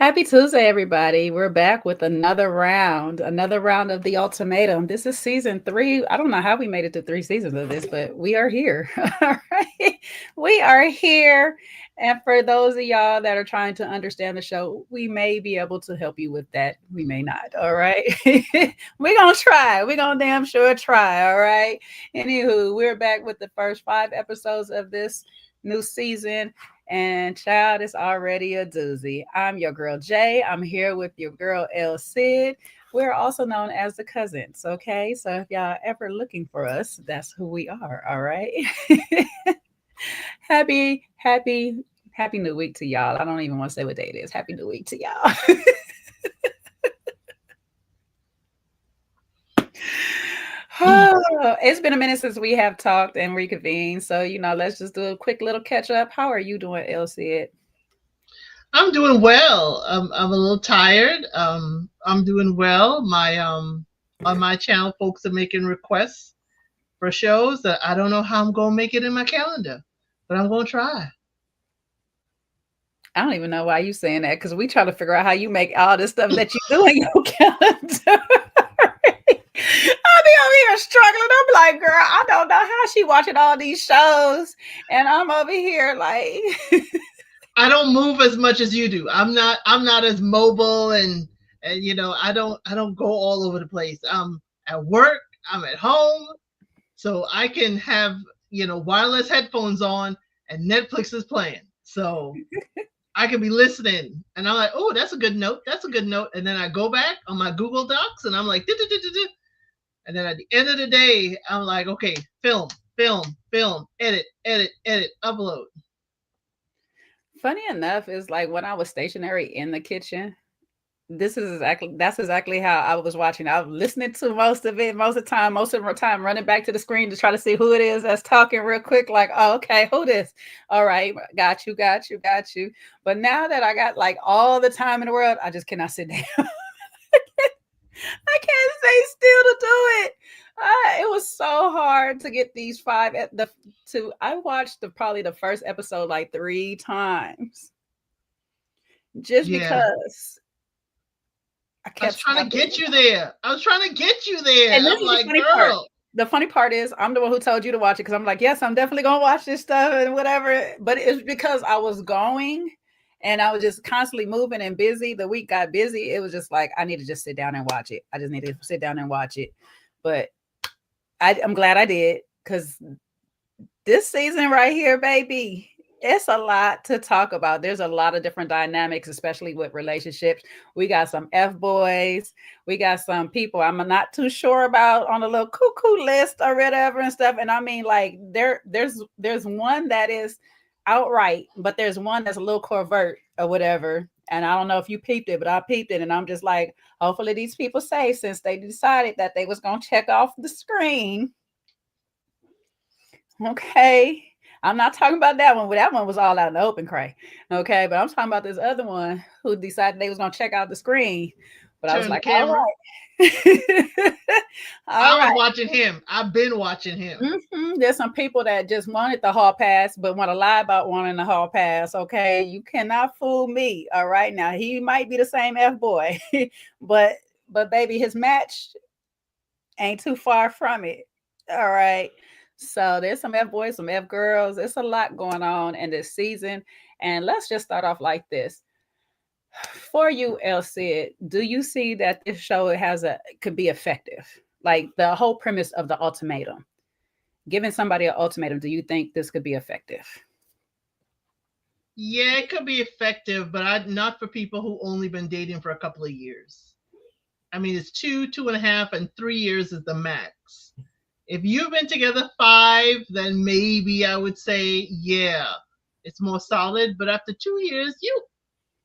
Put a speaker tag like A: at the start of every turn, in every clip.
A: Happy Tuesday, everybody. We're back with another round of the ultimatum. This is season three. I don't know how we made it to three seasons of this, but we are here. All right. We are here. And for those of y'all that are trying to understand the show, we may be able to help you with that. We may not. All right. We're going to try. We're going to damn sure try. All right. Anywho, we're back with the first 5 episodes of this new season. And child, it's already a doozy. I'm your girl Jay. I'm here with your girl L Sid. We're also known as the cousins. Okay. So if y'all ever looking for us, that's who we are. All right. Happy new week to y'all. I don't even want to say what day it is. Happy new week to y'all. Oh, it's been a minute since we have talked and reconvened. So, let's just do a quick little catch up. How are you doing, Elsie?
B: I'm doing well. I'm a little tired. I'm doing well. My on my channel, folks are making requests for shows that I don't know how I'm gonna make it in my calendar, but I'm gonna try.
A: I don't even know why you saying that because we try to figure out how you make all this stuff that you do in your calendar. I'll be over here struggling. I'm like, girl, I don't know how she watching all these shows, and I'm over here like,
B: I don't move as much as you do. I'm not as mobile and I don't go all over the place. I'm at work. I'm at home, so I can have wireless headphones on and Netflix is playing. So I can be listening and I'm like, oh, that's a good note. That's a good note. And then I go back on my Google Docs and I'm like, "Du-du-du-du-du." And then at the end of the day, I'm like, okay, film, film, film, edit, edit, edit, upload.
A: funny enough, is like when I was stationary in the kitchen. That's exactly how I was watching. I was listening to most of it, most of the time, running back to the screen to try to see who it is that's talking real quick. Like, oh, okay, who this? All right, got you. But now that I got like all the time in the world, I just cannot sit down. I can't stay still to do it. It was so hard to get these five. I watched probably the first episode like 3 times just
B: Yeah.
A: because I
B: I was
A: kept
B: trying to
A: stopping.
B: get you there. I was trying to get you there.
A: And this
B: I'm
A: is the
B: like,
A: funny part.
B: girl,
A: The funny part is I'm the one who told you to watch it because I'm like, yes, I'm definitely gonna watch this stuff and whatever. But it's because I was going and I was just constantly moving and busy. The week got busy. It was just like I need to just sit down and watch it. I just need to sit down and watch it. But I'm glad I did because this season right here, baby, it's a lot to talk about. There's a lot of different dynamics, especially with relationships. We got some F boys, we got some people I'm not too sure about on a little cuckoo list or whatever and stuff. And I mean, like, there's one that is outright, but there's one that's a little covert or whatever. And I don't know if you peeped it, but I peeped it, and I'm just like, hopefully these people say since they decided that they was gonna check off the screen. Okay. I'm not talking about that one. That one was all out in the open cray. Okay. But I'm talking about this other one who decided they was going to check out the screen. But I was
B: turn the
A: like, all
B: camera.
A: right. All
B: I was
A: right.
B: watching him. I've been watching him.
A: There's some people that just wanted the hall pass, but want to lie about wanting the hall pass. Okay. You cannot fool me. All right. Now, he might be the same F boy, but, baby, his match ain't too far from it. All right. So there's some F boys, some F girls. It's a lot going on in this season. And let's just start off like this. For you, Elsie, do you see that this show could be effective? Like the whole premise of the ultimatum. Giving somebody an ultimatum, do you think this could be effective?
B: Yeah, it could be effective, but not for people who only been dating for a couple of years. I mean, it's 2.5, and 3 years is the max. If you've been together 5, then maybe I would say, yeah, it's more solid. But after 2 years,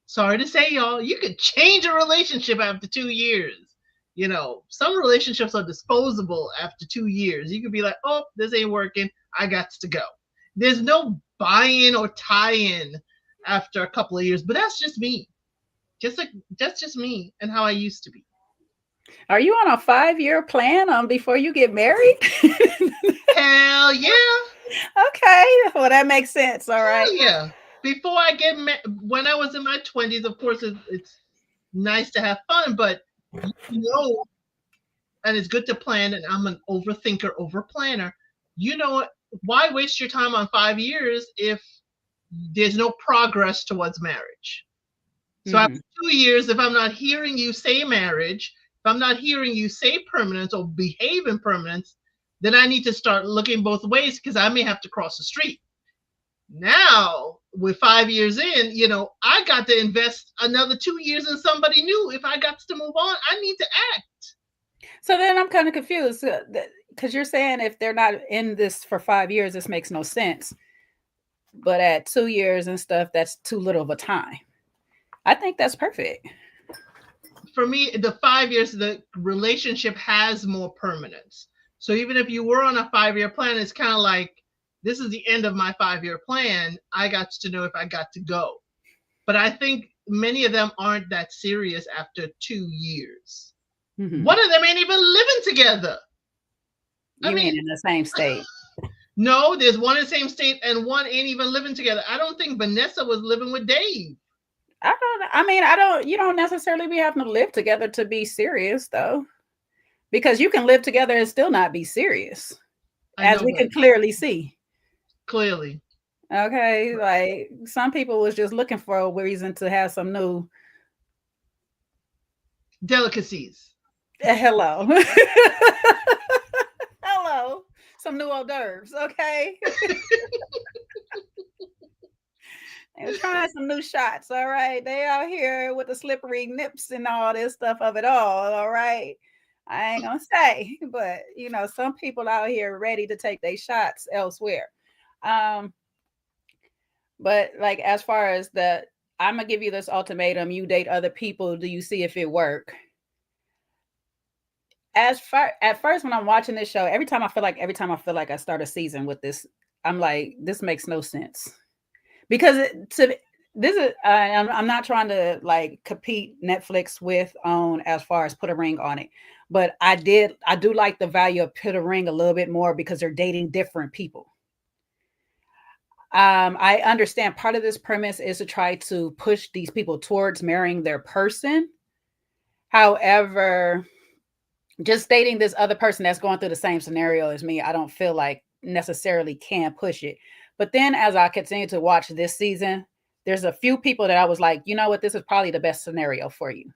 B: sorry to say, y'all, you could change a relationship after 2 years. Some relationships are disposable after 2 years. You could be like, oh, this ain't working. I got to go. There's no buy-in or tie-in after a couple of years, but that's just me. That's just me and how I used to be.
A: Are you on a 5-year plan before you get married?
B: Hell yeah.
A: Okay. Well, that makes sense. All right.
B: Hell yeah. before I get when I was in my 20s, of course, it's nice to have fun, but and it's good to plan. And I'm an overthinker, over planner. Why waste your time on 5 years if there's no progress towards marriage? So after 2 years, if I'm not hearing you say marriage, if I'm not hearing you say permanence or behave in permanence, then I need to start looking both ways because I may have to cross the street. Now, with 5 years in, I got to invest another 2 years in somebody new. If I got to move on, I need to act.
A: So then I'm kind of confused because you're saying if they're not in this for 5 years, this makes no sense. But at 2 years and stuff, that's too little of a time. I think that's perfect.
B: For me, the 5 years, the relationship has more permanence. So even if you were on a 5-year plan, it's kind of like, this is the end of my 5-year plan. I got to know if I got to go. But I think many of them aren't that serious after 2 years. One of them ain't even living together.
A: You mean in the same state?
B: No, there's one in the same state and one ain't even living together. I don't think Vanessa was living with Dave.
A: You don't necessarily be having to live together to be serious, though. Because you can live together and still not be serious. As we can clearly see.
B: Clearly.
A: Okay, like some people was just looking for a reason to have some new
B: delicacies.
A: Hello. Hello. Some new hors d'oeuvres, okay? They're trying some new shots, all right? They out here with the slippery nips and all this stuff of it all right? I ain't gonna say, but some people out here ready to take their shots elsewhere. But like as far as I'm gonna give you this ultimatum, you date other people, do you see if it work? At first when I'm watching this show, every time I feel like I start a season with this, I'm like, this makes no sense. Because I'm not trying to like compete Netflix with on as far as put a ring on it, but I do like the value of put a ring a little bit more because they're dating different people. I understand part of this premise is to try to push these people towards marrying their person. However, just dating this other person that's going through the same scenario as me, I don't feel like necessarily can push it. But then as I continue to watch this season, there's a few people that I was like, you know what, this is probably the best scenario for you.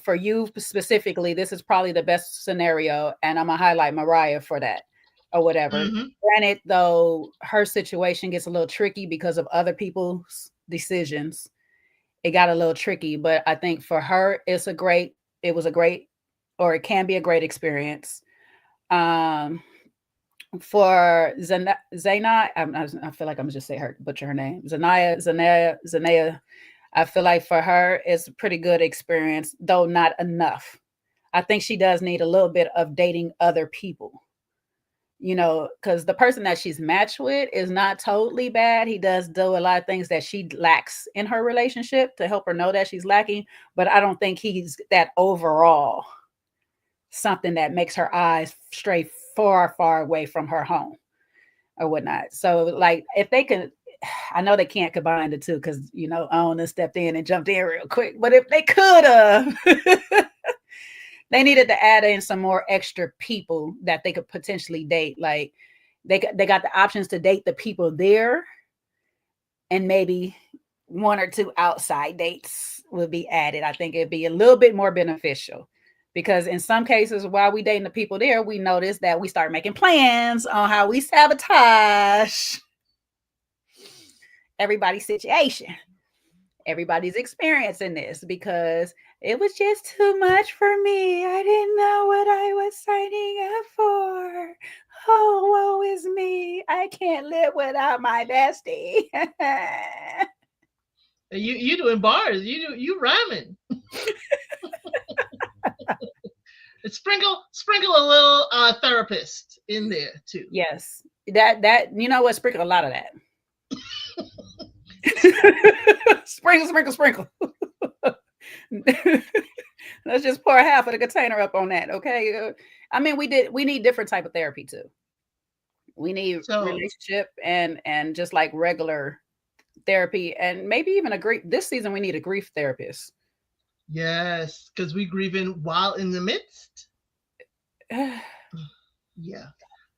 A: For you specifically, this is probably the best scenario. And I'm going to highlight Mariah for that or whatever. Granted, though, her situation gets a little tricky because of other people's decisions. It got a little tricky, but I think for her, it can be a great experience. For Zaina, I feel like I'm just say her, butcher her name. Zanaya. I feel like for her, it's a pretty good experience, though not enough. I think she does need a little bit of dating other people. Because the person that she's matched with is not totally bad. He does do a lot of things that she lacks in her relationship to help her know that she's lacking. But I don't think he's that overall something that makes her eyes stray far, far away from her home or whatnot. So like if they can, I know they can't combine the two because, Ona stepped in and jumped in real quick. But if they could have, they needed to add in some more extra people that they could potentially date. Like they got the options to date the people there, and maybe 1 or 2 outside dates would be added. I think it'd be a little bit more beneficial because in some cases, while we dating the people there, we notice that we start making plans on how we sabotage everybody's situation. Everybody's experiencing this because it was just too much for me. I didn't know what I was signing up for. Oh, woe is me. I can't live without my bestie.
B: You doing bars. You rhyming. Sprinkle a little therapist in there too.
A: Yes. That you know what? Sprinkle a lot of that. Sprinkle. Let's just pour half of the container up on that, okay? We need different type of therapy too. We need relationship and just like regular therapy, and maybe even a grief. This season, we need a grief therapist.
B: Yes, because we grieving while in the midst. Yeah.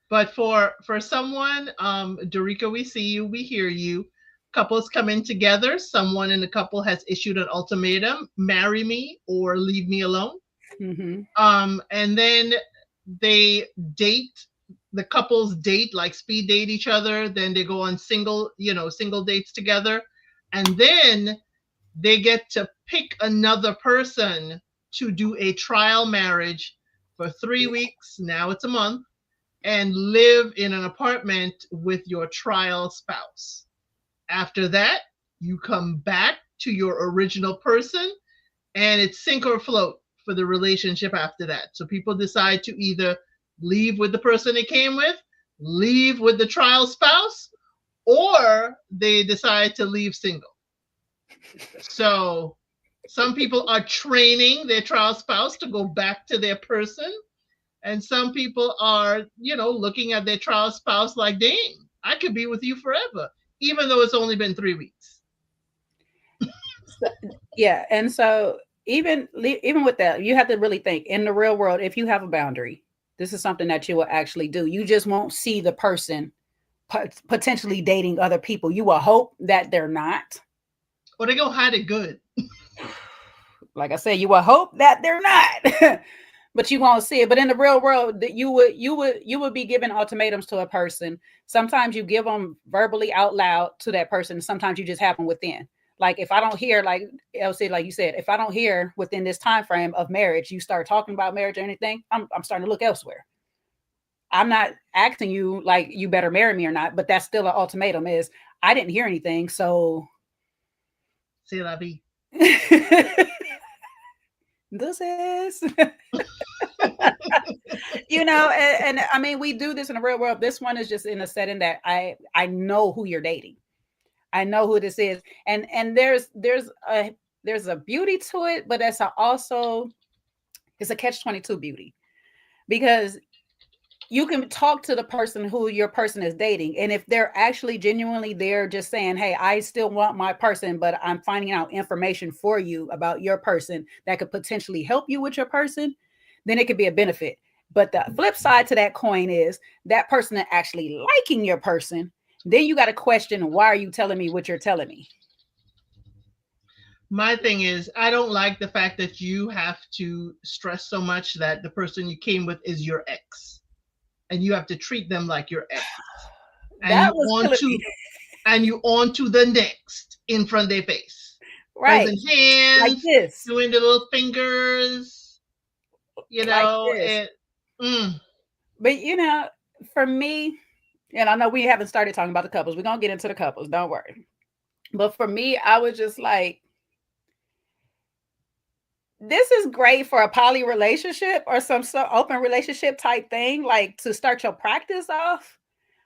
B: But for someone, Dorica, we see you, we hear you. Couples come in together. Someone in the couple has issued an ultimatum: marry me or leave me alone.
A: Mm-hmm.
B: And then they date. The couples date, like speed date each other. Then they go on single dates together, and then they get to pick another person to do a trial marriage for 3 weeks. Now it's a month, and live in an apartment with your trial spouse. After that, you come back to your original person, and it's sink or float for the relationship after that. So people decide to either leave with the person they came with, leave with the trial spouse, or they decide to leave single. So some people are training their trial spouse to go back to their person. And some people are, looking at their trial spouse like, dang, I could be with you forever, even though it's only been 3 weeks.
A: Yeah. And so even with that, you have to really think in the real world, if you have a boundary, this is something that you will actually do. You just won't see the person potentially dating other people. You will hope that they're not.
B: Or they go hide it good.
A: Like I said, you will hope that they're not. But you won't see it. But in the real world, that you would be giving ultimatums to a person. Sometimes you give them verbally out loud to that person. Sometimes you just have them within. Like if I don't hear, like LC, like you said, if I don't hear within this time frame of marriage, you start talking about marriage or anything, I'm starting to look elsewhere. I'm not asking you like you better marry me or not, but that's still an ultimatum. Is I didn't hear anything, so
B: c'est la vie.
A: This is and I mean we do this in the real world. This one is just in a setting that I know who you're dating. I know who this is, and there's a beauty to it, but it's also it's a catch-22 beauty, because you can talk to the person who your person is dating, and if they're actually genuinely there just saying, hey, I still want my person, but I'm finding out information for you about your person that could potentially help you with your person, then it could be a benefit. But the flip side to that coin is that person actually liking your person, then you got to question, why are you telling me what you're telling me?
B: My thing is, I don't like the fact that you have to stress so much that the person you came with is your ex, and you have to treat them like your ex. And you on to the next in front of their face.
A: Right.
B: Holding hands,
A: like this.
B: Doing the little fingers,
A: Like But for me, and I know we haven't started talking about the couples. We're going to get into the couples. Don't worry. But for me, I was just like, this is great for a poly relationship or some open relationship type thing, like to start your practice off.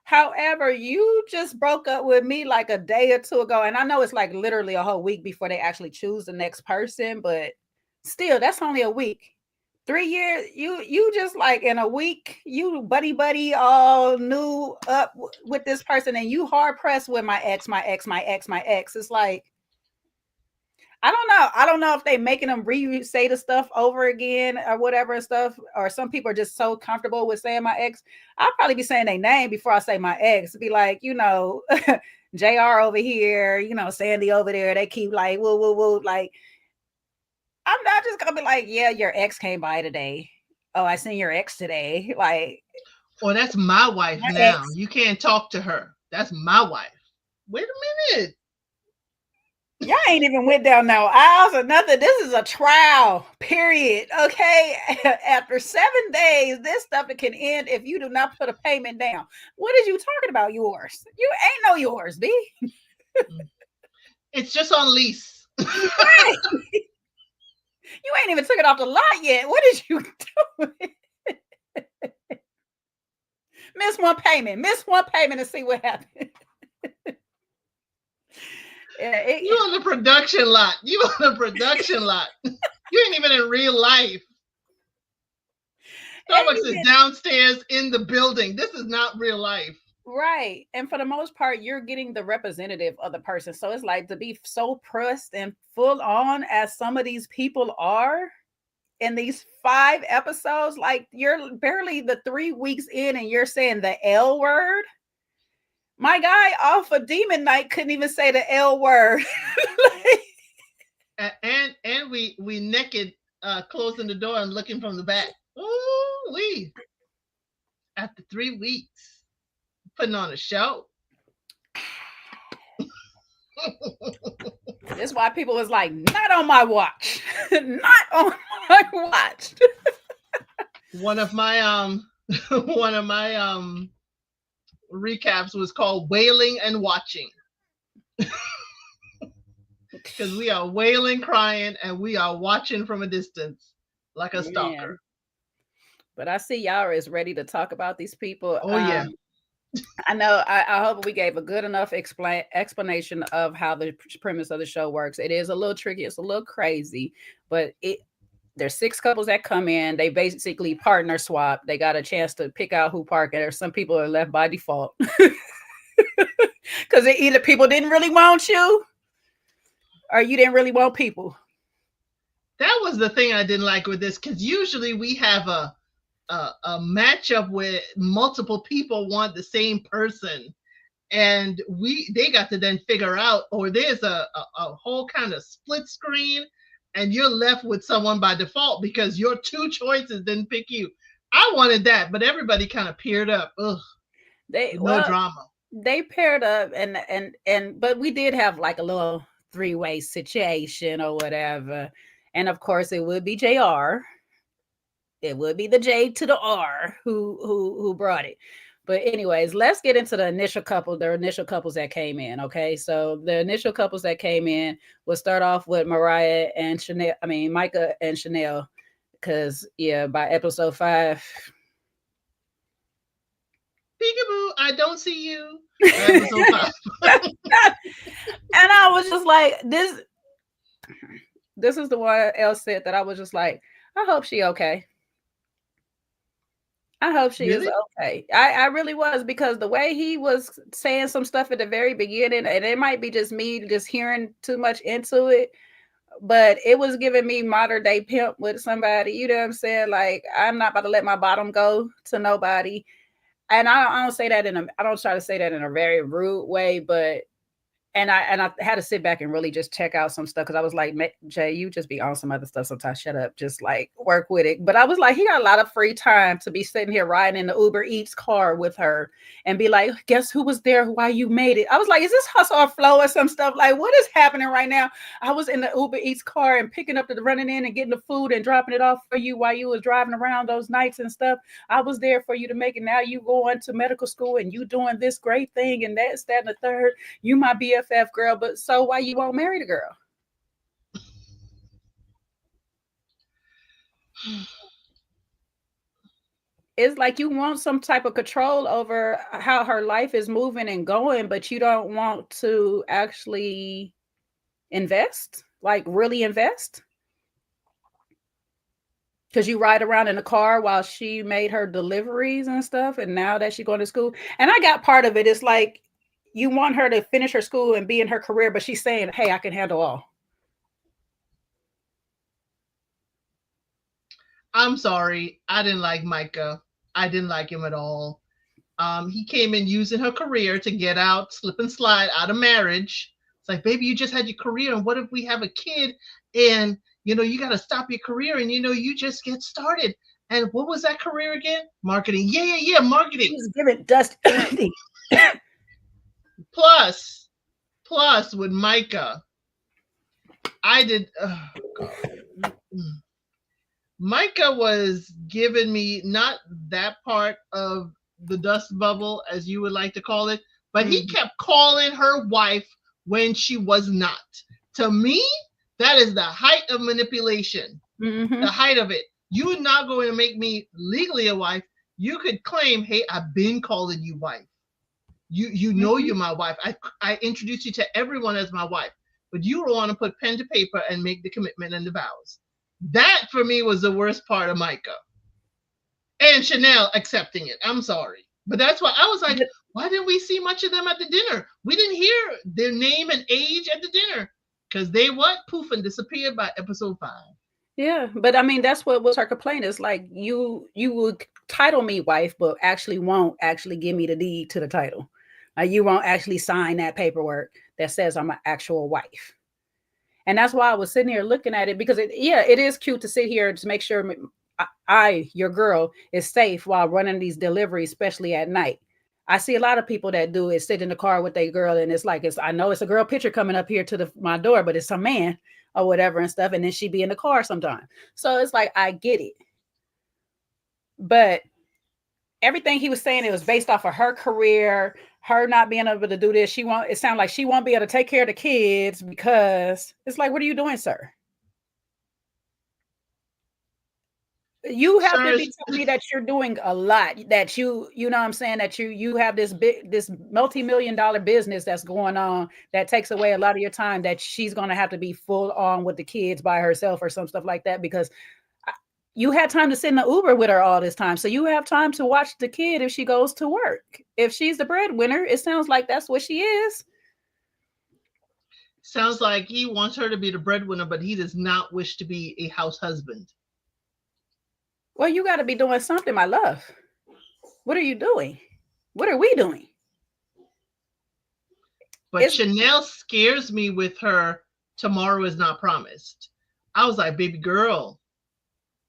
A: However, you just broke up with me like a day or two ago. And I know it's like literally a whole week before they actually choose the next person, but still, that's only a week. 3 years, you just like in a week, you buddy all new up with this person, and you hard pressed with my ex. It's like, I don't know if they making them say the stuff over again or whatever and stuff, or some people are just so comfortable with saying my ex. I'll probably be saying their name before I say my ex. Be like, JR over here, Sandy over there. They keep like, woo, like, I'm not just gonna be like, yeah, your ex came by today. Oh, I seen your ex today. Like,
B: well, that's my wife now. You can't talk to her. That's my wife. Wait a minute.
A: Y'all ain't even went down no aisles or nothing. This is a trial, period. Okay. After 7 days, this stuff can end if you do not put a payment down. What is you talking about? Yours? You ain't no yours, B.
B: It's just on lease.
A: Right. You ain't even took it off the lot yet. What is you doing? Miss one payment and see what happens.
B: You on the production lot. You ain't even in real life. Starbucks is downstairs in the building. This is not real life.
A: Right. And for the most part, you're getting the representative of the person. So it's like to be so pressed and full on as some of these people are in these 5 episodes, like you're barely the 3 weeks in and you're saying the L word. My guy off of Demon Night couldn't even say the L word.
B: And we naked, closing the door and looking from the back. Ooh, we after 3 weeks putting on a show.
A: That's why people was like, not on my watch. Not on my watch.
B: One of my one of my recaps was called Wailing and Watching. Because we are wailing, crying, and we are watching from a distance like a stalker. Man.
A: But I see y'all is ready to talk about these people.
B: Oh, yeah.
A: I know. I hope we gave a good enough explanation of how the premise of the show works. It is a little tricky. It's a little crazy, but there's 6 couples that come in. They basically partner swap. They got a chance to pick out who park. And some people are left by default because either people didn't really want you or you didn't really want people.
B: That was the thing I didn't like with this, because usually we have a matchup where multiple people want the same person, and they got to then figure out, or there's a whole kind of split screen, and you're left with someone by default because your 2 choices didn't pick you. I wanted that, but everybody kind of paired up. Ugh, no drama.
A: They paired up, and but we did have like a little 3-way situation or whatever. And of course it would be JR. It would be the J to the R who brought it. But anyways, let's get into the initial couples that came in. Okay. So the initial couples that came in, we'll start off with Mariah and Chanel. I mean, Micah and Chanel. Because by episode 5.
B: Peekaboo, I don't see you. Episode 5.
A: And I was just like, this is the one else said that I was just like, I hope she okay. I hope she is okay. I really was, because the way he was saying some stuff at the very beginning, and it might be just me just hearing too much into it, but it was giving me modern day pimp with somebody. You know what I'm saying? Like, I'm not about to let my bottom go to nobody. And I don't say that I don't try to say that in a very rude way, but and I had to sit back and really just check out some stuff, because I was like, Jay, you just be on some other stuff sometimes. Shut up, just like work with it. But I was like, he got a lot of free time to be sitting here riding in the Uber Eats car with her and be like, guess who was there while you made it? I was like, is this hustle or flow or some stuff? Like, what is happening right now? I was in the Uber Eats car and picking up running in and getting the food and dropping it off for you while you was driving around those nights and stuff. I was there for you to make it. Now you going to medical school and you doing this great thing and that's that and the third. You my BFF girl, but so why you won't marry the girl? It's like you want some type of control over how her life is moving and going, but you don't want to actually invest, like really invest. Because you ride around in the car while she made her deliveries and stuff, and now that she's going to school. And I got part of it. It's like, you want her to finish her school and be in her career, but she's saying, hey, I can handle all.
B: I'm sorry. I didn't like Micah. I didn't like him at all. He came in using her career to get out, slip and slide out of marriage. It's like, baby, you just had your career, and what if we have a kid and, you got to stop your career and, you just get started. And what was that career again? Marketing. Yeah, marketing.
A: He's giving dust.
B: Plus with Micah, I did. Oh God. Micah was giving me not that part of the dust bubble, as you would like to call it, but he kept calling her wife when she was not. To me, that is the height of manipulation. The height of it. You're not going to make me legally a wife. You could claim, hey, I've been calling you wife. You know you're my wife. I introduced you to everyone as my wife, but you don't want to put pen to paper and make the commitment and the vows. That for me was the worst part of Micah. And Chanel accepting it. I'm sorry. But that's why I was like, Why didn't we see much of them at the dinner? We didn't hear their name and age at the dinner because they poof and disappeared by episode 5.
A: Yeah, but I mean that's what was her complaint. Is like you would title me wife, but actually won't actually give me the deed to the title. You won't actually sign that paperwork that says I'm an actual wife. And that's why I was sitting here looking at it, because it is cute to sit here to make sure your girl, is safe while running these deliveries, especially at night. I see a lot of people that do is sit in the car with their girl, and it's like, I know it's a girl picture coming up here to my door, but it's some man or whatever and stuff, and then she be in the car sometime. So it's like, I get it, but everything he was saying, it was based off of her career, her not being able to do this. It sounds like she won't be able to take care of the kids, because it's like, what are you doing, sir? You have to be telling me that you're doing a lot, that you know what I'm saying, that you have this multi-million-dollar business that's going on that takes away a lot of your time, that she's going to have to be full on with the kids by herself or some stuff like that, because you had time to sit in the Uber with her all this time. So you have time to watch the kid if she goes to work. If she's the breadwinner, it sounds like that's what she is.
B: Sounds like he wants her to be the breadwinner, but he does not wish to be a house husband.
A: Well, you got to be doing something, my love. What are you doing? What are we doing?
B: But Chanel scares me with her tomorrow is not promised. I was like, baby girl,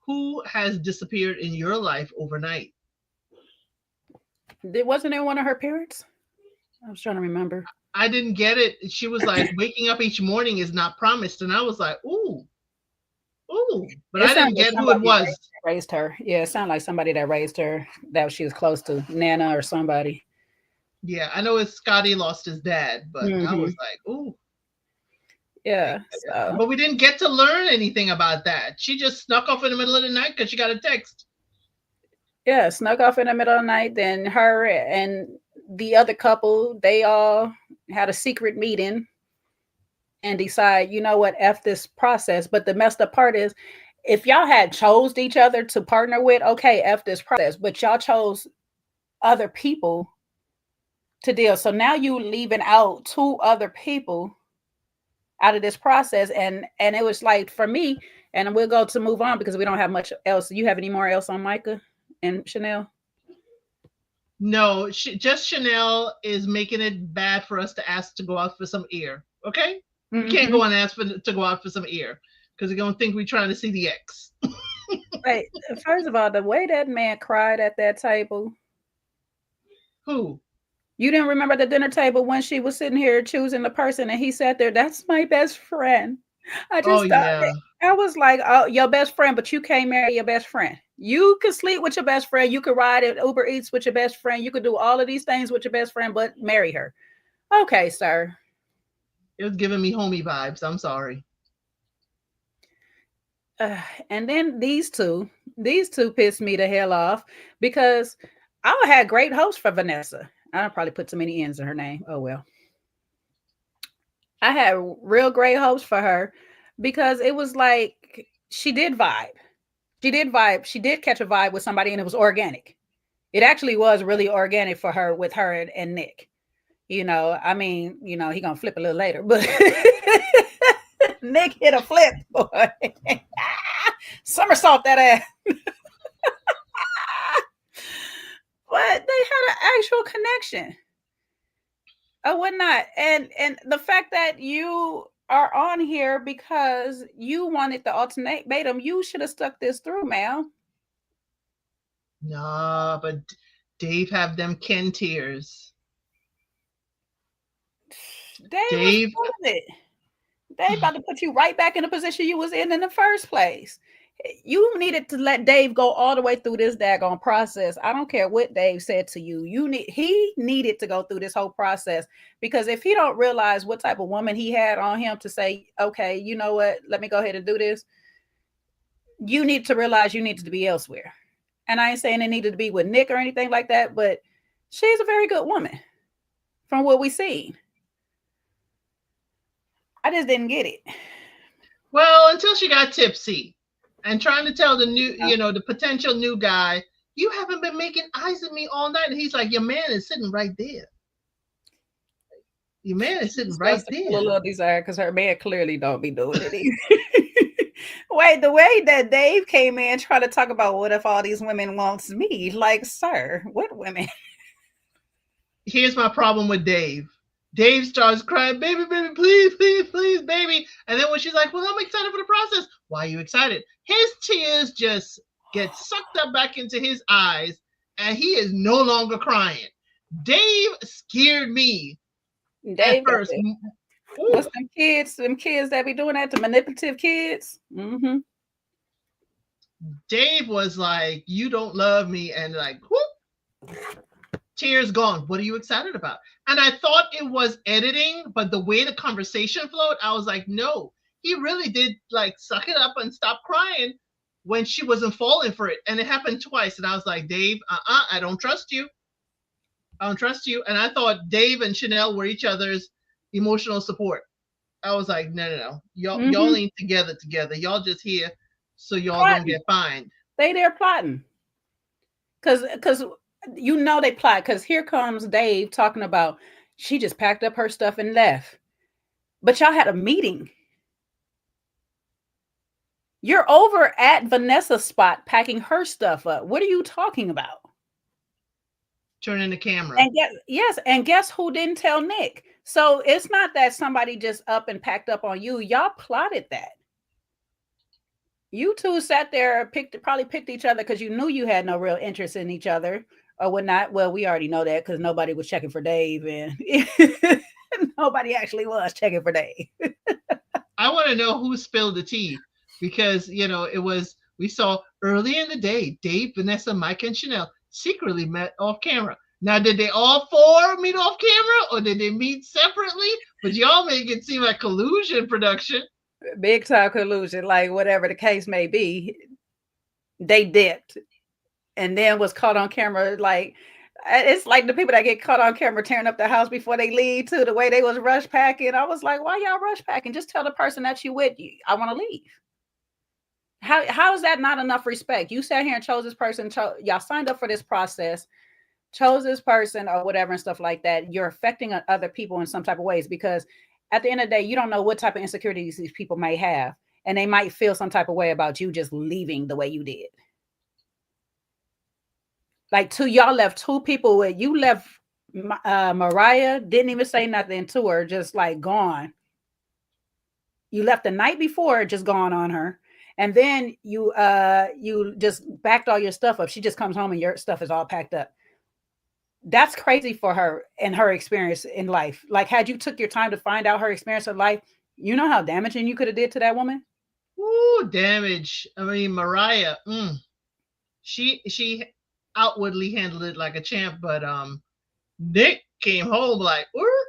B: who has disappeared in your life overnight?
A: Wasn't it one of her parents? I was trying to remember.
B: I didn't get it. She was like, waking up each morning is not promised. And I was like, ooh. But I didn't get who it was.
A: Raised her. Yeah, it sounded like somebody that raised her, that she was close to, Nana or somebody.
B: Yeah, I know it's Scotty lost his dad, but I was like, ooh.
A: Yeah. So.
B: But we didn't get to learn anything about that. She just snuck off in the middle of the night because she got a text.
A: Yeah, snuck off in the middle of the night. Then her and the other couple, they all had a secret meeting and decide, you know what, F this process. But the messed up part is, if y'all had chose each other to partner with, okay, F this process, but y'all chose other people to deal. So now you leaving out 2 other people out of this process. And it was like, for me, and we'll go to move on because we don't have much else. You have any more else on Micah and Chanel?
B: No, just Chanel is making it bad for us to ask to go out for some air. Okay? We can't go and ask to go out for some air because they're going to think we're trying to see the ex.
A: Right. First of all, the way that man cried at that table.
B: Who?
A: You didn't remember the dinner table when she was sitting here choosing the person and he sat there, that's my best friend. I just thought, I was like, oh, your best friend, but you can't marry your best friend. You could sleep with your best friend. You could ride at Uber Eats with your best friend. You could do all of these things with your best friend, but marry her. Okay, sir.
B: It was giving me homie vibes. I'm sorry.
A: And then these two pissed me the hell off because I had great hopes for Vanessa. I probably put too many N's in her name. Oh, well. I had real great hopes for her because it was like she did vibe. She did vibe. She did catch a vibe with somebody, and it was organic. It actually was really organic for her with her and Nick. You know, I mean, you know, he gonna flip a little later, but Nick hit a flip, boy. Somersault that ass. But they had an actual connection. Oh, whatnot. And the fact that you are on here because you wanted the ultimatum, you should have stuck this through, ma'am.
B: Nah, but Dave have them Ken tears.
A: Dave was full of it. Dave about to put you right back in the position you was in the first place. You needed to let Dave go all the way through this daggone process. I don't care what Dave said to you. He needed to go through this whole process, because if he don't realize what type of woman he had on him to say, okay, you know what, let me go ahead and do this. You need to realize you needed to be elsewhere. And I ain't saying it needed to be with Nick or anything like that, but she's a very good woman from what we seen. I just didn't get it.
B: Well, until she got tipsy and trying to tell the new, the potential new guy you haven't been making eyes at me all night. And he's like, your man is sitting right there. Your man is sitting right there.
A: A little desire because her man clearly don't be doing it either. Wait, the way that Dave came in trying to talk about what if all these women wants me? Like, sir, what women?
B: Here's my problem with Dave. Dave starts crying, baby, baby, please, please, please, baby. And then when she's like, well, I'm excited for the process. Why are you excited? His tears just get sucked up back into his eyes, and he is no longer crying. Dave scared me
A: Dave
B: at first.
A: What's them kids that be doing that, the manipulative kids? Mm-hmm.
B: Dave was like, you don't love me, and like, whoop, tears gone. What are you excited about? And I thought it was editing, but the way the conversation flowed, I was like, no, he really did like suck it up and stop crying when she wasn't falling for it. And it happened twice. And I was like, Dave, I don't trust you. I don't trust you. And I thought Dave and Chanel were each other's emotional support. I was like, no. Y'all ain't together. Y'all just here so y'all don't get fined.
A: They there plotting. Because you know they plot, because here comes Dave talking about she just packed up her stuff and left. But y'all had a meeting. You're over at Vanessa's spot packing her stuff up. What are you talking about?
B: Turning the camera.
A: And guess who didn't tell Nick? So it's not that somebody just up and packed up on you. Y'all plotted that. You two sat there, probably picked each other because you knew you had no real interest in each other or whatnot. Well, we already know that because nobody was checking for Dave, and nobody actually was checking for Dave.
B: I want to know who spilled the tea, because, we saw early in the day, Dave, Vanessa, Micah, and Chanel secretly met off camera. Now, did they all four meet off camera, or did they meet separately? But y'all make it seem like collusion production.
A: Big time collusion, like whatever the case may be. They dipped and then was caught on camera. Like, it's like the people that get caught on camera tearing up the house before they leave, to the way they was rush packing. I was like, why y'all rush packing? Just tell the person that you with, I want to leave. How is that not enough respect? You sat here and chose this person. Y'all signed up for this process, chose this person or whatever and stuff like that. You're affecting other people in some type of ways, because at the end of the day, you don't know what type of insecurities these people may have, and they might feel some type of way about you just leaving the way you did. Like, y'all left two people with you. Left Mariah, didn't even say nothing to her, just like gone. You left the night before, just gone on her. And then you just backed all your stuff up. She just comes home and your stuff is all packed up. That's crazy for her and her experience in life. Like, had you took your time to find out her experience in life, you know how damaging you could have did to that woman?
B: Ooh, damage. I mean, Mariah, she outwardly handled it like a champ, but Nick came home like, ooh.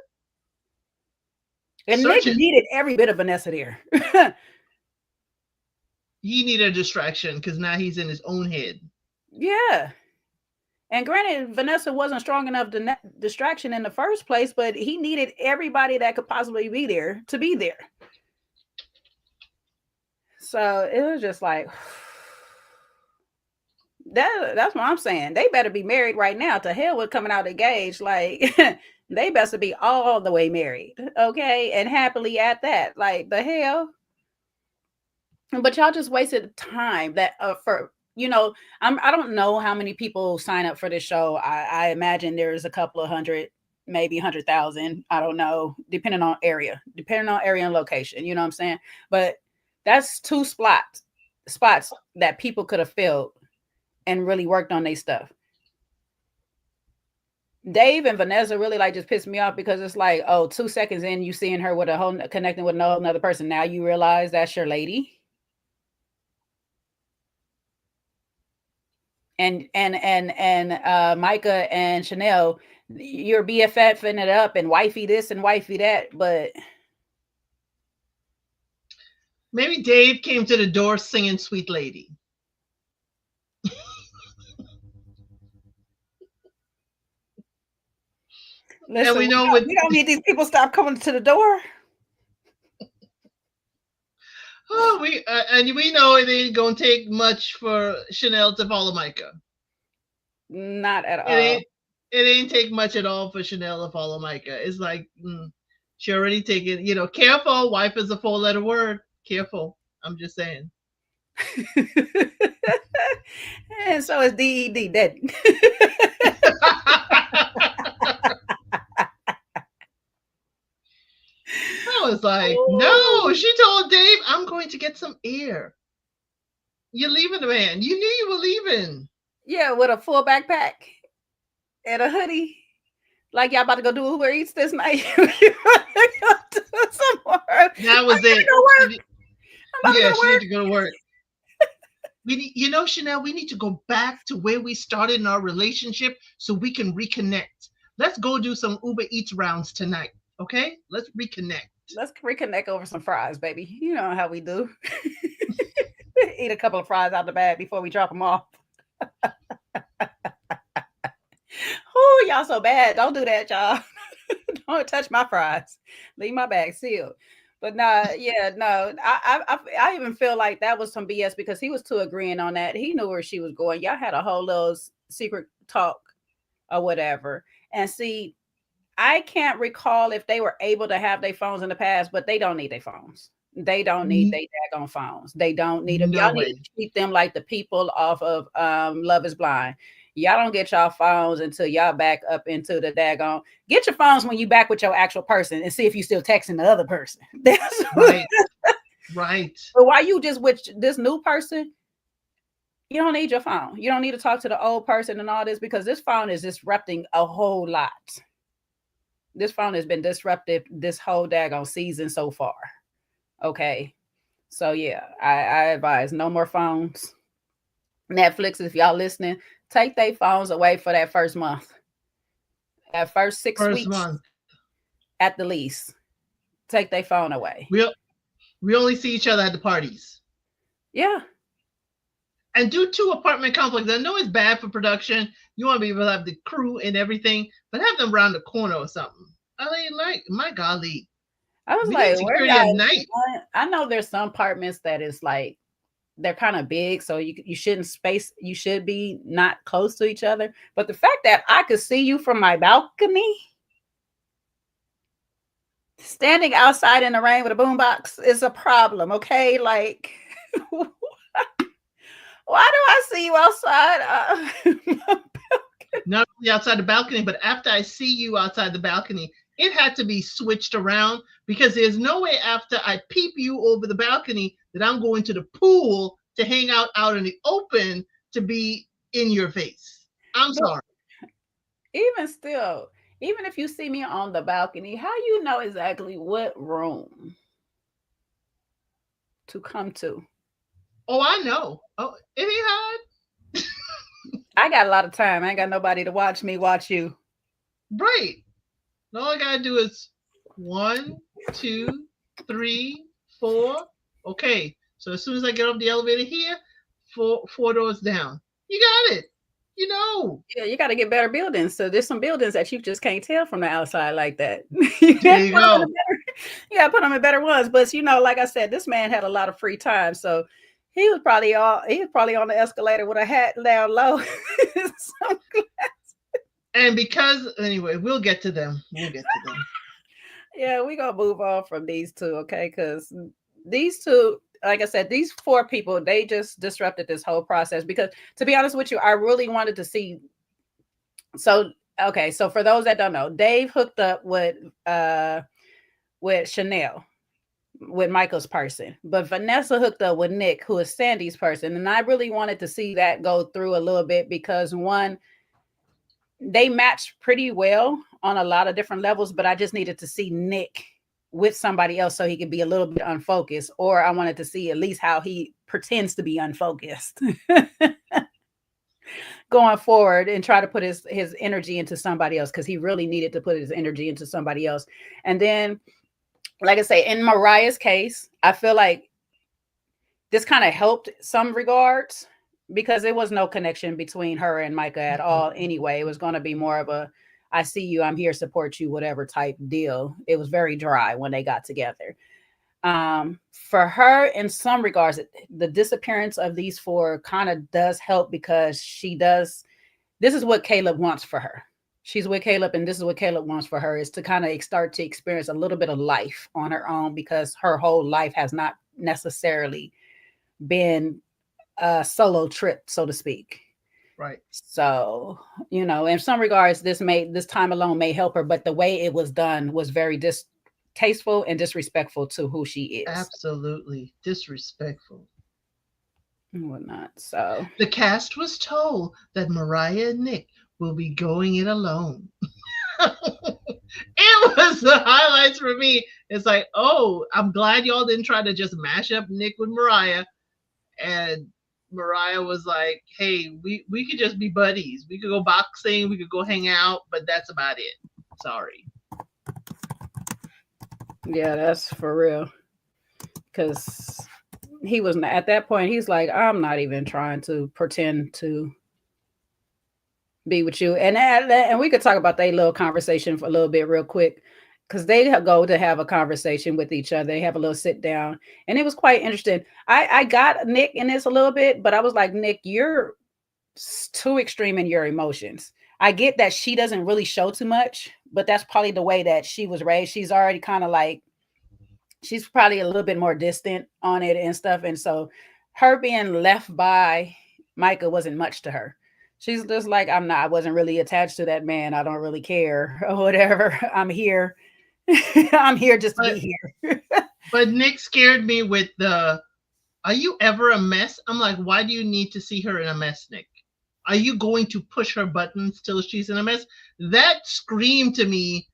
A: And Nick needed every bit of Vanessa there.
B: He needed a distraction because now he's in his own head.
A: Yeah. And granted, Vanessa wasn't strong enough to distraction in the first place, but he needed everybody that could possibly be there to be there. So it was just like, that's what I'm saying. They better be married right now. To hell with coming out engaged. Like, they better be all the way married. Okay. And happily at that. Like, the hell. But y'all just wasted time that for, I don't know how many people sign up for this show. I imagine there's a couple of hundred, maybe 100,000. I don't know, depending on area and location. You know what I'm saying? But that's two spots that people could have filled and really worked on their stuff. Dave and Vanessa really like just pissed me off, because it's like, 2 seconds in, you seeing her with connecting with another person. Now you realize that's your lady. And Micah and Chanel, you're BFFing it up and wifey this and wifey that, but
B: maybe Dave came to the door singing "Sweet Lady."
A: Listen, and we don't need these people stop coming to the door.
B: We know it ain't gonna take much for Chanel to follow Micah.
A: Not at
B: It
A: all.
B: ain't take much at all for Chanel to follow Micah. It's like she already taken. Careful. Wife is a 4-letter word. Careful. I'm just saying.
A: And so is DED. That
B: I was like, no.
A: oh,
B: She told Dave, I'm going to get some air. You're leaving the man. You knew you were leaving.
A: yeah, with a full backpack and a hoodie. Like y'all about to go do Uber Eats this night. You about to go do some work.
B: That
A: I'm
B: was
A: gonna
B: it.
A: go work. I'm about to
B: Yeah,
A: go
B: she need
A: work.
B: to go to work. We need, Chanel, we need to go back to where we started in our relationship so we can reconnect. Let's go do some Uber Eats rounds tonight. Okay? Let's reconnect.
A: Let's reconnect over some fries, baby. You know how we do. Eat a couple of fries out the bag before we drop them off. Oh, y'all so bad. Don't do that, y'all. Don't touch my fries. Leave my bag sealed. But nah, yeah, no. I even feel like that was some BS because he was too agreeing on that. He knew where she was going. Y'all had a whole little secret talk or whatever. And see, I can't recall if they were able to have their phones in the past, but they don't need their phones. They don't need their daggone phones. They don't need them.
B: No
A: Y'all need
B: way.
A: to treat them like the people off of Love is Blind. Y'all don't get y'all phones until y'all back up into the daggone. Get your phones when you back with your actual person and see if you still texting the other person. That's
B: Right. Right.
A: but why you just with this new person, you don't need your phone. You don't need to talk to the old person and all this because this phone is disrupting a whole lot. This phone has been disruptive this whole daggone season so far. Okay. So yeah, I advise no more phones. Netflix, if y'all listening, take their phones away for that first month. That first 6 weeks
B: Month.
A: at the least. Take their phone away.
B: We only see each other at the parties.
A: Yeah.
B: And do 2 apartment complexes. I know it's bad for production. You want to be able to have the crew and everything, but have them around the corner or something. I mean, like, my golly.
A: I was
B: We
A: like,
B: need
A: where
B: security at
A: y'all
B: night.
A: I know there's some apartments that is like they're kind of big, so you shouldn't space. You should be not close to each other. But the fact that I could see you from my balcony, standing outside in the rain with a boombox, is a problem. Okay, like why do I see you outside?
B: Not only outside the balcony, but after I see you outside the balcony, it had to be switched around because there's no way after I peep you over the balcony that I'm going to the pool to hang out in the open to be in your face. I'm
A: But
B: sorry.
A: even still, even if you see me on the balcony, how you know exactly what room to come to?
B: Oh, I know. Oh, it ain't hard.
A: I got a lot of time. I ain't got nobody to watch me watch you.
B: Right. All I gotta do is 1, 2, 3, 4. Okay. So as soon as I get off the elevator here, four doors down. You got it. You know.
A: Yeah, you got to get better buildings. So there's some buildings that you just can't tell from the outside like that.
B: There you go.
A: You got to put them in better ones. But like I said, this man had a lot of free time, so he was probably on the escalator with a hat down low.
B: And because anyway, we'll get to them.
A: Yeah, we gonna move on from these two, okay? Because these two, like I said, these 4 people, they just disrupted this whole process. Because to be honest with you, I really wanted to see. So okay, so for those that don't know, Dave hooked up with Chanel, with Michael's person, but Vanessa hooked up with Nick, who is Sandy's person, and I really wanted to see that go through a little bit because one, they matched pretty well on a lot of different levels, but I just needed to see Nick with somebody else so he could be a little bit unfocused, or I wanted to see at least how he pretends to be unfocused going forward and try to put his energy into somebody else because he really needed to put his energy into somebody else. And then, like I say, in Mariah's case, I feel like this kind of helped some regards because there was no connection between her and Micah at all anyway. It was going to be more of a, I see you, I'm here, support you, whatever type deal. It was very dry when they got together. For her, in some regards, the disappearance of these 4 kind of does help because she does this is what Caleb wants for her. She's with Caleb, and this is what Caleb wants for her, is to kind of start to experience a little bit of life on her own, because her whole life has not necessarily been a solo trip, so to speak.
B: Right.
A: So, in some regards, this time alone may help her, but the way it was done was very distasteful and disrespectful to who she is.
B: Absolutely disrespectful.
A: And whatnot. So
B: the cast was told that Mariah and Nick will be going it alone. It was the highlights for me. It's like, oh, I'm glad y'all didn't try to just mash up Nick with Mariah. And Mariah was like, hey, we could just be buddies. We could go boxing, we could go hang out, but that's about it. Sorry.
A: Yeah, that's for real. Because he was at that point, he's like, I'm not even trying to pretend to be with you. And we could talk about that little conversation for a little bit real quick, because they go to have a conversation with each other. They have a little sit down, and it was quite interesting. I got Nick in this a little bit, but I was like, Nick, you're too extreme in your emotions. I get that she doesn't really show too much, but that's probably the way that she was raised. She's already kind of like, she's probably a little bit more distant on it and stuff. And so her being left by Micah wasn't much to her. She's just like, I wasn't really attached to that man. I don't really care or whatever. I'm here. I'm here just to be here.
B: But Nick scared me with the, are you ever a mess? I'm like, why do you need to see her in a mess, Nick? Are you going to push her buttons till she's in a mess? That screamed to me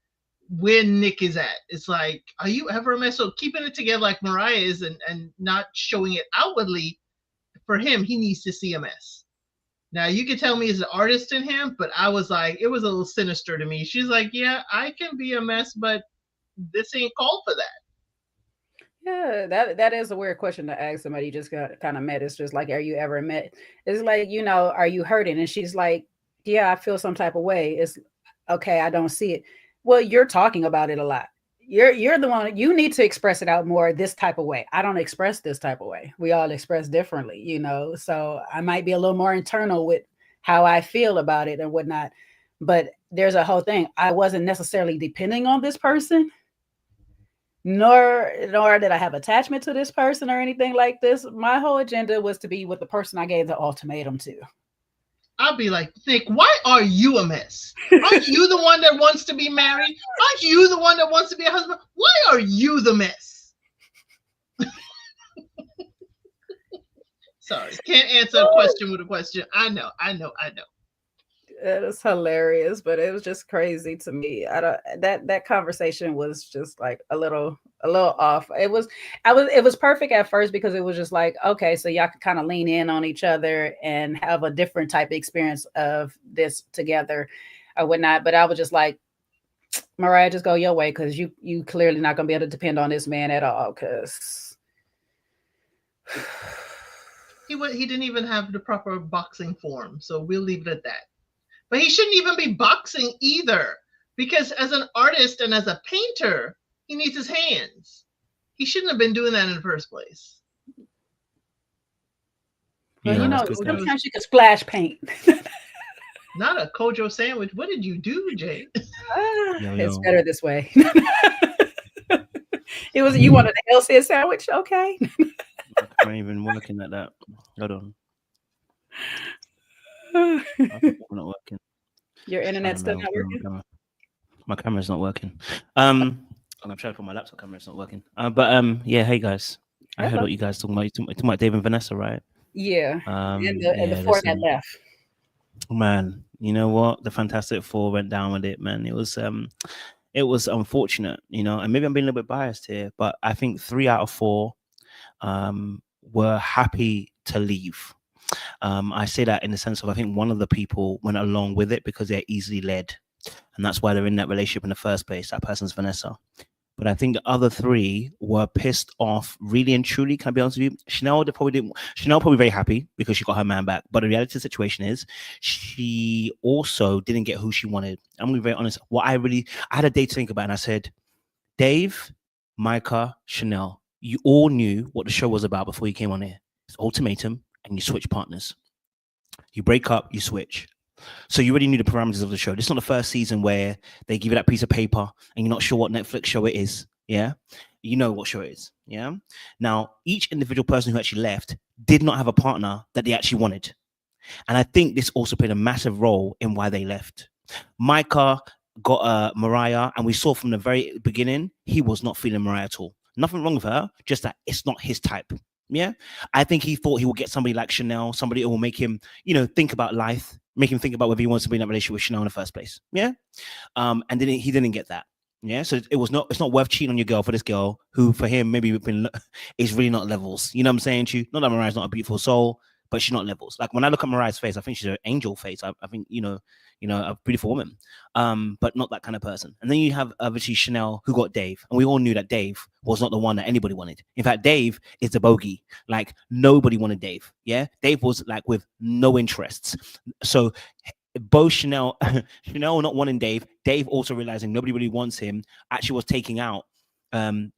B: where Nick is at. It's like, are you ever a mess? So keeping it together like Mariah is and not showing it outwardly, for him, he needs to see a mess. Now, you can tell me he's an artist in him, but I was like, it was a little sinister to me. She's like, yeah, I can be a mess, but this ain't called for that.
A: Yeah, that is a weird question to ask somebody you just got kind of met. It's just like, are you ever met? It's like, are you hurting? And she's like, yeah, I feel some type of way. It's okay, I don't see it. Well, you're talking about it a lot. You're the one, you need to express it out more this type of way. I don't express this type of way. We all express differently, so I might be a little more internal with how I feel about it and whatnot. But there's a whole thing. I wasn't necessarily depending on this person, nor did I have attachment to this person or anything like this. My whole agenda was to be with the person I gave the ultimatum to.
B: I'll be like, Nick, why are you a mess? Aren't you the one that wants to be married? Aren't you the one that wants to be a husband? Why are you the mess? Sorry, can't answer a question with a question. I know.
A: It was hilarious, but it was just crazy to me. That conversation was just like a little off. It was perfect at first, because it was just like, okay, so y'all could kind of lean in on each other and have a different type of experience of this together or whatnot. But I was just like, Mariah, just go your way, because you clearly not gonna be able to depend on this man at all, because
B: he didn't even have the proper boxing form, so we'll leave it at that. But he shouldn't even be boxing either, because as an artist and as a painter, he needs his hands. He shouldn't have been doing that in the first place.
A: Well, sometimes you can splash paint.
B: Not a Kojo sandwich. What did you do, Jay?
A: It's better this way. It was, you wanted a healthier sandwich? Okay.
C: I'm even working at that. Hold on. I'm not working.
A: Your internet's still not working?
C: My camera's not working. I'm trying to put my laptop camera, it's not working. Yeah, hey guys. I heard what you guys talking about. You're talking about Dave and Vanessa, right?
A: Yeah. And the four that left.
C: Man, you know what? The Fantastic Four went down with it, man. It was unfortunate, and maybe I'm being a little bit biased here, but I think 3 out of 4 were happy to leave. I say that in the sense of, I think one of the people went along with it because they're easily led, and that's why they're in that relationship in the first place. That person's Vanessa. But I think the other 3 were pissed off, really and truly. Can I be honest with you? Chanel probably very happy because she got her man back. But the reality of the situation is, she also didn't get who she wanted. I'm gonna be very honest. I had a day to think about, and I said, Dave, Micah, Chanel, you all knew what the show was about before you came on here. It's ultimatum, and you switch partners. You break up, you switch. So you already knew the parameters of the show. This is not the first season where they give you that piece of paper and you're not sure what Netflix show it is. Yeah. You know what show it is. Yeah. Now, each individual person who actually left did not have a partner that they actually wanted. And I think this also played a massive role in why they left. Micah got Mariah, and we saw from the very beginning, he was not feeling Mariah at all. Nothing wrong with her, just that it's not his type. Yeah. I think he thought he would get somebody like Chanel, somebody who will make him, think about life, make him think about whether he wants to be in that relationship with Chanel in the first place. Yeah. And then he didn't get that. Yeah. So it's not worth cheating on your girl for this girl who, for him, maybe is really not levels. You know what I'm saying to you? Not that Mariah's not a beautiful soul, but she's not levels. Like when I look at Mariah's face, I think she's an angel face. I think, a beautiful woman, but not that kind of person. And then you have obviously Chanel, who got Dave. And we all knew that Dave was not the one that anybody wanted. In fact, Dave is the bogey. Like nobody wanted Dave. Yeah. Dave was like with no interests. So both Chanel not wanting Dave also realizing nobody really wants him, actually was taking out.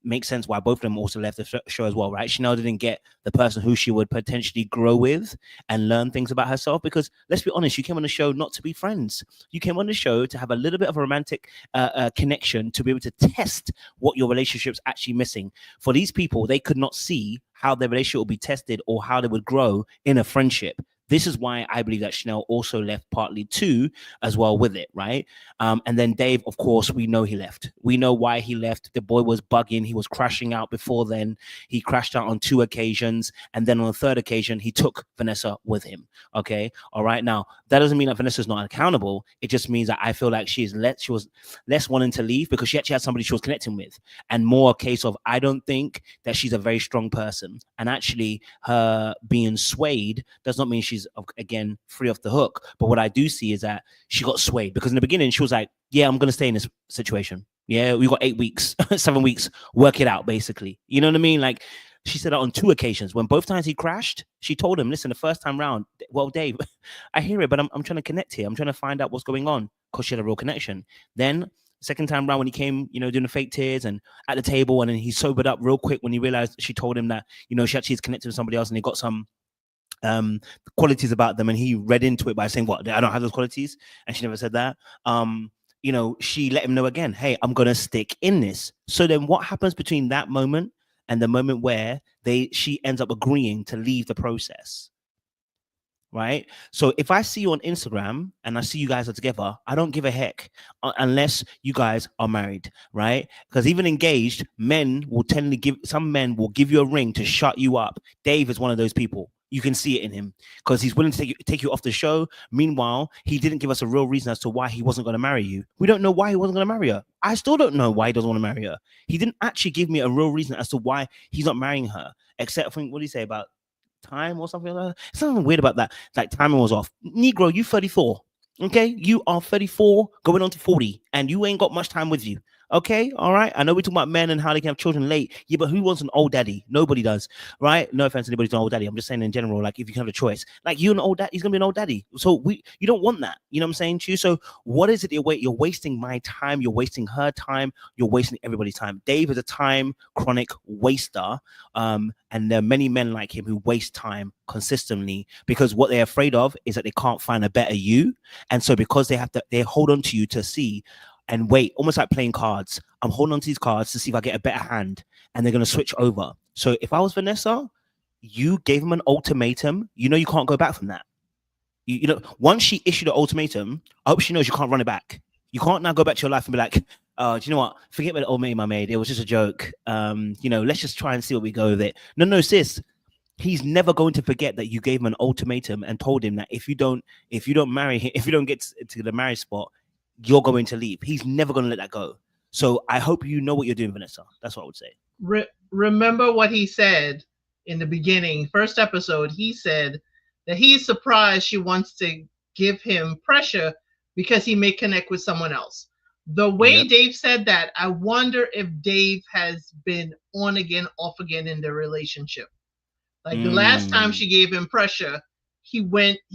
C: Makes sense why both of them also left the show as well, right? Chanel didn't get the person who she would potentially grow with and learn things about herself, because let's be honest, you came on the show not to be friends. You came on the show to have a little bit of a romantic connection, to be able to test what your relationship's actually missing. For these people, they could not see how their relationship would be tested or how they would grow in a friendship. This is why I believe that Chanel also left partly too, as well with it, right? And then Dave, of course, we know he left. We know why he left. The boy was bugging. He was crashing out before then. He crashed out on 2 occasions. And then on the 3rd occasion, he took Vanessa with him. Okay. All right. Now, that doesn't mean that Vanessa's not accountable. It just means that I feel like she was less wanting to leave because she actually had somebody she was connecting with, and more a case of, I don't think that she's a very strong person. And actually her being swayed does not mean she's, again, free off the hook. But what I do see is that she got swayed, because in the beginning she was like, yeah, I'm going to stay in this situation. Yeah, we got 8 weeks, 7 weeks, work it out, basically. You know what I mean? Like, she said that on 2 occasions. When both times he crashed, she told him, listen, the first time round, well, Dave, I hear it, but I'm trying to connect here. I'm trying to find out what's going on, because she had a real connection. Then second time round, when he came, doing the fake tears and at the table, and then he sobered up real quick when he realized she told him that, she actually is connected with somebody else, and he got some qualities about them, and he read into it by saying, what, I don't have those qualities, and she never said that. She let him know again, hey, I'm gonna stick in this. So then what happens between that moment and the moment where she ends up agreeing to leave the process? Right? So if I see you on Instagram and I see you guys are together, I don't give a heck unless you guys are married, right? Because even engaged, men will some men will give you a ring to shut you up. Dave is one of those people. You can see it in him, because he's willing to take you off the show. Meanwhile, he didn't give us a real reason as to why he wasn't going to marry you. We don't know why he wasn't going to marry her. I still don't know why he doesn't want to marry her. He didn't actually give me a real reason as to why he's not marrying her, except for, what did he say about time or something like that? Something weird about that. Like, timing was off. Negro, you 34. Okay, you are 34 going on to 40, and you ain't got much time with you. Okay, all right. I know we talk about men and how they can have children late. Yeah, but who wants an old daddy? Nobody does, right? No offense to anybody who's an old daddy. I'm just saying in general, like, if you can have a choice, like, you an old dad, he's gonna be an old daddy. So you don't want that. You know what I'm saying to you? So what is it you're wasting my time? You're wasting her time. You're wasting everybody's time. Dave is a time chronic waster. And there are many men like him who waste time consistently, because what they're afraid of is that they can't find a better you. And so because they hold on to you to see and wait, almost like playing cards. I'm holding on to these cards to see if I get a better hand, and they're going to switch over. So if I was Vanessa, you gave him an ultimatum. You can't go back from that. Once she issued an ultimatum, I hope she knows you can't run it back. You can't now go back to your life and be like, do you know what? Forget about the ultimatum I made. It was just a joke. Let's just try and see what we go with it. No, sis. He's never going to forget that you gave him an ultimatum and told him that if you don't marry him, if you don't get to the marriage spot, you're going to leave. He's never going to let that go. So I hope you know what you're doing, Vanessa. That's what I would say.
B: Remember what he said in the beginning, first episode. He said that he's surprised she wants to give him pressure because he may connect with someone else. The way Dave said that, I wonder if Dave has been on again, off again in the relationship. Like the last time she gave him pressure, he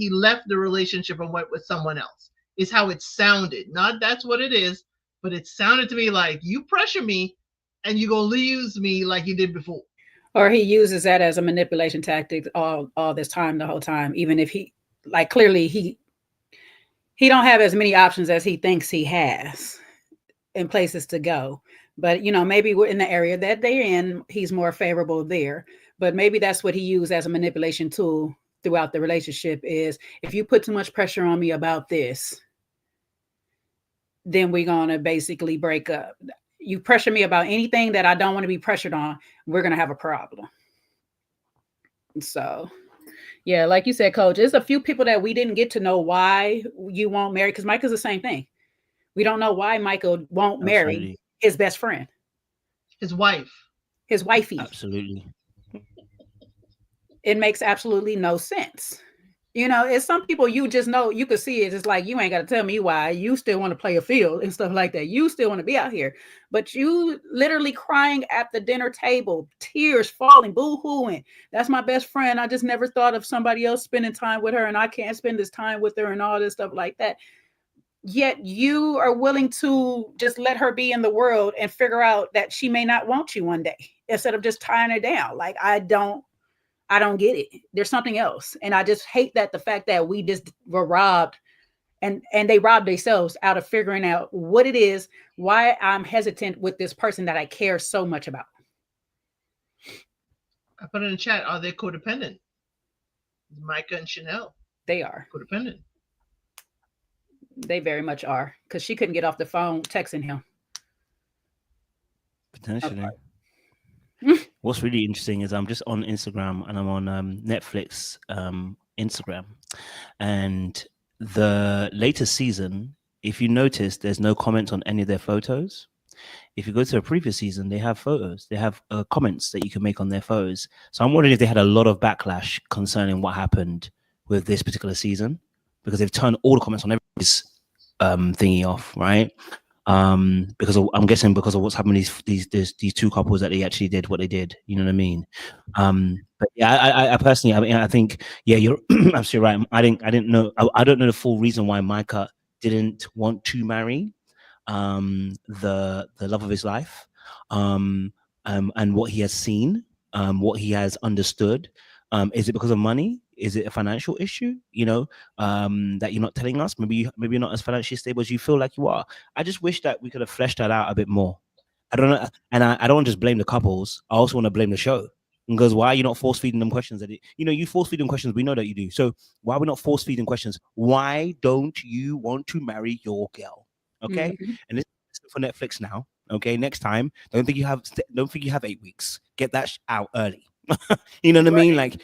B: left the relationship and went with someone else. Is how it sounded. Not that's what it is, but it sounded to me like, you pressure me and you gonna use me like you did before.
A: Or he uses that as a manipulation tactic all this time, the whole time, even if he, like, clearly he don't have as many options as he thinks he has in places to go. But maybe we're in the area that they're in, he's more favorable there. But maybe that's what he used as a manipulation tool throughout the relationship is, if you put too much pressure on me about this, then we're gonna basically break up. You pressure me about anything that I don't want to be pressured on, we're gonna have a problem. So yeah, like you said, Coach, there's a few people that we didn't get to know why you won't marry, because Micah's the same thing. We don't know why Michael won't marry
C: Absolutely.
A: his best friend,
B: His wife.
A: his wifey.
C: Absolutely.
A: It makes absolutely no sense. It's some people you just know, you could see it. It's like, you ain't got to tell me why. You still want to play a field and stuff like that. You still want to be out here. But you literally crying at the dinner table, tears falling, boo-hooing. That's my best friend. I just never thought of somebody else spending time with her, and I can't spend this time with her and all this stuff like that. Yet you are willing to just let her be in the world and figure out that she may not want you one day, instead of just tying her down. Like, I don't get it. There's something else. And I just hate that the fact that we just were robbed, and they robbed themselves out of figuring out what it is, why I'm hesitant with this person that I care so much about.
B: I put in the chat, are they codependent? Micah and Chanel.
A: They are.
B: Codependent.
A: They very much are, because she couldn't get off the phone texting him.
C: Potentially. What's really interesting is I'm just on Instagram, and I'm on Netflix Instagram, and the latest season, if you notice, there's no comments on any of their photos. If you go to a previous season, they have photos, they have comments that you can make on their photos. So I'm wondering if they had a lot of backlash concerning what happened with this particular season, because they've turned all the comments on everybody's thingy off, right? Because I'm guessing because of what's happened these two couples, that they actually did what they did. You know what I mean? But yeah, I personally, I think, yeah, you're absolutely right. I didn't know. I don't know the full reason why Micah didn't want to marry the love of his life, and what he has seen, what he has understood. Is it because of money? Is it a financial issue? That you're not telling us. Maybe you're not as financially stable as you feel like you are. I just wish that we could have fleshed that out a bit more. I don't know, and I don't want to just blame the couples. I also want to blame the show, because why are you not force feeding them questions that you force feed them questions? We know that you do. So why are we not force feeding questions? Why don't you want to marry your girl? Okay, and this is for Netflix now. Okay, next time, don't think you have 8 weeks. Get that out early. You know what I mean? Like,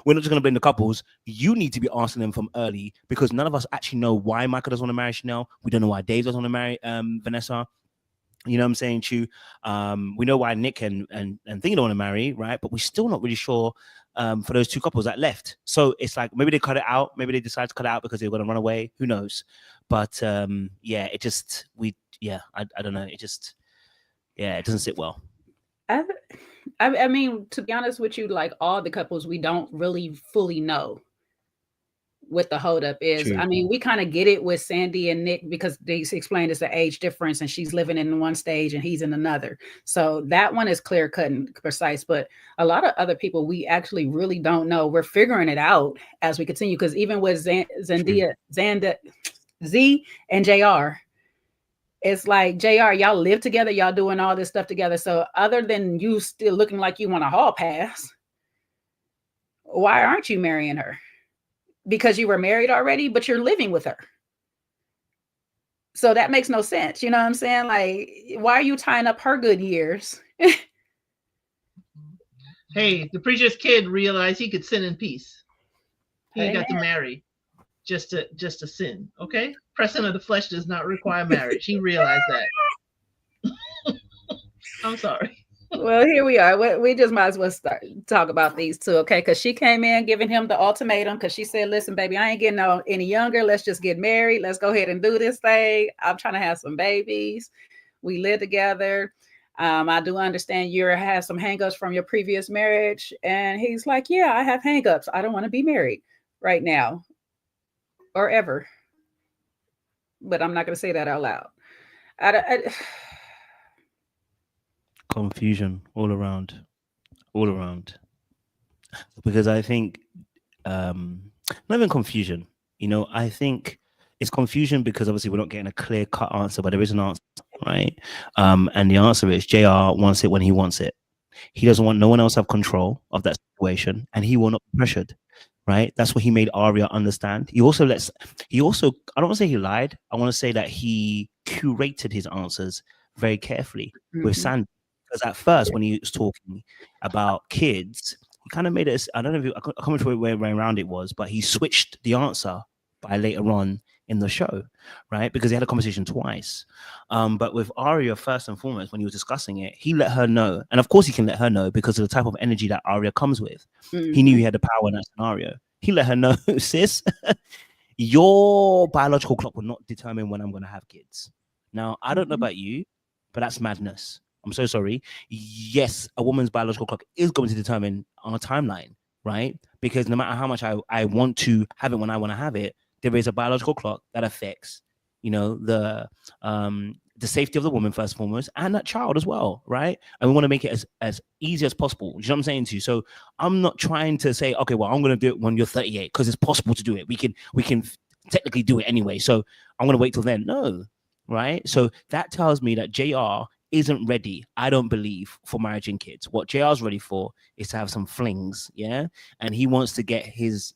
C: we're not just going to blame the couples. You need to be asking them from early, because none of us actually know why Michael doesn't want to marry Chanel. We don't know why Dave doesn't want to marry Vanessa. You know what I'm saying, Chu? We know why Nick and Thing don't want to marry, right? But we're still not really sure for those two couples that left. So it's like, maybe they cut it out. Maybe they decide to cut it out because they're going to run away. Who knows? But yeah, it just, I don't know. It just, it doesn't sit well.
A: I mean, to be honest with you, like, all the couples, we don't really fully know what the holdup is.
C: True.
A: I mean, we kind of get it with Sandy and Nick, because they explained it's an age difference, and she's living in one stage and he's in another. So that one is clear cut and precise. But a lot of other people, we actually really don't know. We're figuring it out as we continue, because even with Z and JR, it's like, JR, y'all live together, y'all doing all this stuff together. So other than you still looking like you want a hall pass, why aren't you marrying her? Because you were married already, but you're living with her. So that makes no sense. You know what I'm saying? Like, why are you tying up her good years?
B: Hey, the preacher's kid realized he could sin in peace. He ain't got to marry just to sin. Okay? Pressing of the flesh does not require marriage. He realized that. I'm sorry.
A: Well, here we are. We just might as well talk about these two, okay? Because she came in giving him the ultimatum, because she said, listen, baby, I ain't getting any younger. Let's just get married. Let's go ahead and do this thing. I'm trying to have some babies. We live together. I do understand you have some hangups from your previous marriage. And he's like, yeah, I have hangups. I don't want to be married right now or ever. But I'm not going to say that out loud.
C: Confusion all around, because I think not even confusion, I think it's confusion because obviously we're not getting a clear cut answer, but there is an answer, right? And the answer is JR wants it when he wants it. He doesn't want no one else to have control of that situation, and he will not be pressured, right? That's what he made Arya understand. He also, I don't want to say he lied. I want to say that he curated his answers very carefully with Sandy. Because at first, when he was talking about kids, he kind of made it, I don't know if I can't remember which way around it was, but he switched the answer by later on in the show, right? Because they had a conversation twice. But with Arya, first and foremost, when he was discussing it, he let her know. And of course he can let her know because of the type of energy that Arya comes with. He knew he had the power in that scenario. He let her know, sis, your biological clock will not determine when I'm going to have kids. Now, I don't know about you, but that's madness. I'm so sorry. Yes, a woman's biological clock is going to determine our timeline, right? Because no matter how much I want to have it when I want to have it, there is a biological clock that affects, the safety of the woman first and foremost, and that child as well, right? And we want to make it as easy as possible. Do you know what I'm saying to you? So I'm not trying to say, okay, well, I'm going to do it when you're 38 because it's possible to do it. We can technically do it anyway. So I'm going to wait till then. No, right? So that tells me that JR isn't ready, I don't believe, for marriage and kids. What JR's ready for is to have some flings, yeah? And he wants to get his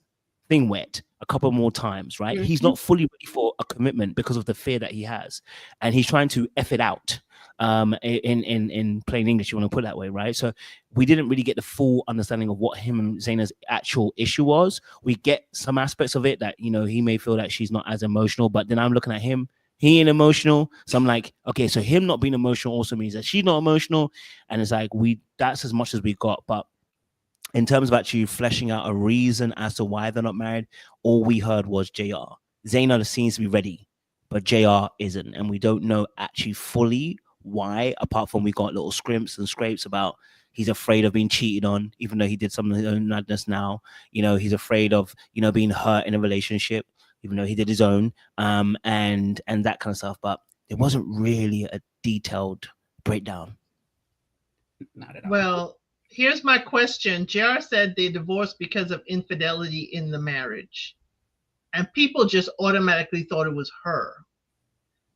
C: thing wet a couple more times, right? He's not fully ready for a commitment because of the fear that he has. And he's trying to F it out in plain English, you want to put it that way, right? So we didn't really get the full understanding of what him and Zaina's actual issue was. We get some aspects of it that, he may feel that she's not as emotional, but then I'm looking at him, he ain't emotional. So I'm like, okay, so him not being emotional also means that she's not emotional. And it's like, that's as much as we got. But in terms of actually fleshing out a reason as to why they're not married, all we heard was JR. Zaina seems to be ready, but JR isn't. And we don't know actually fully why, apart from we got little scrimps and scrapes about he's afraid of being cheated on, even though he did some of his own madness now. He's afraid of, being hurt in a relationship, even though he did his own, and that kind of stuff. But it wasn't really a detailed breakdown.
A: Not at all.
B: Well, here's my question. JR said they divorced because of infidelity in the marriage. And people just automatically thought it was her.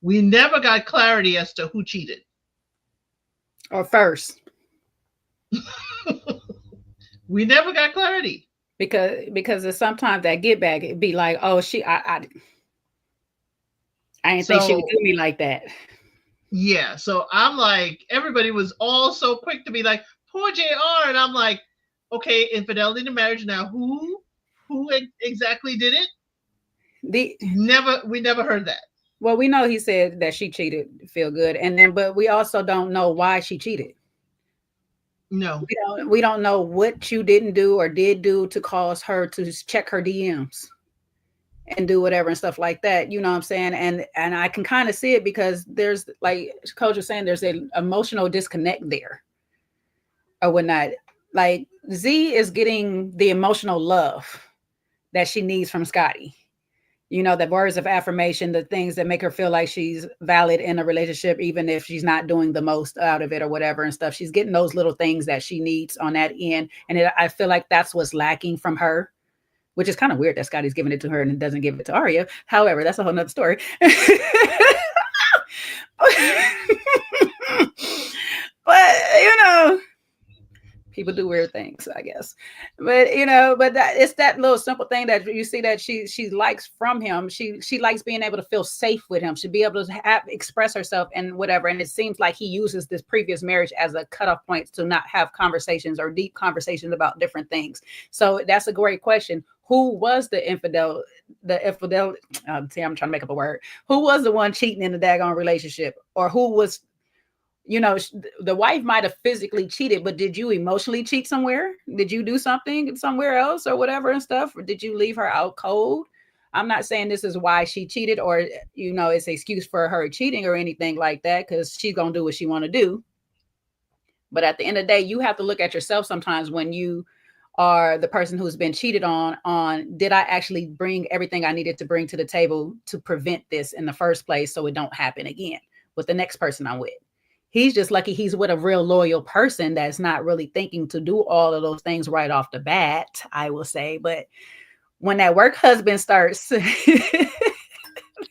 B: We never got clarity as to who cheated.
A: Or first.
B: We never got clarity.
A: Because it's sometimes that get back, it'd be like, oh, I didn't think she would do me like that.
B: Yeah. So I'm like, everybody was all so quick to be like, poor JR. And I'm like, okay, infidelity in the marriage. Now who exactly did it? We never heard that.
A: Well, we know he said that she cheated, feel good. But we also don't know why she cheated.
B: No,
A: we don't know what you didn't do or did do to cause her to check her DMs and do whatever and stuff like that. You know what I'm saying? And I can kind of see it because there's, like Coach was saying, there's an emotional disconnect there or whatnot. Like Z is getting the emotional love that she needs from Scotty. The words of affirmation, the things that make her feel like she's valid in a relationship, even if she's not doing the most out of it or whatever and stuff. She's getting those little things that she needs on that end. And I feel like that's what's lacking from her, which is kind of weird that Scotty's giving it to her and doesn't give it to Arya. However, that's a whole nother story. But, people do weird things, I guess. But that it's that little simple thing that you see that she likes from him. She likes being able to feel safe with him. She'd be able to express herself and whatever. And it seems like he uses this previous marriage as a cutoff point to not have conversations or deep conversations about different things. So that's a great question. Who was the infidel? See, I'm trying to make up a word. Who was the one cheating in the daggone relationship, or who was? The wife might have physically cheated, but did you emotionally cheat somewhere? Did you do something somewhere else or whatever and stuff? Or did you leave her out cold? I'm not saying this is why she cheated or, it's an excuse for her cheating or anything like that, because she's going to do what she want to do. But at the end of the day, you have to look at yourself sometimes when you are the person who's been cheated on, did I actually bring everything I needed to bring to the table to prevent this in the first place so it don't happen again with the next person I'm with? He's just lucky he's with a real loyal person that's not really thinking to do all of those things right off the bat, I will say. But when that work husband starts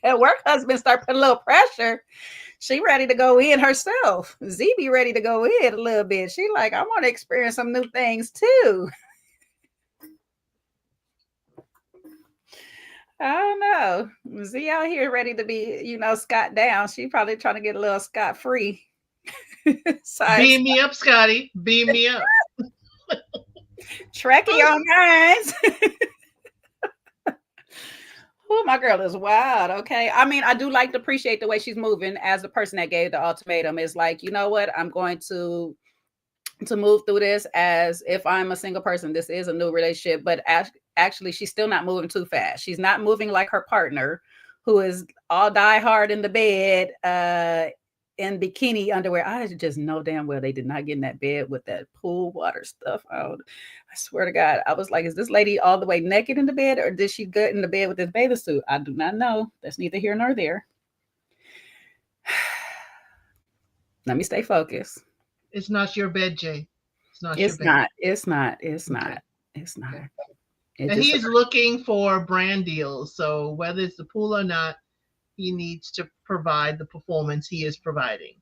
A: And work husband start putting a little pressure. She ready to go in herself. Z be ready to go in a little bit. She like, I want to experience some new things too. I don't know. Z out here ready to be, Scott down. She probably trying to get a little Scott free.
B: Beam me up, Scotty. Beam me up.
A: Trekkie on guys. Oh, my girl is wild. Okay. I mean, I do like to appreciate the way she's moving as the person that gave the ultimatum. Is like, you know what? I'm going to move through this as if I'm a single person. This is a new relationship, but actually she's still not moving too fast. She's not moving like her partner, who is all die hard in the bed, in bikini underwear. I just know damn well they did not get in that bed with that pool water stuff out. I swear to God, I was like, is this lady all the way naked in the bed, or did she get in the bed with this bathing suit? I do not know. That's neither here nor there. Let me stay focused.
B: It's not your bed, Jay.
A: It's not. It's not.
B: Okay. And he's looking for brand deals. So whether it's the pool or not, he needs to provide the performance he is providing.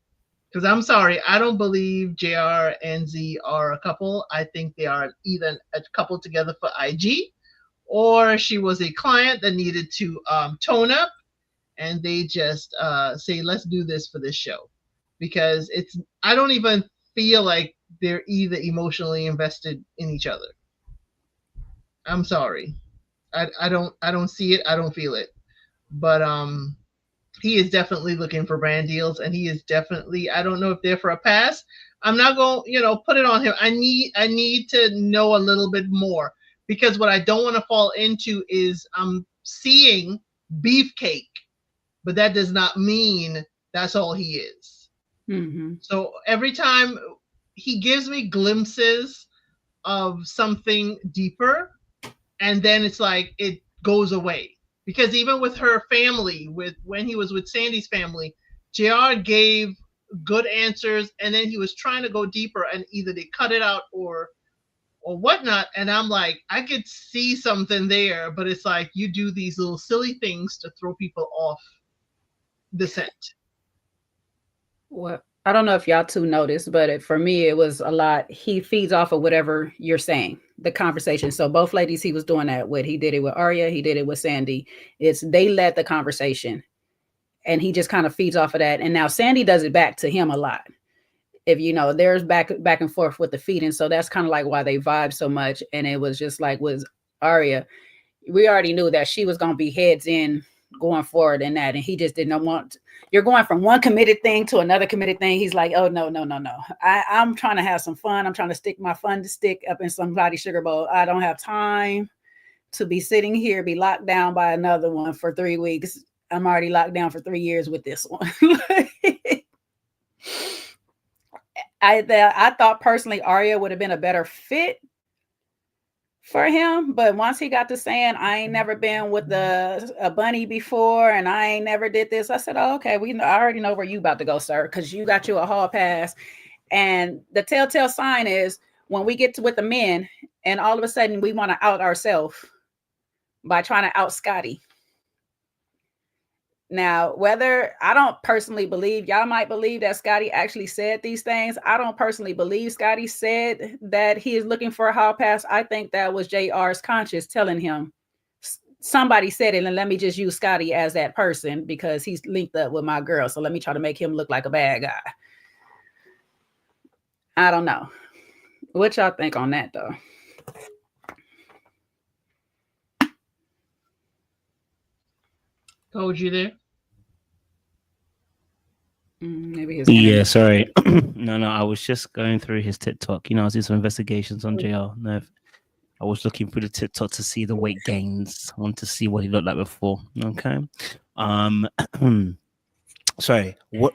B: Because I'm sorry, I don't believe JR and Z are a couple. I think they are either a couple together for IG, or she was a client that needed to tone up, and they just say, let's do this for this show. Because I don't even feel like they're either emotionally invested in each other. I'm sorry. I don't see it. I don't feel it. But he is definitely looking for brand deals, and he is definitely, I don't know if they're for a pass. I'm not going, put it on him. I need to know a little bit more, because what I don't want to fall into is I'm seeing beefcake, but that does not mean that's all he is.
A: Mm-hmm.
B: So every time he gives me glimpses of something deeper, and then it's like it goes away. Because even with her family, when he was with Sandy's family, JR gave good answers, and then he was trying to go deeper, and either they cut it out or whatnot. And I'm like, I could see something there, but it's like you do these little silly things to throw people off the scent.
A: Well, I don't know if y'all two noticed, but for me, it was a lot. He feeds off of whatever you're saying, the conversation. So both ladies he was doing that with. He did it with Arya. He did it with Sandy. They led the conversation, and he just kind of feeds off of that. And now Sandy does it back to him a lot. If there's back and forth with the feeding. So that's kind of like why they vibe so much. And it was just like with Arya, we already knew that she was going to be heads in going forward in that, and he just didn't want. You're going from one committed thing to another committed thing. He's like, oh no. I'm trying to have some fun. I'm trying to stick my fun stick up in somebody's sugar bowl. I don't have time to be sitting here, be locked down by another one for 3 weeks. I'm already locked down for 3 years with this one. I thought personally Arya would have been a better fit for him, but once he got to saying, I ain't never been with a bunny before, and I ain't never did this, I said, oh, okay, I already know where you about to go, sir, because you got you a hall pass. And the telltale sign is when we get to with the men, and all of a sudden we want to out ourselves by trying to out Scotty. Now, whether I don't personally believe, y'all might believe that Scotty actually said these things. I don't personally believe Scotty said that he is looking for a hall pass. I think that was JR's conscience telling him, somebody said it, and let me just use Scotty as that person because he's linked up with my girl. So let me try to make him look like a bad guy. I don't know. What y'all think on that, though?
B: Told you there.
A: Maybe his
C: sorry. No, I was just going through his TikTok. I was doing some investigations on JR. No, I was looking through the TikTok to see the weight gains. I want to see what he looked like before. Okay. Sorry. What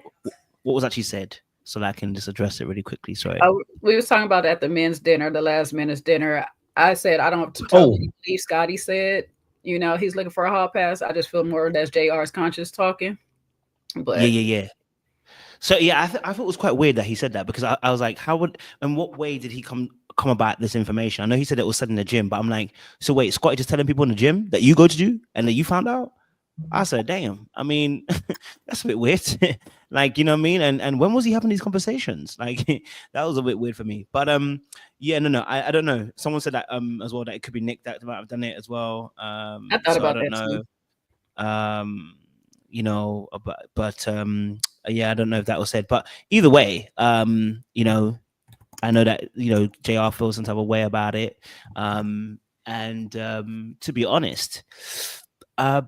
C: was actually said? So that I can just address it really quickly. Sorry.
A: We was talking about at the men's dinner, the last men's dinner. I said I don't totally believe Scotty said, he's looking for a hall pass. I just feel more that's JR's conscious talking. But
C: yeah. So yeah, I thought it was quite weird that he said that, because I was like, in what way did he come about this information? I know he said it was said in the gym, but I'm like, so wait, Scotty just telling people in the gym that you go to do and that you found out? I said, damn. I mean, that's a bit weird. Like, you know what I mean? And when was he having these conversations? Like, that was a bit weird for me. But yeah, no, I don't know. Someone said that as well, that it could be Nick that might have done it as well.
A: I thought
C: So I
A: about
C: don't
A: that too.
C: know. You know, but yeah, I don't know if that was said. But either way, you know, I know that, you know, JR feels some type of way about it. And to be honest, uh,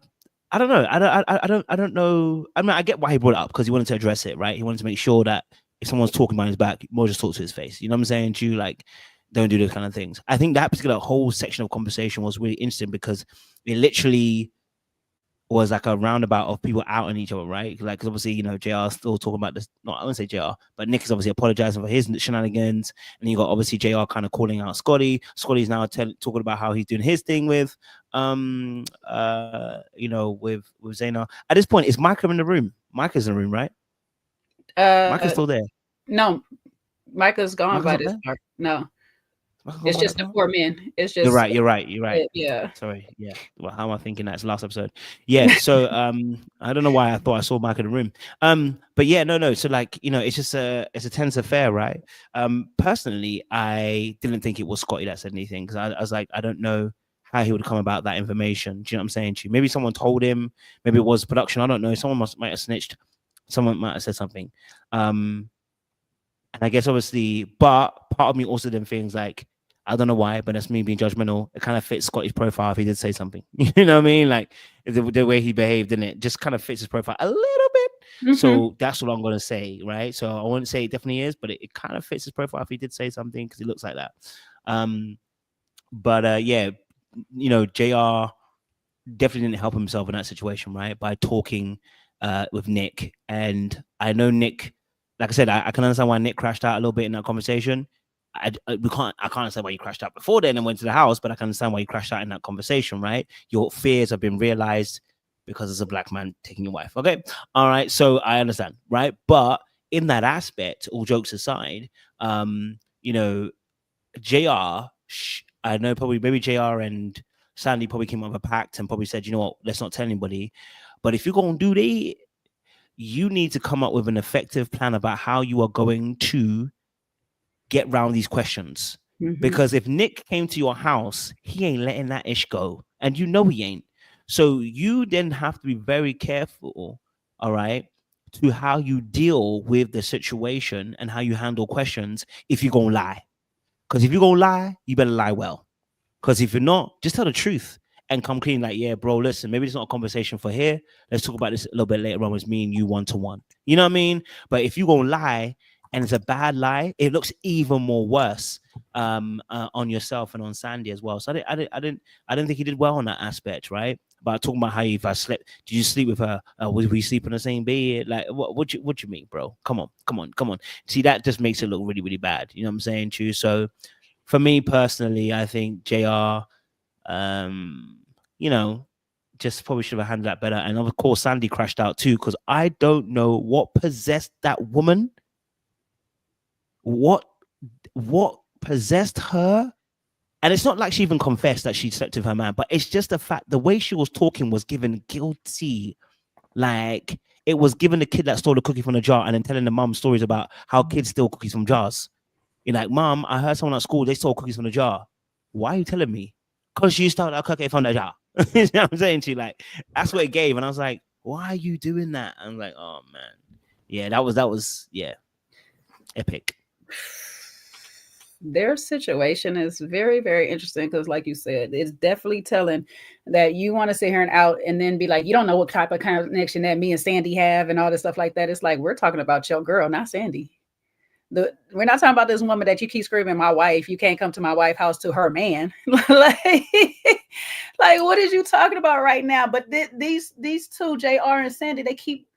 C: I don't know. I don't know. I mean, I get why he brought it up because he wanted to address it, right? He wanted to make sure that if someone's talking behind his back, more just talk to his face. You know what I'm saying? To you, like, don't do those kind of things. I think that particular whole section of conversation was really interesting because it literally was like a roundabout of people outing each other, right? Like, 'cause obviously, you know, JR still talking about this. No, I wouldn't say JR, but Nick is obviously apologizing for his shenanigans, and you got obviously JR kind of calling out Scotty. Scotty's now talking about how he's doing his thing with, you know, with Zaina. At this point, is Micah in the room? Micah's in the room, right? Micah's
A: Uh,
C: still there.
A: no, Micah's gone
C: Micah's
A: by
C: not
A: this
C: there.
A: part. No,
C: Micah's gone
A: it's
C: by that
A: just the
C: part.
A: 4 men. It's
C: You're
A: just
C: right. You're right. You're right.
A: yeah.
C: Sorry. Yeah. Well, how am I thinking that's last episode? Yeah. So I don't know why I thought I saw Mike in the room. But yeah, no. So like, you know, it's just it's a tense affair, right? Personally, I didn't think it was Scotty that said anything because I was like, I don't know how he would come about that information. Do you know what I'm saying to you? Maybe someone told him, maybe it was production. I don't know. Someone might have snitched. Someone might have said something. And I guess obviously, but part of me also then thinks like, I don't know why, but that's me being judgmental. It kind of fits Scotty's profile if he did say something. You know what I mean? Like the way he behaved in it just kind of fits his profile a little bit. So that's what I'm gonna say, right? So I wouldn't say it definitely is, but it kind of fits his profile if he did say something because he looks like that. But yeah, you know, JR definitely didn't help himself in that situation, right? By talking with Nick. And I know Nick, like I said, I can understand why Nick crashed out a little bit in that conversation. I can't understand why you crashed out before then and went to the house, but I can understand why you crashed out in that conversation, right? Your fears have been realized because it's a black man taking your wife. Okay. All right. So I understand, right? But in that aspect, all jokes aside, you know, JR, I know probably maybe JR and Sandy probably came up with a pact and probably said, you know what, let's not tell anybody. But if you're going to do that, you need to come up with an effective plan about how you are going to get around these questions. Because if Nick came to your house, he ain't letting that ish go. And you know he ain't. So you then have to be very careful, all right, to how you deal with the situation and how you handle questions if you're going to lie. Because if you're going to lie, you better lie well. Because if you're not, just tell the truth and come clean. Like, yeah, bro, listen, maybe it's not a conversation for here. Let's talk about this a little bit later on with me and you one-to-one. You know what I mean? But if you're going to lie and it's a bad lie, it looks even more worse on yourself and on Sandy as well. So I didn't think he did well on that aspect, right? But talking about how if I slept, did you sleep with her? Would we sleep in the same bed? Like, what you mean, bro? Come on. See, that just makes it look really, really bad. You know what I'm saying, Chu? So for me personally, I think JR, you know, just probably should have handled that better. And of course, Sandy crashed out too, because I don't know what possessed that woman. What possessed her? And it's not like she even confessed that she slept with her man, but it's just the fact the way she was talking was given guilty. Like it was giving the kid that stole the cookie from the jar and then telling the mum stories about how kids steal cookies from jars. You're like, Mom, I heard someone at school, they stole cookies from the jar. Why are you telling me? Because you stole a cookie from the jar. You know what I'm saying to you? Like, that's what it gave. And I was like, why are you doing that? I'm like, oh man. Yeah, that was yeah. Epic.
A: Their situation is very, very interesting because, like you said, it's definitely telling that you want to sit here and out and then be like, you don't know what type of connection that me and Sandy have and all this stuff like that. It's like, we're talking about your girl, not Sandy. We're not talking about this woman that you keep screaming, my wife. You can't come to my wife's house to her man. like what is you talking about right now? But these two, JR and Sandy, they keep,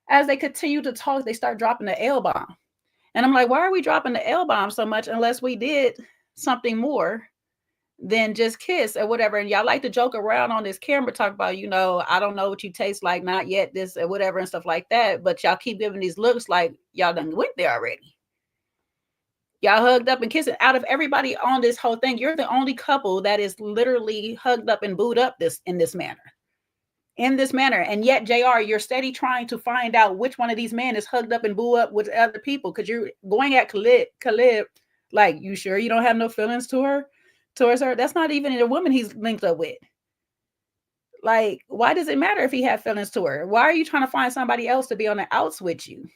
A: as they continue to talk, they start dropping the L bomb. And I'm like, why are we dropping the L bomb so much unless we did something more than just kiss or whatever? And y'all like to joke around on this camera, talk about, you know, I don't know what you taste like, not yet, this or whatever and stuff like that. But y'all keep giving these looks like y'all done went there already. Y'all hugged up and kissing. Out of everybody on this whole thing, you're the only couple that is literally hugged up and booed up in this manner. in this manner. And yet, JR, you're steady trying to find out which one of these men is hugged up and boo up with other people, because you're going at Khalid, like, you sure you don't have no feelings towards her? That's not even a woman he's linked up with. Like, why does it matter if he had feelings to her? Why are you trying to find somebody else to be on the outs with you?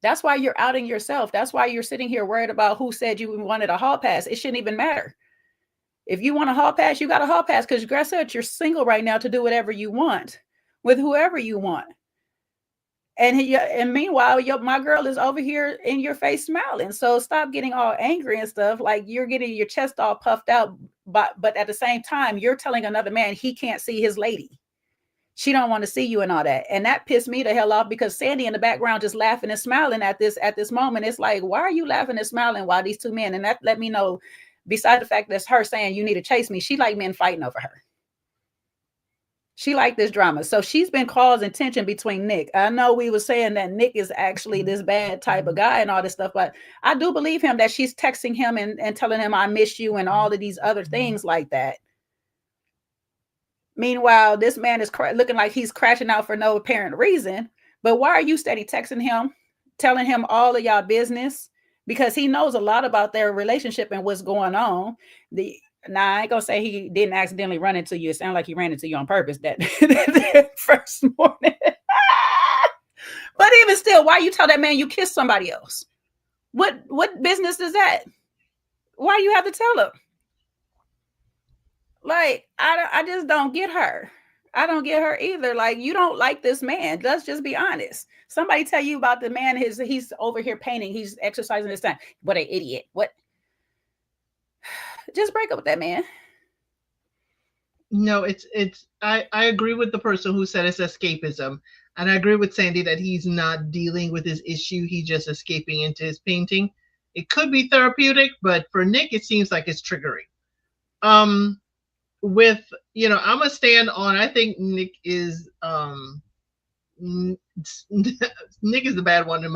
A: That's why you're outing yourself. That's why you're sitting here worried about who said you wanted a hall pass. It shouldn't even matter. If you want a hall pass, you got a hall pass, because Grace said you're single right now to do whatever you want with whoever you want. And meanwhile, my girl is over here in your face smiling. So stop getting all angry and stuff. Like, you're getting your chest all puffed out, but at the same time, you're telling another man he can't see his lady. She don't want to see you and all that. And that pissed me the hell off, because Sandy in the background just laughing and smiling at this moment. It's like, why are you laughing and smiling while these two men? And that let me know, besides the fact that's her saying you need to chase me, she like men fighting over her. She liked this drama. So she's been causing tension between Nick. I know we were saying that Nick is actually this bad type of guy and all this stuff, but I do believe him that she's texting him and telling him I miss you and all of these other things like that. Meanwhile, this man is looking like he's crashing out for no apparent reason. But why are you steady texting him, telling him all of y'all business? Because he knows a lot about their relationship and what's going on. Now, I ain't gonna say he didn't accidentally run into you. It sounded like he ran into you on purpose that first morning. But even still, why you tell that man you kissed somebody else? What business is that? Why do you have to tell him? Like, I just don't get her. I don't get her either. Like, you don't like this man. Let's just be honest. Somebody tell you about the man, he's over here painting, he's exercising his time. What an idiot. What? Just break up with that man.
B: No, I agree with the person who said it's escapism. And I agree with Sandy that he's not dealing with his issue. He's just escaping into his painting. It could be therapeutic, but for Nick, it seems like it's triggering. With, I'm a stand on, I think Nick is Nick is the bad one in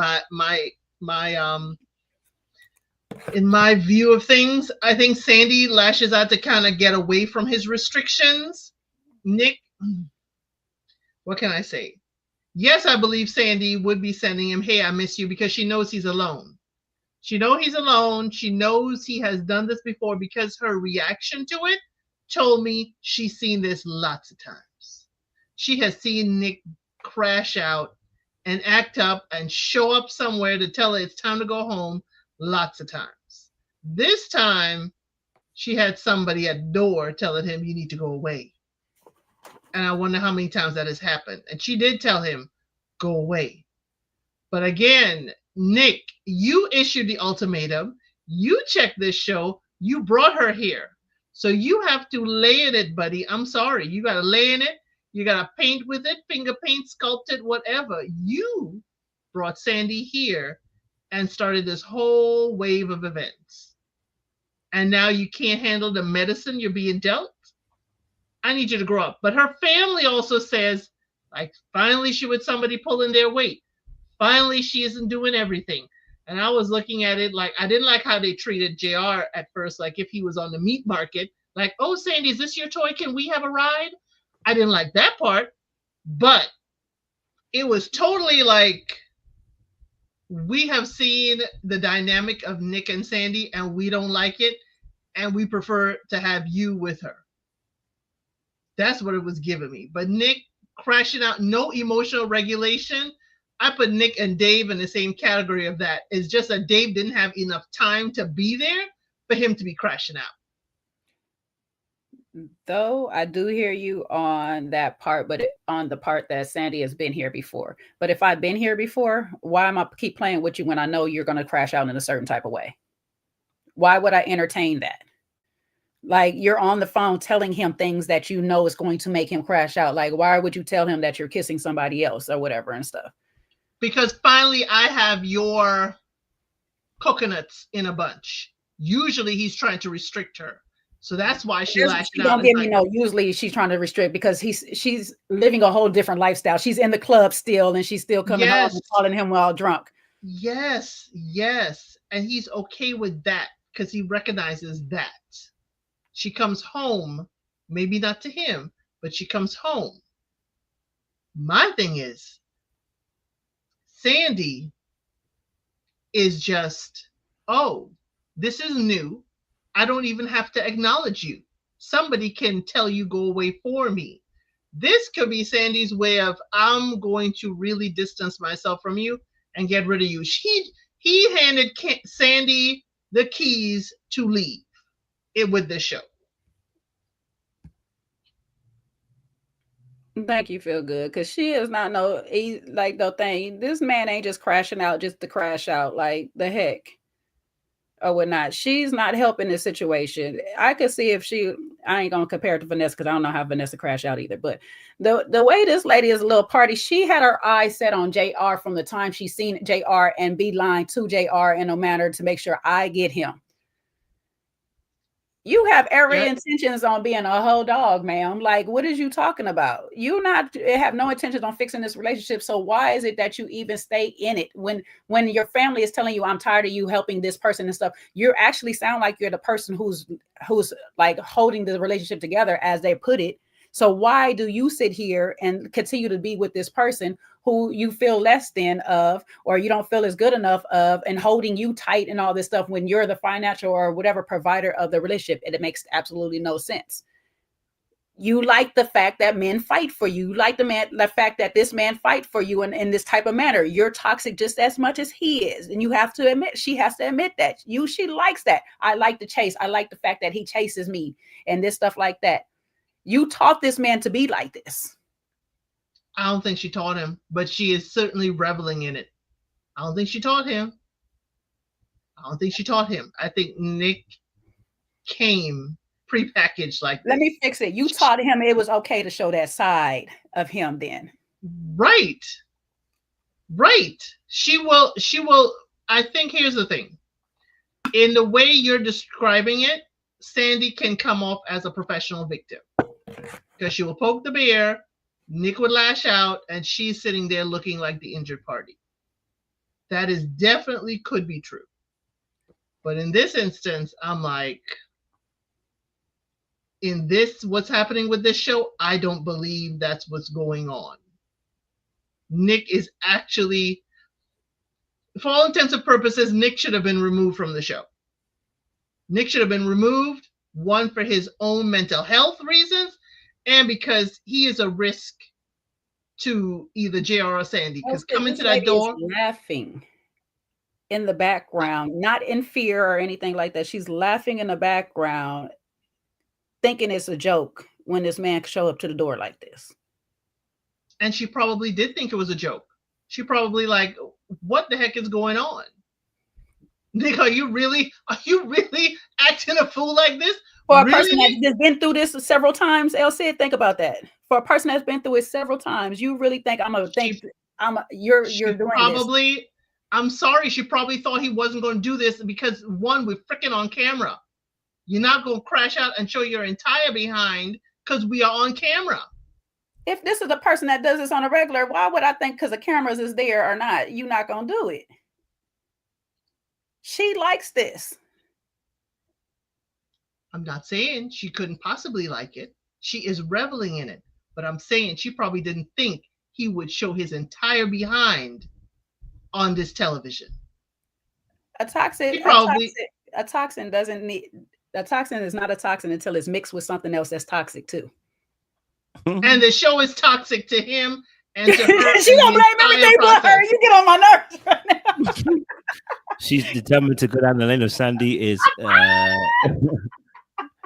B: my view of things. I think Sandy lashes out to kind of get away from his restrictions. Nick, what can I say? Yes, I believe Sandy would be sending him, hey, I miss you, because she knows he's alone. She knows he's alone. She knows he has done this before, because her reaction to it told me she's seen this lots of times. She has seen Nick crash out and act up and show up somewhere to tell her it's time to go home lots of times. This time, she had somebody at the door telling him, you need to go away. And I wonder how many times that has happened. And she did tell him, go away. But again, Nick, you issued the ultimatum. You checked this show. You brought her here. So you have to lay in it, buddy. I'm sorry. You got to lay in it. You got to paint with it, finger paint, sculpt it, whatever. You brought Sandy here and started this whole wave of events. And now you can't handle the medicine you're being dealt. I need you to grow up. But her family also says, like, finally she with somebody pulling their weight. Finally, she isn't doing everything. And I was looking at it like, I didn't like how they treated JR at first, like if he was on the meat market, like, oh, Sandy, is this your toy? Can we have a ride? I didn't like that part. But it was totally like, we have seen the dynamic of Nick and Sandy, and we don't like it. And we prefer to have you with her. That's what it was giving me. But Nick crashing out, no emotional regulation. I put Nick and Dave in the same category of that. It's just that Dave didn't have enough time to be there for him to be crashing out.
A: Though I do hear you on that part, but on the part that Sandy has been here before. But if I've been here before, why am I keep playing with you when I know you're going to crash out in a certain type of way? Why would I entertain that? Like, you're on the phone telling him things that you know is going to make him crash out. Like, why would you tell him that you're kissing somebody else or whatever and stuff?
B: Because finally I have your coconuts in a bunch. Usually he's trying to restrict her. So that's why she lashed out.
A: Don't give me no. Usually she's trying to restrict because she's living a whole different lifestyle. She's in the club still, and she's still coming home and calling him while drunk.
B: Yes, and he's okay with that because he recognizes that. She comes home, maybe not to him, but she comes home. My thing is, Sandy is just, oh, this is new. I don't even have to acknowledge you. Somebody can tell you go away for me. This could be Sandy's way of, I'm going to really distance myself from you and get rid of you. He handed Sandy the keys to leave it with this show.
A: Thank you, Feel Good, because she is not like the thing. This man ain't just crashing out just to crash out. Like the heck, or whatnot. She's not helping this situation. I could see if I ain't gonna compare it to Vanessa because I don't know how Vanessa crashed out either. But the way this lady is a little party, she had her eyes set on JR from the time she's seen JR and beeline to JR and no matter to make sure I get him. You have every intentions on being a whole dog, ma'am. Like, what is you talking about? You have no intentions on fixing this relationship. So why is it that you even stay in it when your family is telling you, I'm tired of you helping this person and stuff? You actually sound like you're the person who's like holding the relationship together, as they put it. So why do you sit here and continue to be with this person who you feel less than of, or you don't feel as good enough of, and holding you tight and all this stuff when you're the financial or whatever provider of the relationship? And it makes absolutely no sense. You like the fact that men fight for you. You like the fact that this man fight for you in this type of manner. You're toxic just as much as he is. And you have to admit, she has to admit that. She likes that. I like the chase. I like the fact that he chases me and this stuff like that. You taught this man to be like this.
B: I don't think she taught him, but she is certainly reveling in it. I don't think she taught him. I think Nick came prepackaged like this.
A: Let me fix it. You taught him it was okay to show that side of him then.
B: Right. She will. I think here's the thing. In the way you're describing it, Sandy can come off as a professional victim because she will poke the bear, Nick would lash out, and she's sitting there looking like the injured party. That is definitely could be true. But in this instance, I'm like, in this, what's happening with this show, I don't believe that's what's going on. Nick is actually, for all intents and purposes, Nick should have been removed from the show. Nick should have been removed, one, for his own mental health reasons, and because he is a risk to either JR or Sandy. Because coming to that door,
A: laughing in the background, not in fear or anything like that. She's laughing in the background, thinking it's a joke when this man show up to the door like this.
B: And she probably did think it was a joke. She probably like, what the heck is going on? Nick, are you really acting a fool like this?
A: For a person that's been through this several times, LC, think about that. For a person that's been through it several times, you really think you're doing
B: probably
A: this?
B: I'm sorry, she probably thought he wasn't going to do this because, one, we're freaking on camera. You're not going to crash out and show your entire behind because we are on camera.
A: If this is the person that does this on a regular, why would I think because the cameras is there or not, you're not going to do it? She likes this.
B: I'm not saying she couldn't possibly like it. She is reveling in it. But I'm saying she probably didn't think he would show his entire behind on this television.
A: A toxin is not a toxin until it's mixed with something else that's toxic too.
B: And the show is toxic to him and to her.
A: She gonna blame everything but her. You get on my nerves right now.
C: She's determined to go down the lane of Sandy.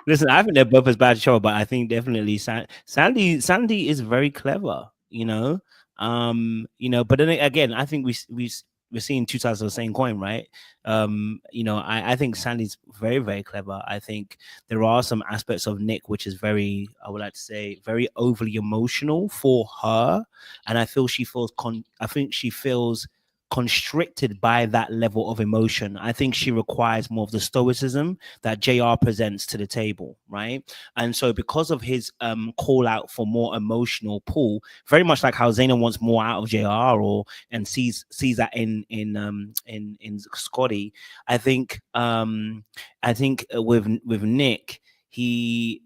C: Listen, I think they're both as bad show, but I think definitely Sandy is very clever, you know. But then again, I think we're seeing two sides of the same coin, right? I think Sandy's very, very clever. I think there are some aspects of Nick which is very, I would like to say, very overly emotional for her, and I feel she feels constricted by that level of emotion. I think she requires more of the stoicism that JR presents to the table, right? And so because of his call out for more emotional pull, very much like how Zaina wants more out of JR and sees that in Scotty, I think with Nick, he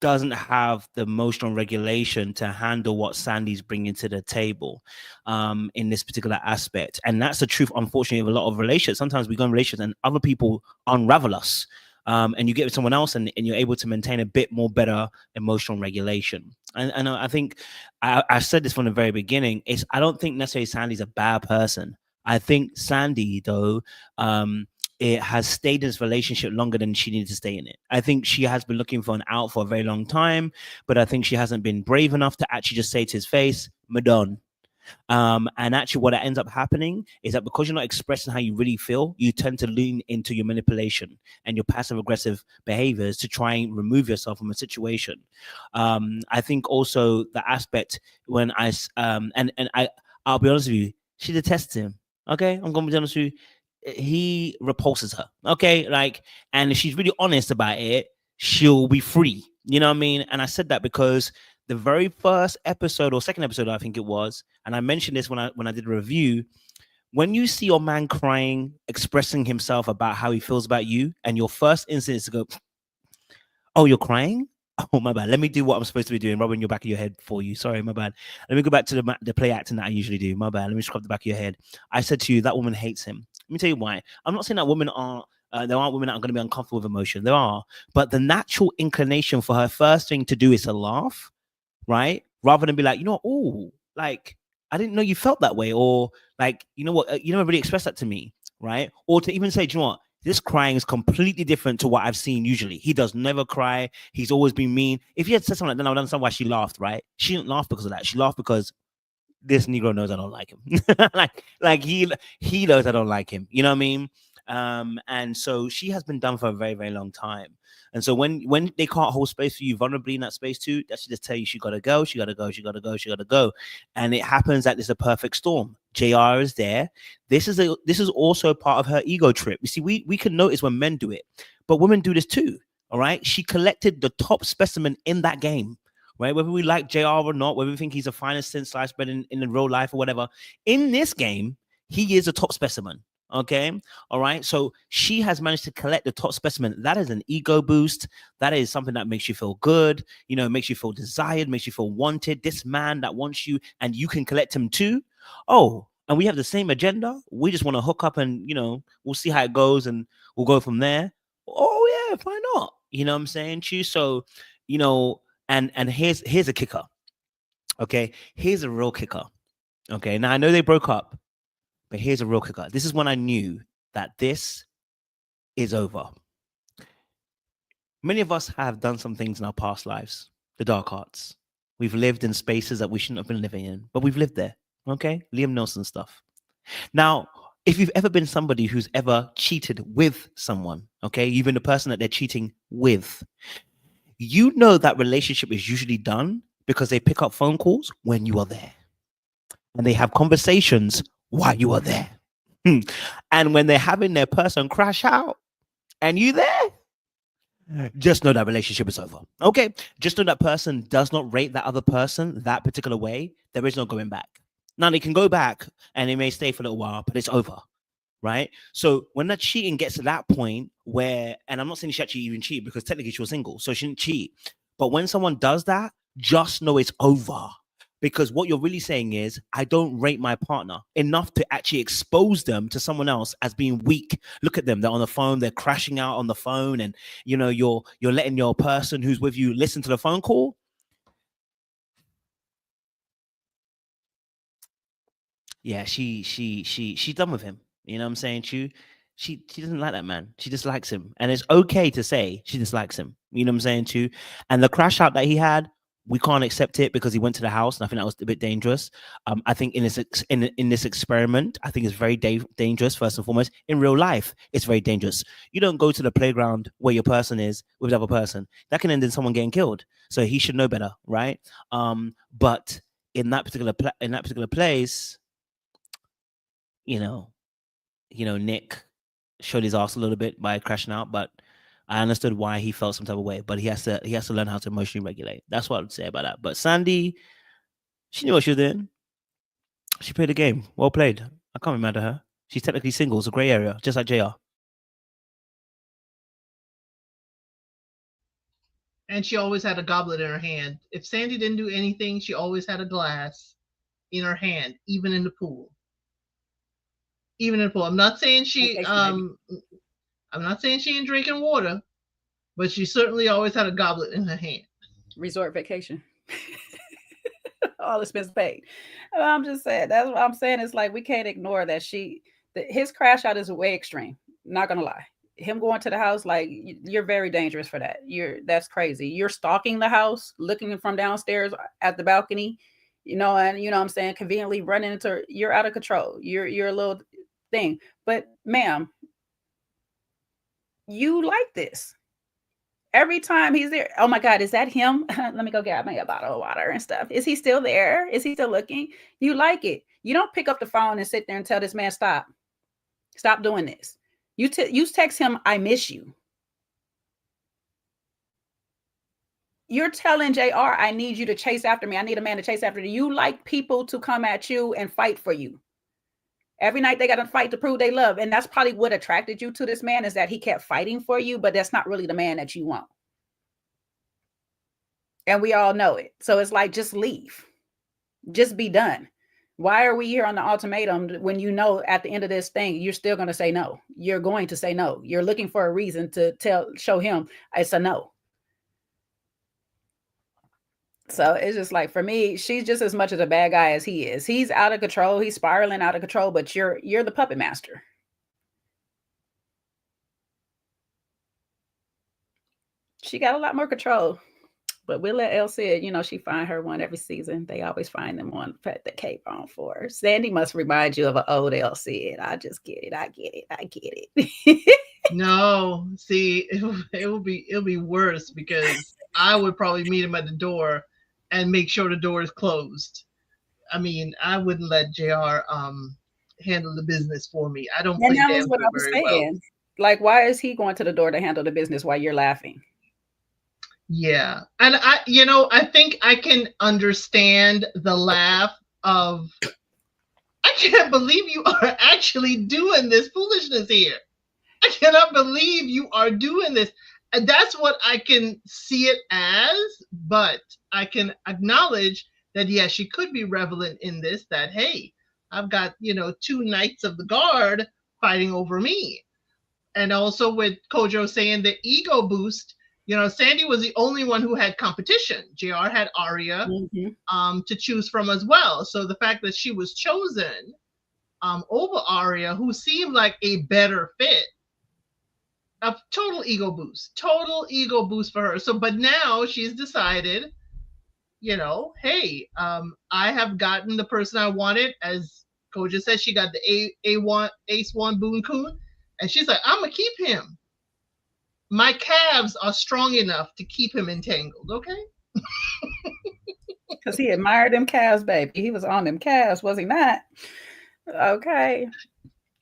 C: doesn't have the emotional regulation to handle what Sandy's bringing to the table in this particular aspect. And that's the truth, unfortunately, of a lot of relationships. Sometimes we go in relationships and other people unravel us. And you get with someone else and you're able to maintain a bit more better emotional regulation. And I think I said this from the very beginning, I don't think necessarily Sandy's a bad person. I think Sandy, though, it has stayed in this relationship longer than she needed to stay in it. I think she has been looking for an out for a very long time, but I think she hasn't been brave enough to actually just say to his face, Madon. And actually what ends up happening is that because you're not expressing how you really feel, you tend to lean into your manipulation and your passive aggressive behaviors to try and remove yourself from a situation. I think also the aspect when I'll be honest with you, she detests him. Okay, I'm gonna be honest with you. He repulses her. Okay, like, and if she's really honest about it, she'll be free. You know what I mean? And I said that because the very first episode or second episode, I think it was, and I mentioned this when I did a review. When you see your man crying, expressing himself about how he feels about you, and your first instinct is to go, "Oh, you're crying? Oh, my bad. Let me do what I'm supposed to be doing, rubbing your back of your head for you. Sorry, my bad. Let me go back to the play acting that I usually do. My bad. Let me scrub the back of your head." I said to you, that woman hates him. Let me tell you why. I'm not saying that women aren't. There aren't women that are going to be uncomfortable with emotion. There are, but the natural inclination for her first thing to do is to laugh, right? Rather than be like, you know, oh, like I didn't know you felt that way, or like, you know what, you never really expressed that to me, right? Or to even say, do you know what? This crying is completely different to what I've seen usually. He does never cry. He's always been mean. If he had said something like that, I would understand why she laughed, right? She didn't laugh because of that. She laughed because this Negro knows I don't like him. like he knows I don't like him. You know what I mean? And so she has been done for a very, very long time. And so when they can't hold space for you vulnerably in that space too, that should just tell you she gotta go, she gotta go, she gotta go, she gotta go. And it happens that there's a perfect storm. JR is there. This is also part of her ego trip. You see, we can notice when men do it, but women do this too. All right. She collected the top specimen in that game. Right, whether we like JR or not, whether we think he's the finest since sliced bread in real life or whatever, in this game, he is a top specimen. Okay, all right. So she has managed to collect the top specimen. That is an ego boost. That is something that makes you feel good. You know, makes you feel desired, makes you feel wanted. This man that wants you, and you can collect him too. Oh, and we have the same agenda. We just want to hook up, and you know, we'll see how it goes, and we'll go from there. Oh yeah, why not? You know what I'm saying, Chu? So, you know. And here's a kicker. Okay, here's a real kicker. Okay, now I know they broke up, but here's a real kicker. This is when I knew that this is over. Many of us have done some things in our past lives, the dark arts. We've lived in spaces that we shouldn't have been living in, but we've lived there. Okay, Liam Neeson stuff. Now, if you've ever been somebody who's ever cheated with someone, okay, you've been the person that they're cheating with. You know that relationship is usually done because they pick up phone calls when you are there. And they have conversations while you are there. And when they're having their person crash out and you there, just know that relationship is over. Okay? Just know that person does not rate that other person that particular way. There is no going back. Now, they can go back and they may stay for a little while, but it's over. Right. So when that cheating gets to that point where, and I'm not saying she actually even cheated because technically she was single, so she didn't cheat. But when someone does that, just know it's over. Because what you're really saying is, I don't rate my partner enough to actually expose them to someone else as being weak. Look at them. They're on the phone. They're crashing out on the phone. And, you know, you're letting your person who's with you listen to the phone call. Yeah, she's done with him. You know what I'm saying? She doesn't like that man. She dislikes him. And it's okay to say she dislikes him. You know what I'm saying, too? And the crash out that he had, we can't accept it because he went to the house. And I think that was a bit dangerous. I think in this experiment, I think it's very dangerous, first and foremost. In real life, it's very dangerous. You don't go to the playground where your person is with the other person. That can end in someone getting killed. So he should know better, right? But in that particular place, you know, Nick showed his ass a little bit by crashing out, but I understood why he felt some type of way. But he has to learn how to emotionally regulate. That's what I would say about that. But Sandy, she knew what she was doing. She played the game. Well played. I can't be mad at her. She's technically single. It's a gray area, just like JR.
B: And she always had a goblet in her hand. If Sandy didn't do anything, she always had a glass in her hand, even in the pool. Even in the pool. I'm not saying she ain't drinking water, but she certainly always had a goblet in her hand.
A: Resort vacation. All expenses paid. I'm just saying, that's what I'm saying. It's like we can't ignore that his crash out is way extreme. Not gonna lie. Him going to the house, like, you're very dangerous for that. That's crazy. You're stalking the house, looking from downstairs at the balcony, and what I'm saying, conveniently running into, you're out of control. You're a little thing. But ma'am, you like this. Every time he's there, oh my God, is that him? Let me go get me a bottle of water and stuff. Is he still there? Is he still looking? You like it. You don't pick up the phone and sit there and tell this man, stop doing this. You text him, I miss you. You're telling JR, I need you to chase after me. I need a man to chase after you. You like people to come at you and fight for you. Every night they got to fight to prove they love. And that's probably what attracted you to this man, is that he kept fighting for you, but that's not really the man that you want. And we all know it. So it's like, just leave. Just be done. Why are we here on the ultimatum when you know at the end of this thing, you're still going to say no? You're going to say no. You're looking for a reason to show him it's a no. So it's just like, for me, she's just as much of a bad guy as he is. He's out of control. He's spiraling out of control, but you're the puppet master. She got a lot more control. But we'll let Elle say it. She find her one every season. They always find them one, put the cape on for her. Sandy must remind you of an old Elle said. I just get it. I get it.
B: No, see, it'll be worse, because I would probably meet him at the door and make sure the door is closed. I mean, I wouldn't let JR handle the business for me. I don't play
A: that was what I was saying. Well. Like, why is he going to the door to handle the business while you're laughing?
B: Yeah. And I think I can understand the laugh of, I can't believe you are actually doing this foolishness here. I cannot believe you are doing this. And that's what I can see it as, but I can acknowledge that, yes, she could be relevant in this, that, hey, I've got, 2 Knights of the Guard fighting over me. And also with Kojo saying the ego boost, Sandy was the only one who had competition. JR had Arya to choose from as well. So the fact that she was chosen over Arya, who seemed like a better fit, a total ego boost for her. So, but now she's decided, hey, I have gotten the person I wanted. As Kojo said, she got the Ace One Boon Kun, and she's like, I'm gonna keep him. My calves are strong enough to keep him entangled, okay?
A: Because he admired them calves, baby. He was on them calves, was he not? Okay.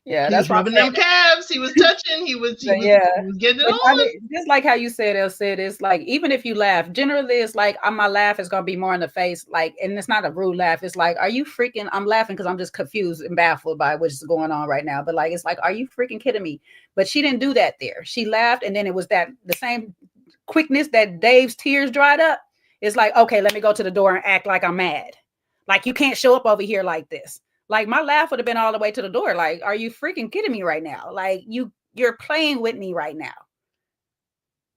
A: Yeah,
B: that's rubbing them calves. He was touching. He was getting it on.
A: Just like how you said, Elle said, it's like, even if you laugh, generally it's like, my laugh is gonna be more in the face, like, and it's not a rude laugh. It's like, are you freaking? I'm laughing because I'm just confused and baffled by what's going on right now. But like, it's like, are you freaking kidding me? But she didn't do that there. She laughed, and then it was the same quickness that Dave's tears dried up. It's like, okay, let me go to the door and act like I'm mad. Like, you can't show up over here like this. Like, my laugh would have been all the way to the door. Like, are you freaking kidding me right now? Like, you're playing with me right now.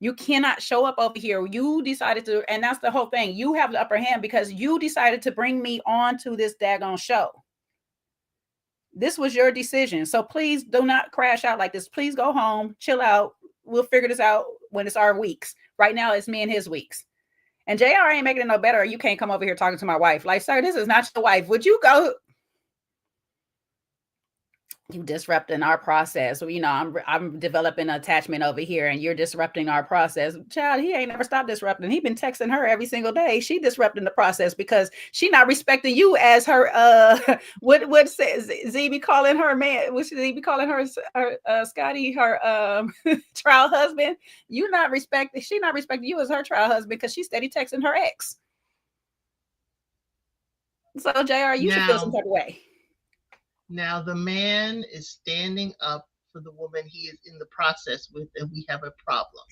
A: You cannot show up over here. You decided to, and that's the whole thing. You have the upper hand because you decided to bring me on to this daggone show. This was your decision. So please do not crash out like this. Please go home, chill out. We'll figure this out when it's our weeks. Right now, it's me and his weeks. And JR ain't making it no better. You can't come over here talking to my wife. Like, sir, this is not your wife. Would you go? You disrupting our process. I'm developing an attachment over here, and you're disrupting our process. Child, he ain't never stopped disrupting. He been texting her every single day. She disrupting the process because she not respecting you as her. What says Z be calling her man? What should he be calling her? Scotty, her trial husband. She not respecting you as her trial husband because she's steady texting her ex. So JR, you should feel some type of way.
B: Now the man is standing up for the woman he is in the process with, and we have a problem.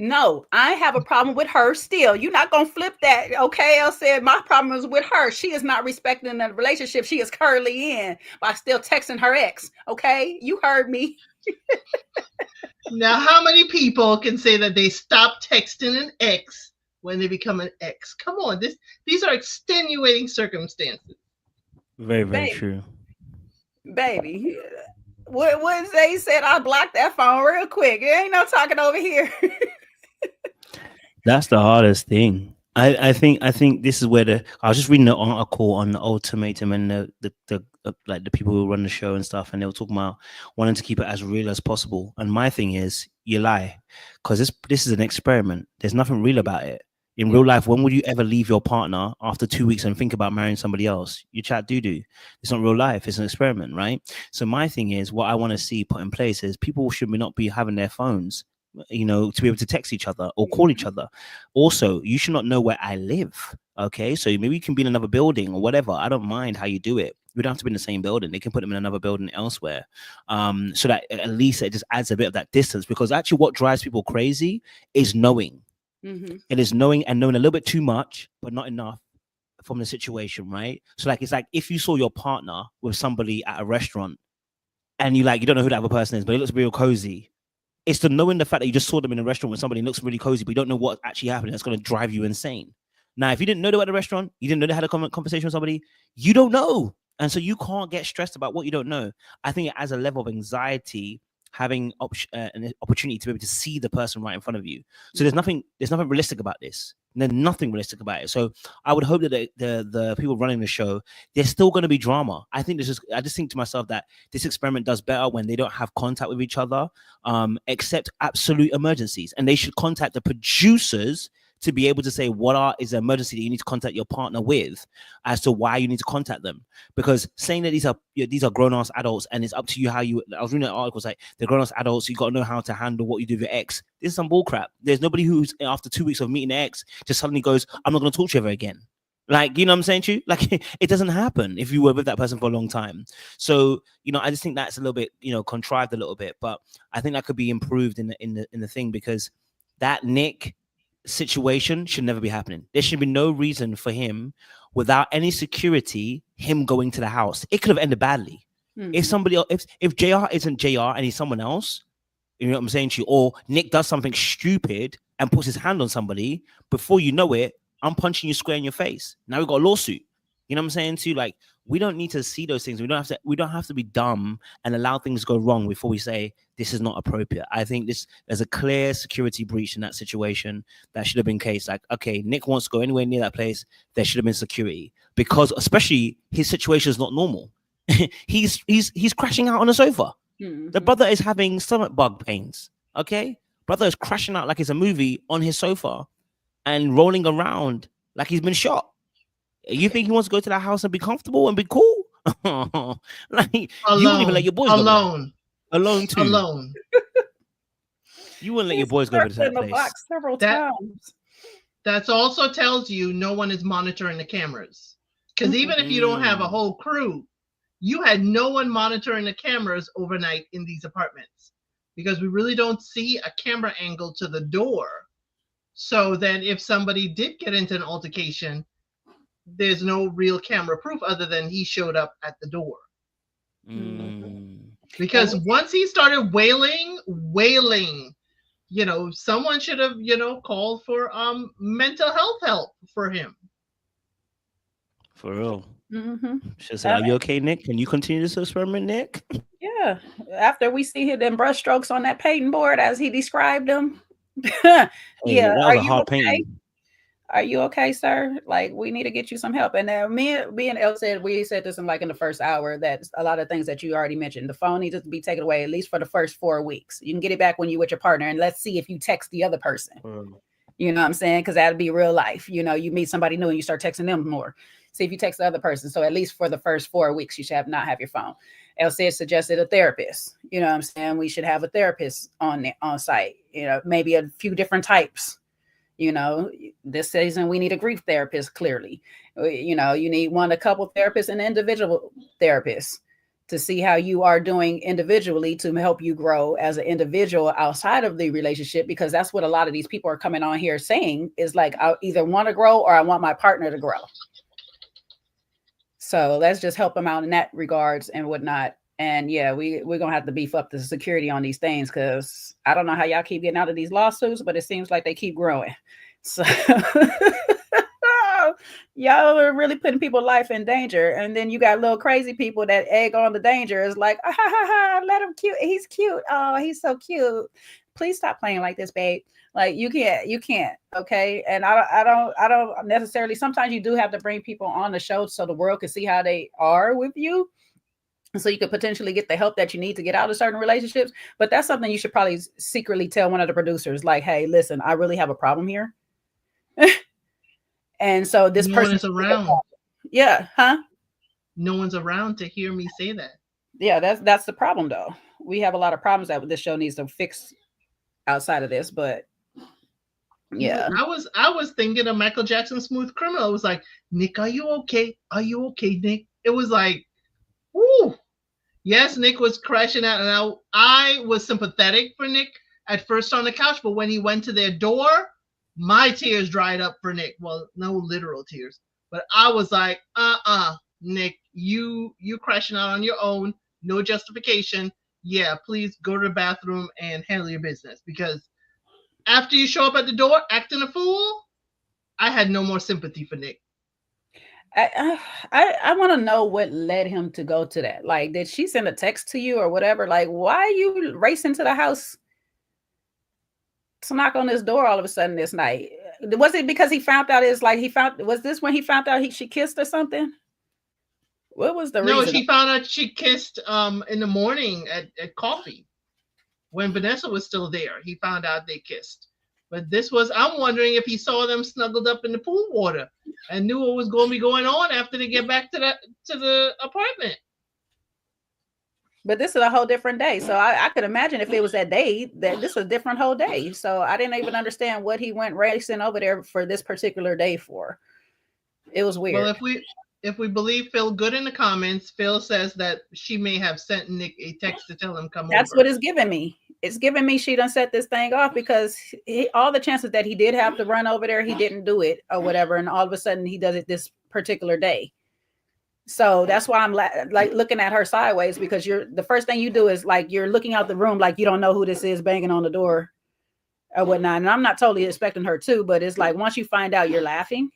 A: No, I have a problem with her still. You're not going to flip that. Okay, I said my problem is with her. She is not respecting the relationship she is currently in by still texting her ex. Okay, you heard me.
B: Now, how many people can say that they stop texting an ex when they become an ex? Come on, these are extenuating circumstances.
C: Very, very
A: Baby.
C: true.
A: Baby, what they said, I blocked that phone real quick. There ain't no talking over here.
C: That's the hardest thing. I think this is where I was just reading an article on the ultimatum and the like the people who run the show and stuff, and they were talking about wanting to keep it as real as possible. And my thing is, you lie, because this is an experiment. There's nothing real about it. In real life, when would you ever leave your partner after 2 weeks and think about marrying somebody else? You chat doo-doo. It's not real life. It's an experiment, right? So my thing is, what I want to see put in place is people should not be having their phones, you know, to be able to text each other or call each other. Also, you should not know where I live. Okay, so maybe you can be in another building or whatever. I don't mind how you do it. We don't have to be in the same building. They can put them in another building elsewhere, so that at least it just adds a bit of that distance. Because actually, what drives people crazy is knowing.
A: Mm-hmm.
C: It is knowing and knowing a little bit too much, but not enough from the situation, right? So like, it's like if you saw your partner with somebody at a restaurant and you don't know who that other person is, but it looks real cozy. It's the knowing the fact that you just saw them in a restaurant with somebody and looks really cozy, but you don't know what actually happened. That's going to drive you insane. Now, if you didn't know they were at the restaurant, you didn't know they had a conversation with somebody, you don't know. And so you can't get stressed about what you don't know. I think it adds a level of anxiety having an opportunity to be able to see the person right in front of you. So there's nothing realistic about this. There's nothing realistic about it. So I would hope that the people running the show, there's still going to be drama. I just think to myself that this experiment does better when they don't have contact with each other, except absolute emergencies. And they should contact the producers to be able to say what is an emergency that you need to contact your partner with, as to why you need to contact them. Because saying that these are grown-ass adults and it's up to you how you. I was reading an article, like they're grown-ass adults, you got to know how to handle what you do with your ex. This is some bullcrap. There's nobody who's after 2 weeks of meeting their ex just suddenly goes, I'm not going to talk to you ever again. Like, you know what I'm saying to you? Like, it doesn't happen if you were with that person for a long time. So, you know, I just think that's a little bit, you know, contrived a little bit, but I think that could be improved in the thing, because that Nick situation should never be happening. There should be no reason for him, without any security, him going to the house. It could have ended badly. Mm-hmm. If somebody else, if JR isn't JR and he's someone else, you know what I'm saying to you, or Nick does something stupid and puts his hand on somebody, before you know it, I'm punching you square in your face. Now we got a lawsuit. You know what I'm saying to you? Like, we don't need to see those things. We don't have to be dumb and allow things to go wrong before we say this is not appropriate. I think there's a clear security breach in that situation that should have been case. Like, okay, Nick wants to go anywhere near that place, there should have been security, because especially his situation is not normal. he's crashing out on the sofa. Mm-hmm. The brother is having stomach bug pains. Okay, brother is crashing out like it's a movie on his sofa and rolling around like he's been shot. You think he wants to go to that house and be comfortable and be cool? Like, you wouldn't even let your boys go too.
B: Alone.
C: You wouldn't let your boys go over to that place.
A: Box several times.
B: That also tells you no one is monitoring the cameras. Because even if you don't have a whole crew, you had no one monitoring the cameras overnight in these apartments, because we really don't see a camera angle to the door. So then if somebody did get into an altercation, there's no real camera proof other than he showed up at the door. Because once he started wailing, you know, someone should have, you know, called for mental health help for him.
C: For real. Mm-hmm. She said, are you okay, Nick? Can you continue this experiment, Nick?
A: Yeah. After we see them brushstrokes on that painting board as he described them. Yeah.
C: That was a hard painting.
A: Are you okay, sir? Like, we need to get you some help. And then me and Elle said, we said this in the first hour, that a lot of things that you already mentioned, the phone needs to be taken away at least for the first 4 weeks. You can get it back when you're with your partner, and let's see if you text the other person. You know what I'm saying? Because that'll be real life. You know, you meet somebody new and you start texting them more. See if you text the other person. So at least for the first 4 weeks, you should not have your phone. Elle said suggested a therapist. You know what I'm saying? We should have a therapist on site. You know, maybe a few different types. You know, this season we need a grief therapist, clearly. You know, you need a couple therapists and individual therapists to see how you are doing individually to help you grow as an individual outside of the relationship, because that's what a lot of these people are coming on here saying is like, I either want to grow or I want my partner to grow. So let's just help them out in that regards and whatnot. And yeah, we're going to have to beef up the security on these things, because I don't know how y'all keep getting out of these lawsuits, but it seems like they keep growing. So y'all are really putting people's life in danger. And then you got little crazy people that egg on the danger. Is like, let him cute. He's cute. Oh, he's so cute. Please stop playing like this, babe. Like you can't. Okay. And I don't necessarily, sometimes you do have to bring people on the show so the world can see how they are with you. So you could potentially get the help that you need to get out of certain relationships. But that's something you should probably secretly tell one of the producers, like, hey, listen, I really have a problem here. And so this person
B: is around.
A: Yeah. Huh?
B: No one's around to hear me say that.
A: Yeah, that's the problem though. We have a lot of problems that this show needs to fix outside of this, but yeah.
B: I was thinking of Michael Jackson's Smooth Criminal. It was like, Nick, are you okay? Are you okay, Nick? It was like, woo. Yes, Nick was crashing out, and I was sympathetic for Nick at first on the couch, but when he went to their door, my tears dried up for Nick. Well, no literal tears, but I was like, Nick, you crashing out on your own, no justification. Yeah, please go to the bathroom and handle your business, because after you show up at the door acting a fool, I had no more sympathy for Nick.
A: I want to know what led him to go to that. Like, did she send a text to you or whatever? Like, why are you racing to the house to knock on this door all of a sudden this night? Was it because he found out was this when he found out she kissed or something? What was the reason?
B: No, she found out she kissed in the morning at coffee when Vanessa was still there. He found out they kissed. But I'm wondering if he saw them snuggled up in the pool water and knew what was going to be going on after they get back to the apartment.
A: But this is a whole different day. So I could imagine if it was that day, that this was a different whole day. So I didn't even understand what he went racing over there for this particular day for. It was weird.
B: Well, if we believe Phil Good in the comments, Phil says that she may have sent Nick a text to tell him come over.
A: That's what it's giving me. It's giving me she done set this thing off, because all the chances that he did have to run over there, he didn't do it or whatever. And all of a sudden he does it this particular day. So that's why I'm like looking at her sideways, because the first thing you do is like, you're looking out the room like you don't know who this is banging on the door or whatnot. And I'm not totally expecting her to, but it's like, once you find out, you're laughing.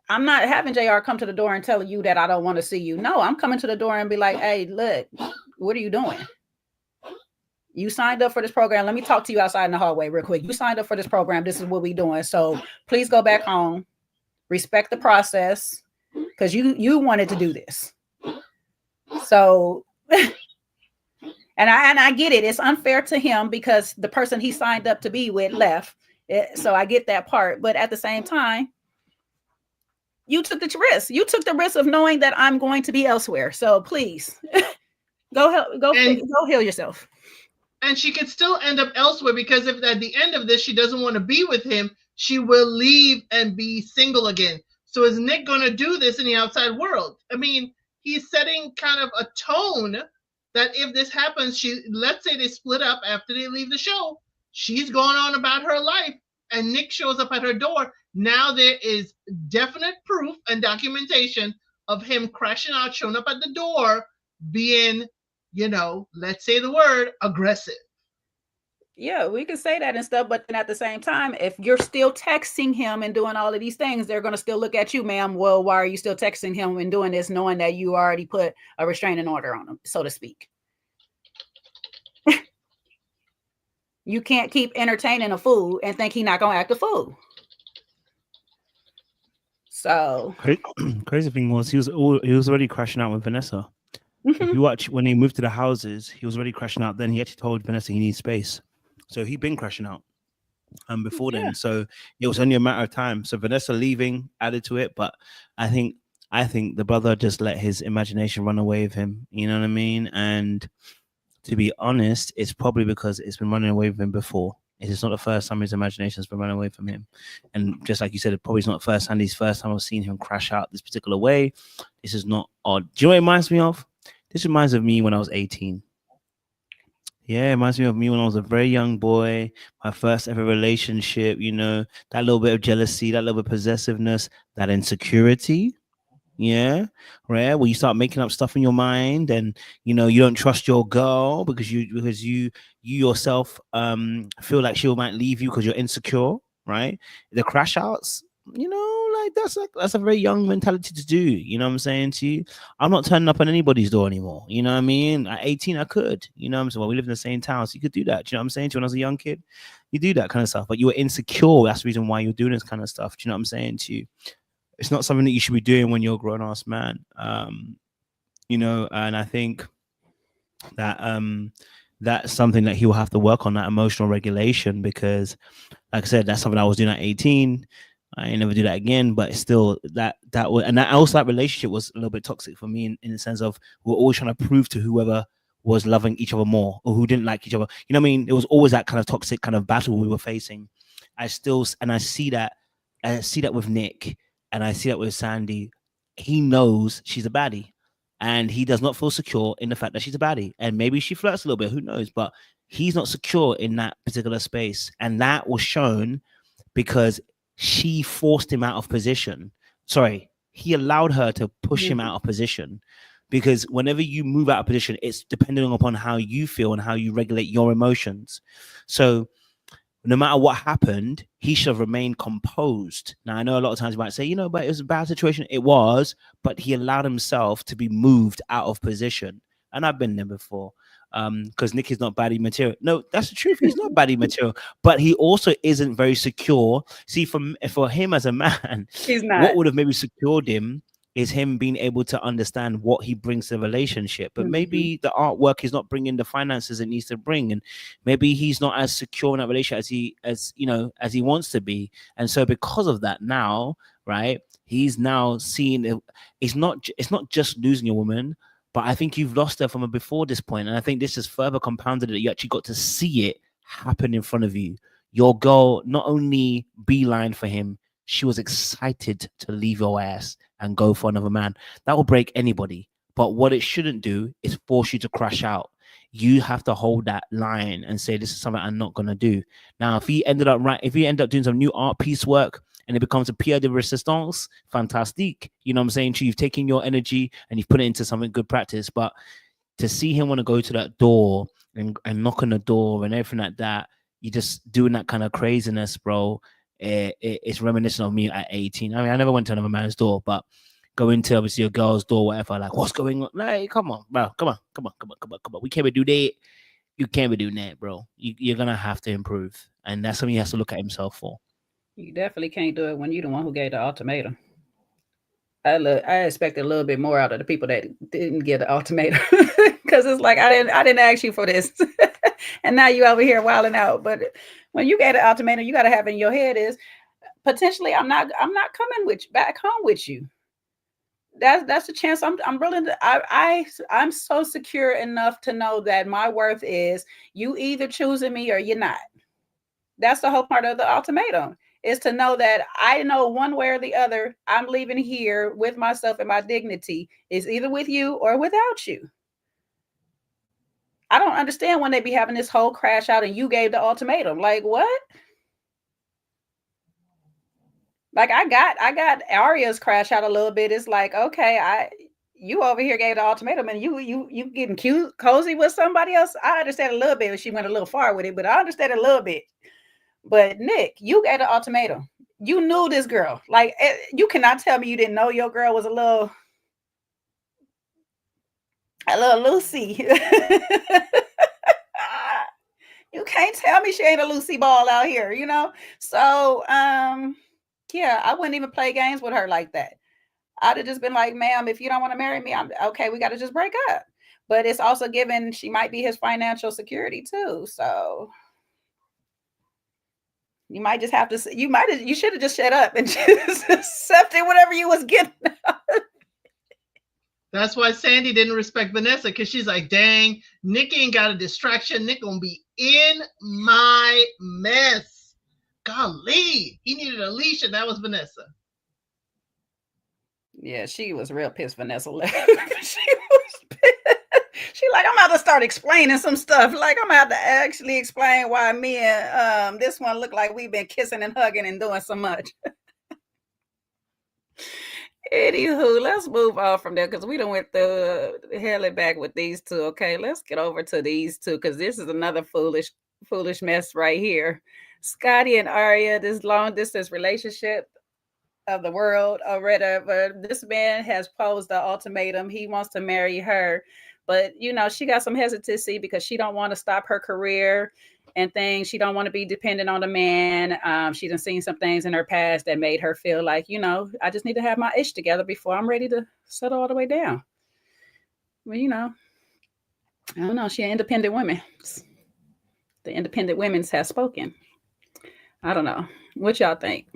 A: I'm not having JR come to the door and tell you that I don't want to see you. No, I'm coming to the door and be like, hey, look, what are you doing? You signed up for this program. Let me talk to you outside in the hallway real quick. You signed up for this program. This is what we're doing. So please go back home. Respect the process, because you wanted to do this. So, and I get it. It's unfair to him because the person he signed up to be with left. So I get that part. But at the same time, you took the risk. You took the risk of knowing that I'm going to be elsewhere. So please go heal yourself.
B: And she could still end up elsewhere, because if at the end of this she doesn't want to be with him, she will leave and be single again. So is Nick going to do this in the outside world? I mean, he's setting kind of a tone that if this happens, let's say they split up after they leave the show, she's going on about her life, and Nick shows up at her door. Now there is definite proof and documentation of him crashing out, showing up at the door, being, let's say the word, aggressive.
A: Yeah, we can say that and stuff, but then at the same time, if you're still texting him and doing all of these things, they're going to still look at you, ma'am. Well, why are you still texting him and doing this, knowing that you already put a restraining order on him, so to speak? You can't keep entertaining a fool and think he's not going to act a fool. So
C: crazy thing was he was already crashing out with Vanessa. Mm-hmm. If you watch when he moved to the houses, he was already crashing out. Then he actually told Vanessa he needs space. So he'd been crashing out before then. So it was only a matter of time. So Vanessa leaving added to it. But I think the brother just let his imagination run away with him. You know what I mean? And to be honest, it's probably because it's been running away with him before. It's not the first time his imagination's been run away from him. And just like you said, it probably is not Sandy's first time I've seen him crash out this particular way. This is not odd. Do you know what it reminds me of? This reminds me of me when I was 18. Yeah, it reminds me of me when I was a very young boy, my first ever relationship, you know, that little bit of jealousy, that little bit of possessiveness, that insecurity. Yeah, right. Where you start making up stuff in your mind, and you know you don't trust your girl because you yourself feel like she might leave you because you're insecure, right? The crash outs, you know, like that's a very young mentality to do. You know what I'm saying to you? I'm not turning up on anybody's door anymore. You know what I mean? At 18, I could. You know what I'm saying? Well, we live in the same town, so you could do that. Do you know what I'm saying? To you, when I was a young kid, you do that kind of stuff, but you were insecure. That's the reason why you're doing this kind of stuff. Do you know what I'm saying to you? It's not something that you should be doing when you're a grown-ass man. You know, and I think that that's something that he will have to work on, that emotional regulation, because like I said, that's something I was doing at 18. I ain't never do that again, but still that was, and that also that relationship was a little bit toxic for me in the sense of we're always trying to prove to whoever was loving each other more or who didn't like each other. You know what I mean? It was always that kind of toxic kind of battle we were facing. I see that with Nick, and I see that with Sandy. He knows she's a baddie, and he does not feel secure in the fact that she's a baddie. And maybe she flirts a little bit, who knows? But he's not secure in that particular space, and that was shown because she forced him out of position. Sorry, he allowed her to push him out of position, because whenever you move out of position, it's depending upon how you feel and how you regulate your emotions. So no matter what happened, he should have remained composed. Now, I know a lot of times you might say, you know, but it was a bad situation. It was, but he allowed himself to be moved out of position. And I've been there before, because Nick is not baddie material. No, that's the truth. He's not baddie material, but he also isn't very secure. See, for him as a man,
A: He's not.
C: What would have maybe secured him is him being able to understand what he brings to the relationship. But maybe the artwork is not bringing the finances it needs to bring, and maybe he's not as secure in that relationship as he wants to be. And so because of that, now, right, he's now seeing it's not just losing your woman, but I think you've lost her from a before this point. And I think this has further compounded it. You actually got to see it happen in front of you. Your girl not only beeline for him, she was excited to leave your ass and go for another man. That will break anybody. But what it shouldn't do is force you to crash out. You have to hold that line and say, this is something I'm not going to do. Now, if you end up doing some new art piece work and it becomes a pièce de résistance, fantastique. You know what I'm saying? So you've taken your energy and you've put it into something good practice. But to see him want to go to that door and knock on the door and everything like that, you just doing that kind of craziness, bro. It's reminiscent of me at 18. I mean, I never went to another man's door, but going to obviously a girl's door, whatever, like, what's going on? Like, come on, bro. Come on. We can't be do that. You can't be doing that, bro. You're going to have to improve. And that's something he has to look at himself for.
A: You definitely can't do it when you're the one who gave the ultimatum. I expected a little bit more out of the people that didn't get the ultimatum, because it's like I didn't ask you for this, and now you over here wilding out. But when you get an ultimatum, you got to have in your head is potentially I'm not coming back home with you. That's a chance. I'm willing to. I'm so secure enough to know that my worth is you either choosing me or you're not. That's the whole part of the ultimatum, is to know that I know one way or the other, I'm leaving here with myself and my dignity. Is either with you or without you. I don't understand when they be having this whole crash out and you gave the ultimatum. Like, what? Like, I got Arya's crash out a little bit. It's like, okay, you over here gave the ultimatum and you getting cute, cozy with somebody else. I understand a little bit. She went a little far with it, but I understand a little bit. But Nick, you gave the ultimatum. You knew this girl. Like, you cannot tell me you didn't know your girl was a little Lucy. You can't tell me she ain't a Lucy ball out here, you know? So, yeah, I wouldn't even play games with her like that. I'd have just been like, ma'am, if you don't want to marry me, I'm okay. We got to just break up. But it's also given she might be his financial security too. So you might just have to, you should have just shut up and just accepted whatever you was getting.
B: That's why Sandy didn't respect Vanessa, because she's like, dang, Nick ain't got a distraction. Nick gonna be in my mess. Golly, he needed a leash, and that was Vanessa.
A: Yeah, she was real pissed. Vanessa left. She was pissed. She like, I'm about to start explaining some stuff. Like, I'm about to actually explain why me and this one look like we've been kissing and hugging and doing so much. Anywho, let's move on from there because we done went the hell it back with these two. Okay, let's get over to these two because this is another foolish mess right here. Scotty and Arya, this long distance relationship of the world or whatever. This man has posed the ultimatum. He wants to marry her, but you know she got some hesitancy because she don't want to stop her career and things. She don't want to be dependent on a man. She done seen some things in her past that made her feel like, you know, I just need to have my ish together before I'm ready to settle all the way down. Well, you know, I don't know. She an independent woman. The independent women's has spoken. I don't know. What y'all think?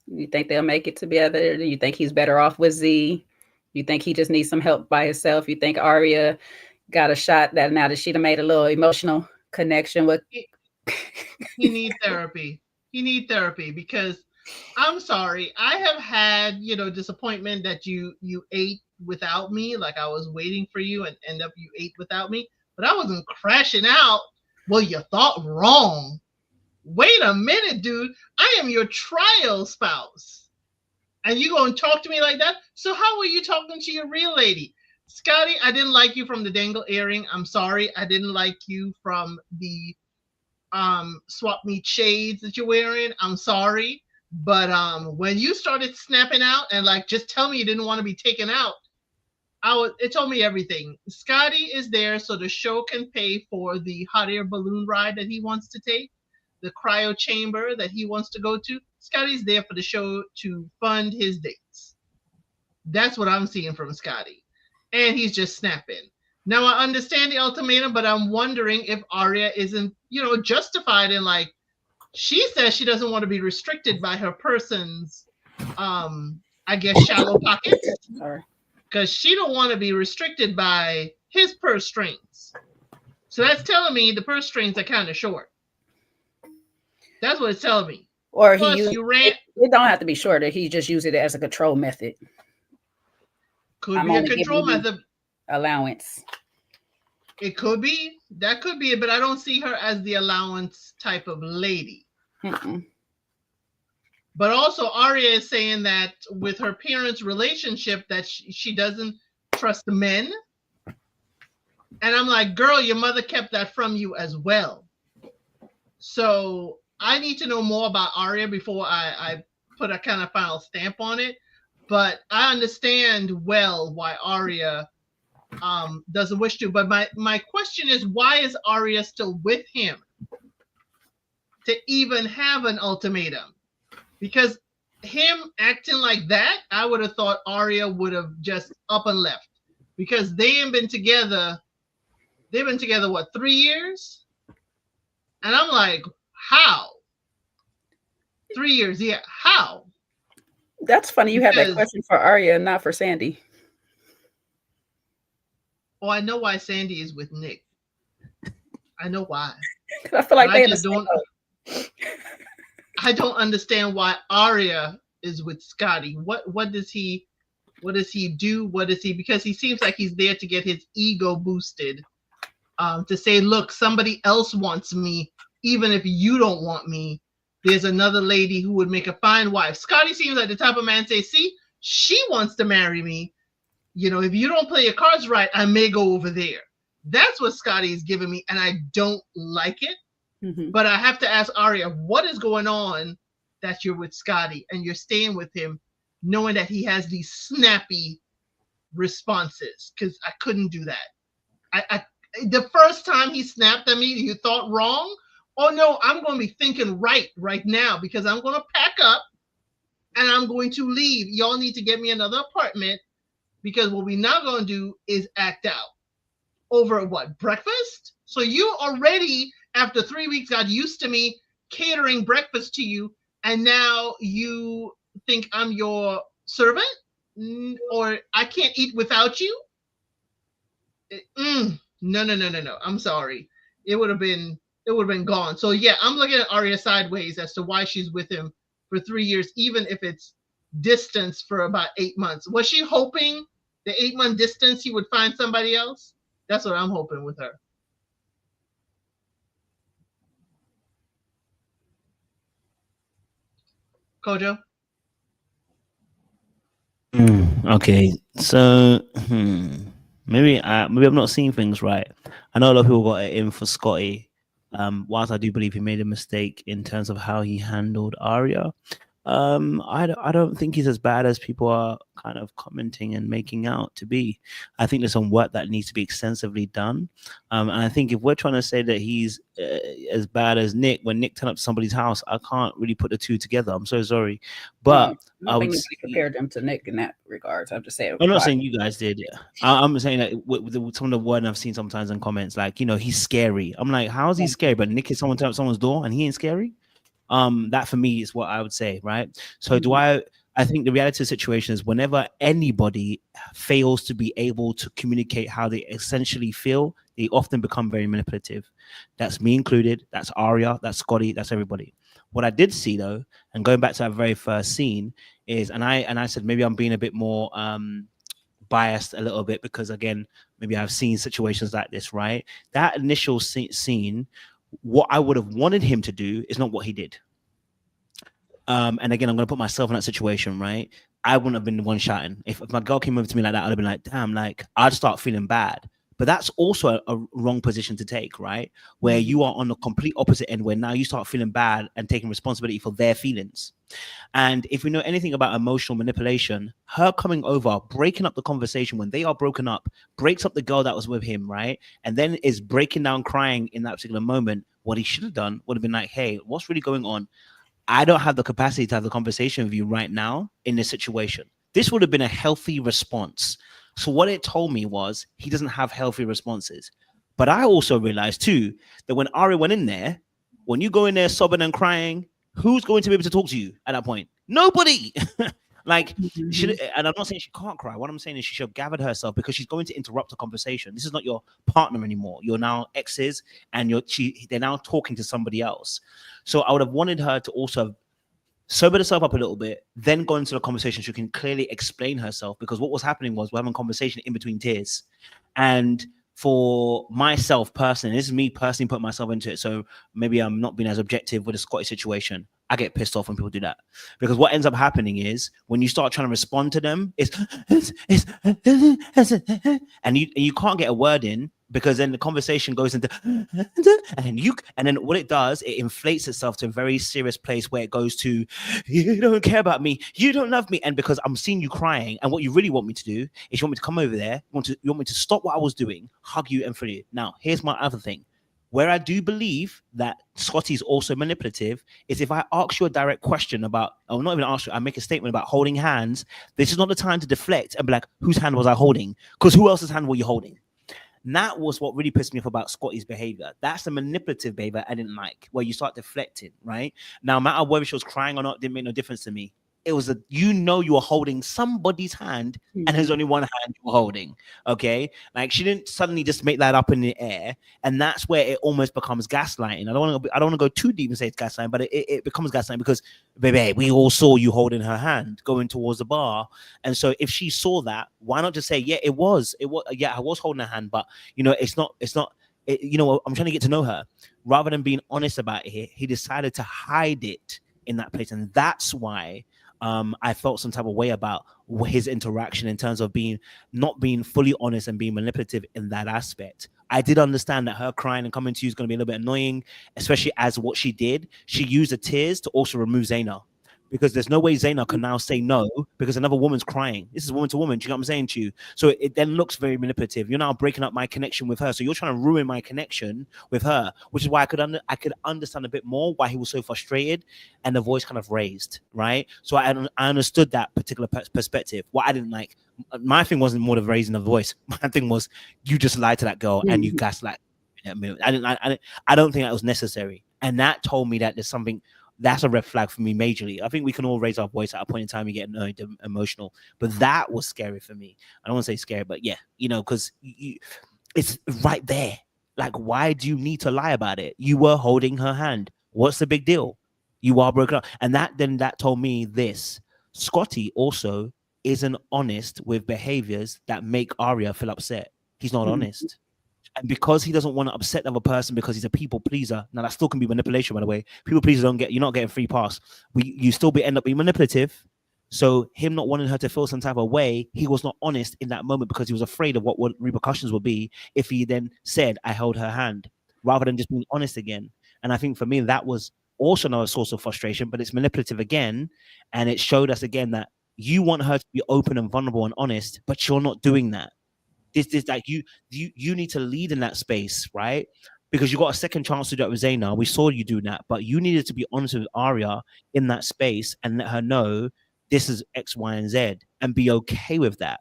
A: You think they'll make it together? Do you think he's better off with Z? You think he just needs some help by himself? You think Arya got a shot that now that she'd have made a little emotional connection with?
B: He need therapy. He need therapy because I'm sorry. I have had, you know, disappointment that you ate without me. Like I was waiting for you and end up you ate without me, but I wasn't crashing out. Well, you thought wrong. Wait a minute, dude. I am your trial spouse. And you gonna talk to me like that? So how are you talking to your real lady? Scotty, I didn't like you from the dangle earring. I'm sorry. I didn't like you from the swap meet shades that you're wearing. I'm sorry. But when you started snapping out and like just tell me you didn't want to be taken out, it told me everything. Scotty is there so the show can pay for the hot air balloon ride that he wants to take, the cryo chamber that he wants to go to. Scotty's there for the show to fund his dates. That's what I'm seeing from Scotty. And he's just snapping. Now I understand the ultimatum, but I'm wondering if Arya isn't, you know, justified in like, she says she doesn't want to be restricted by her person's, I guess, shallow pockets. Because she don't want to be restricted by his purse strings. So that's telling me the purse strings are kind of short. That's what it's telling me.
A: Or it don't have to be shorter. He just used it as a control method.
B: Could be a control method.
A: Allowance.
B: It could be. That could be it, but I don't see her as the allowance type of lady.
A: Mm-mm.
B: But also Arya is saying that with her parents' relationship that she doesn't trust the men. And I'm like, girl, your mother kept that from you as well. So I need to know more about Arya before I put a kind of final stamp on it. But I understand well why Arya doesn't wish to. But my question is, why is Arya still with him to even have an ultimatum? Because him acting like that, I would have thought Arya would have just up and left. Because they ain't been together. They've been together, what, 3 years? And I'm like, how? 3 years, yeah. How?
A: That's funny. You have that question for Arya and not for Sandy.
B: Oh, I know why Sandy is with Nick. I know why.
A: I feel like
B: I don't understand why Arya is with Scotty. What does he do? What is he? Because he seems like he's there to get his ego boosted. To say, look, somebody else wants me, even if you don't want me. There's another lady who would make a fine wife. Scotty seems like the type of man say, see, she wants to marry me. You know, if you don't play your cards right, I may go over there. That's what Scotty is giving me, and I don't like it. Mm-hmm. But I have to ask Arya, what is going on that you're with Scotty and you're staying with him, knowing that he has these snappy responses? Because I couldn't do that. The first time he snapped at me, you thought wrong? Oh no, I'm going to be thinking right now because I'm going to pack up and I'm going to leave. Y'all need to get me another apartment because what we're not going to do is act out over what, breakfast? So you already, after 3 weeks, got used to me catering breakfast to you, and now you think I'm your servant, or I can't eat without you. No. I'm sorry. It would have been gone. So yeah, I'm looking at Arya sideways as to why she's with him for 3 years, even if it's distance for about 8 months. Was she hoping the 8-month distance he would find somebody else? That's what I'm hoping with her. Kojo?
C: Okay, so maybe I'm not seeing things right. I know a lot of people got it in for Scotty. Whilst I do believe he made a mistake in terms of how he handled Arya, I don't think he's as bad as people are kind of commenting and making out to be. I think there's some work that needs to be extensively done. And I think if we're trying to say that he's as bad as Nick, when Nick turned up to somebody's house, I can't really put the two together. I'm so sorry. But
A: I think nobody compared them to Nick in that regards. I'm just saying.
C: I'm not saying you guys did. I'm saying that with some of the word I've seen sometimes in comments, like, he's scary. I'm like, how is he scary? But Nick is someone turn up someone's door and he ain't scary. That for me is what I would say, right? So I think the reality of the situation is whenever anybody fails to be able to communicate how they essentially feel, they often become very manipulative. That's me included. That's Arya. That's Scotty. That's everybody. What I did see though, and going back to that very first scene is, and I said maybe I'm being a bit more biased a little bit because again, maybe I've seen situations like this, right? That initial scene, what I would have wanted him to do is not what he did. And again, I'm going to put myself in that situation, right? I wouldn't have been the one shouting. If my girl came over to me like that, I'd have been like, damn, like, I'd start feeling bad. But that's also a wrong position to take, right? Where you are on the complete opposite end, where now you start feeling bad and taking responsibility for their feelings. And if we know anything about emotional manipulation, her coming over, breaking up the conversation when they are broken up, breaks up the girl that was with him, right? And then is breaking down crying in that particular moment. What he should have done would have been like, hey, what's really going on? I don't have the capacity to have the conversation with you right now in this situation. This would have been a healthy response. So what it told me was he doesn't have healthy responses. But I also realized too that when Arya went in there, when you go in there sobbing and crying, who's going to be able to talk to you at that point? Nobody. Like, and I'm not saying she can't cry. What I'm saying is she should have gathered herself because she's going to interrupt the conversation. This is not your partner anymore. You're now exes, and they're now talking to somebody else. So I would have wanted her to also sober herself up a little bit, then go into the conversation. She can clearly explain herself, because what was happening was we're having a conversation in between tears. And for myself personally, this is me personally putting myself into it, so maybe I'm not being as objective with the Scotty situation. I get pissed off when people do that, because what ends up happening is when you start trying to respond to them, and you can't get a word in, because then the conversation goes into and then what it does, it inflates itself to a very serious place where it goes to, you don't care about me, you don't love me, and because I'm seeing you crying, and what you really want me to do is you want me to come over there, you want me to stop what I was doing, hug you, and free you. Now here's my other thing. Where I do believe that Scotty's also manipulative is if I ask you a direct question about, or not even ask you, I make a statement about holding hands, this is not the time to deflect and be like, whose hand was I holding? Because who else's hand were you holding? And that was what really pissed me off about Scotty's behavior. That's the manipulative behavior I didn't like, where you start deflecting, right? Now, no matter whether she was crying or not, didn't make no difference to me. It was you were holding somebody's hand, and there's only one hand you were holding. Okay, like she didn't suddenly just make that up in the air, and that's where it almost becomes gaslighting. I don't want to go too deep and say it's gaslighting, but it becomes gaslighting because, baby, we all saw you holding her hand going towards the bar, and so if she saw that, why not just say, yeah, it was, yeah, I was holding her hand, but it's not. I'm trying to get to know her. Rather than being honest about it, he decided to hide it in that place, and that's why I felt some type of way about his interaction in terms of not being fully honest and being manipulative in that aspect. I did understand that her crying and coming to you is going to be a little bit annoying, especially as what she did. She used the tears to also remove Zaina, because there's no way Zaina can now say no because another woman's crying. This is woman to woman. Do you know what I'm saying to you? So it then looks very manipulative. You're now breaking up my connection with her. So you're trying to ruin my connection with her, which is why I could understand a bit more why he was so frustrated and the voice kind of raised, right? So I understood that particular perspective. What I didn't like, my thing wasn't more the raising of the voice. My thing was, you just lied to that girl and you gaslight. I don't think that was necessary. And that told me that there's something that's a red flag for me majorly. I think we can all raise our voice at a point in time and get annoyed and emotional, but that was scary for me. I don't want to say scary, but yeah, you know, because it's right there. Like, why do you need to lie about it? You were holding her hand. What's the big deal? You are broken up. And that told me this. Scotty also isn't honest with behaviors that make Arya feel upset. He's not honest. And because he doesn't want to upset the other person because he's a people pleaser. Now that still can be manipulation, by the way. People pleasers you're not getting free pass. You still end up being manipulative. So him not wanting her to feel some type of way, he was not honest in that moment because he was afraid of what repercussions would be if he then said, I held her hand, rather than just being honest again. And I think for me, that was also another source of frustration, but it's manipulative again. And it showed us again that you want her to be open and vulnerable and honest, but you're not doing that. This is like you need to lead in that space, right? Because you got a second chance to do it with Zaina. We saw you do that, but you needed to be honest with Arya in that space and let her know this is X, Y, and Z and be okay with that.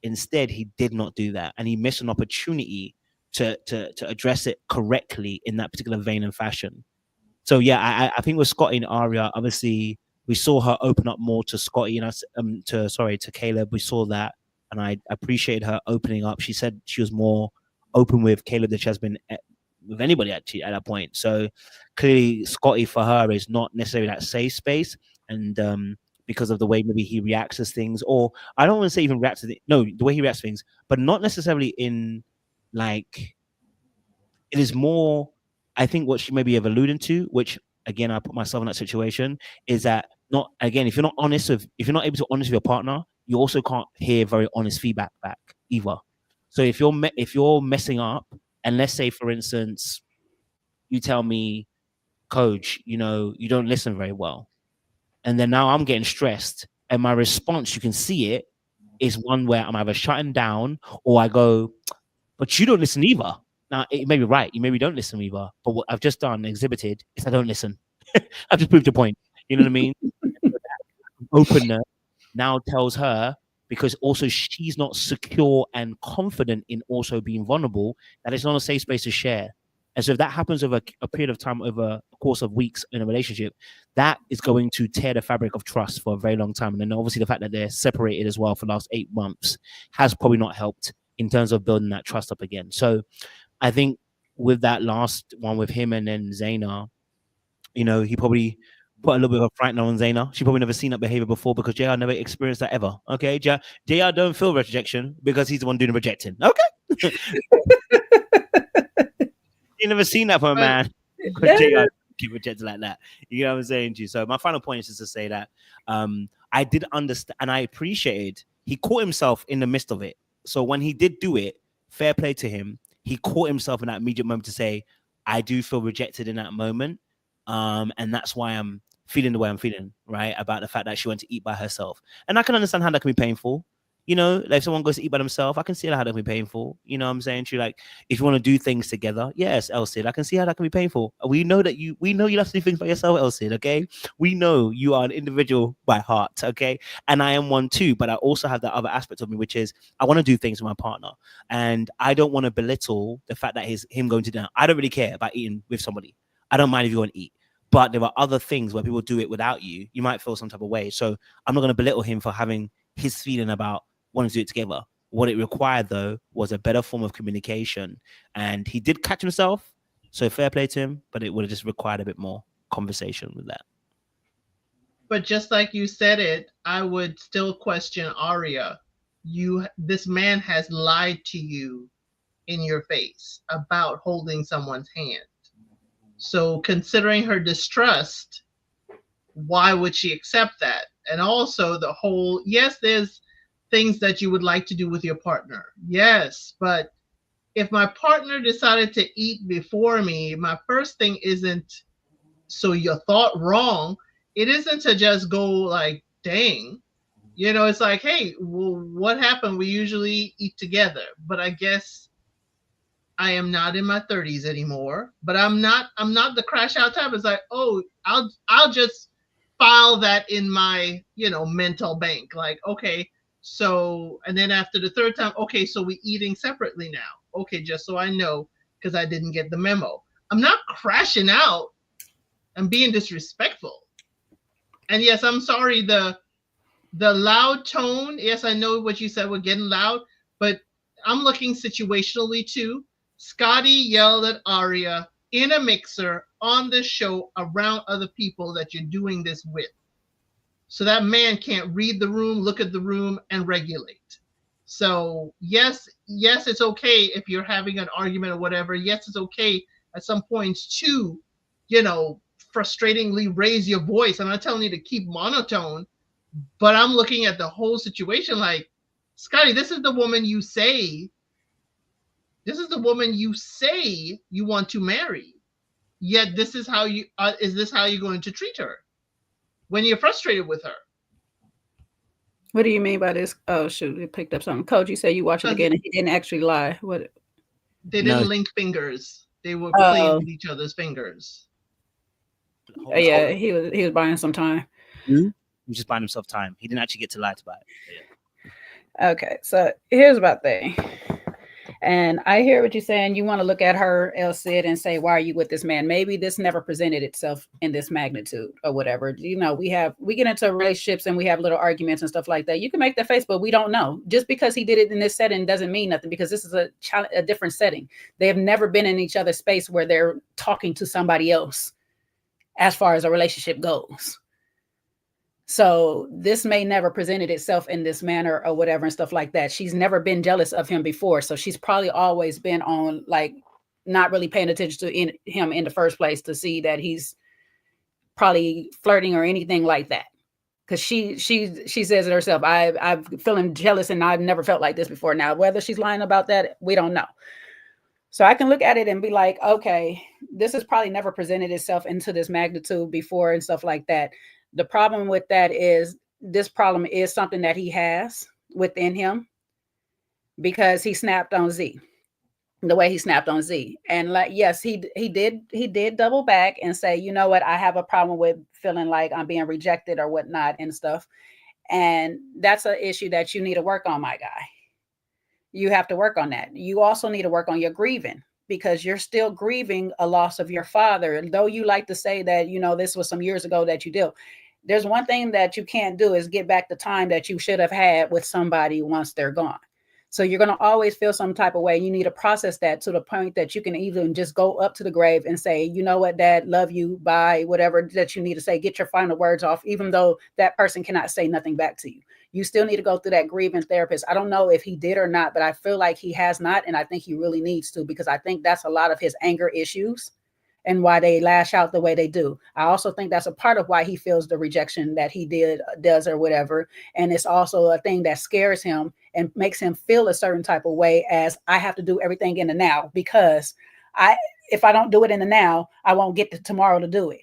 C: Instead, he did not do that. And he missed an opportunity to address it correctly in that particular vein and fashion. So yeah, I think with Scotty and Arya, obviously we saw her open up more to Scotty and to Caleb. We saw that, and I appreciated her opening up. She said she was more open with Caleb than she has been with anybody actually at that point. So clearly, Scotty for her is not necessarily that safe space, and because of the way maybe he reacts to things, or I don't want to say even reacts to the way he reacts to things, but not necessarily in like, it is more, I think what she maybe have alluded to, which again, I put myself in that situation, is that if you're not able to be honest with your partner, you also can't hear very honest feedback back either. So if you're messing up, and let's say for instance, you tell me, coach, you don't listen very well. And then now I'm getting stressed. And my response, you can see it, is one where I'm either shutting down or I go, but you don't listen either. Now, it may be right. You maybe don't listen either. But what I've just exhibited, is I don't listen. I've just proved the point. You know what I mean? Openness now tells her, because also she's not secure and confident in also being vulnerable, that it's not a safe space to share. And so if that happens over a period of time, over a course of weeks in a relationship, that is going to tear the fabric of trust for a very long time. And then obviously the fact that they're separated as well for the last 8 months has probably not helped in terms of building that trust up again. So I think with that last one with him and then Zaina, he probably put a little bit of a frighten on Zaina. She probably never seen that behavior before because JR never experienced that ever. Okay, JR don't feel rejection because he's the one doing the rejecting. Okay. You never seen that from a man. JR get rejected like that. You know what I'm saying to you? So my final point is just to say that I did understand and I appreciated he caught himself in the midst of it. So when he did do it, fair play to him. He caught himself in that immediate moment to say, I do feel rejected in that moment. And that's why I'm feeling the way I'm feeling, right? About the fact that she went to eat by herself. And I can understand how that can be painful. Like if someone goes to eat by themselves, I can see how that can be painful. You know what I'm saying? Like, if you want to do things together, yes, Elsid, I can see how that can be painful. We know you have to do things by yourself, Elsid, okay? We know you are an individual by heart, okay? And I am one too, but I also have that other aspect of me, which is I want to do things with my partner. And I don't want to belittle the fact that him going to dinner. I don't really care about eating with somebody. I don't mind if you want to eat. But there are other things where people do it without you. You might feel some type of way. So I'm not going to belittle him for having his feeling about wanting to do it together. What it required, though, was a better form of communication. And he did catch himself. So fair play to him. But it would have just required a bit more conversation with that.
B: But just like you said it, I would still question Arya. This man has lied to you in your face about holding someone's hand. So considering her distrust, why would she accept that? And also the whole, yes, there's things that you would like to do with your partner. Yes, but if my partner decided to eat before me, my first thing isn't, so you thought wrong. It isn't to just go like, dang. It's like, hey, well, what happened? We usually eat together. But I guess I am not in my 30s anymore, but I'm not the crash out type. It's like, oh, I'll just file that in my, mental bank. Like, okay, so, and then after the third time, okay, so we eating separately now. Okay, just so I know, because I didn't get the memo. I'm not crashing out and being disrespectful. And yes, I'm sorry, the loud tone, yes, I know what you said, we're getting loud, but I'm looking situationally too. Scotty yelled at Arya in a mixer on the show around other people that you're doing this with. So that man can't read the room, look at the room, and regulate. So yes, it's okay if you're having an argument or whatever. Yes, it's okay at some points to, frustratingly raise your voice. I'm not telling you to keep monotone, but I'm looking at the whole situation like, Scotty, this is the woman you say you want to marry. Yet this is how you is this how you're going to treat her when you're frustrated with her?
A: What do you mean by this? Oh shoot, it picked up something. Coach, you said you watched it again and he didn't actually lie. What?
B: They didn't link fingers. They were playing with each other's fingers.
A: Yeah, he was buying some time.
C: He was just buying himself time. He didn't actually get to lie about it.
A: Yeah. Okay, so here's about the thing. And I hear what you're saying. You want to look at her, El Cid, and say, why are you with this man? Maybe this never presented itself in this magnitude or whatever. We get into relationships and we have little arguments and stuff like that. You can make the face, but we don't know. Just because he did it in this setting doesn't mean nothing, because this is a different setting. They have never been in each other's space where they're talking to somebody else as far as a relationship goes. So this may never presented itself in this manner or whatever and stuff like that. She's never been jealous of him before. So she's probably always been on, like, not really paying attention to him in the first place to see that he's probably flirting or anything like that. Because she says it herself. I'm feeling jealous and I've never felt like this before. Now, whether she's lying about that, we don't know. So I can look at it and be like, okay, this has probably never presented itself into this magnitude before and stuff like that. The problem with that is this problem is something that he has within him because he snapped on Z, the way he snapped on Z. And like, yes, he did double back and say, you know what, I have a problem with feeling like I'm being rejected or whatnot and stuff. And that's an issue that you need to work on, my guy. You have to work on that. You also need to work on your grieving, because you're still grieving a loss of your father. And though you like to say that, this was some years ago that you did, there's one thing that you can't do is get back the time that you should have had with somebody once they're gone. So you're going to always feel some type of way. You need to process that to the point that you can even just go up to the grave and say, you know what, Dad, love you, bye, whatever that you need to say, get your final words off, even though that person cannot say nothing back to you. You still need to go through that grieving therapist. I don't know if he did or not, but I feel like he has not. And I think he really needs to, because I think that's a lot of his anger issues and why they lash out the way they do. I also think that's a part of why he feels the rejection that he does or whatever. And it's also a thing that scares him and makes him feel a certain type of way, as I have to do everything in the now, because if I don't do it in the now, I won't get to tomorrow to do it.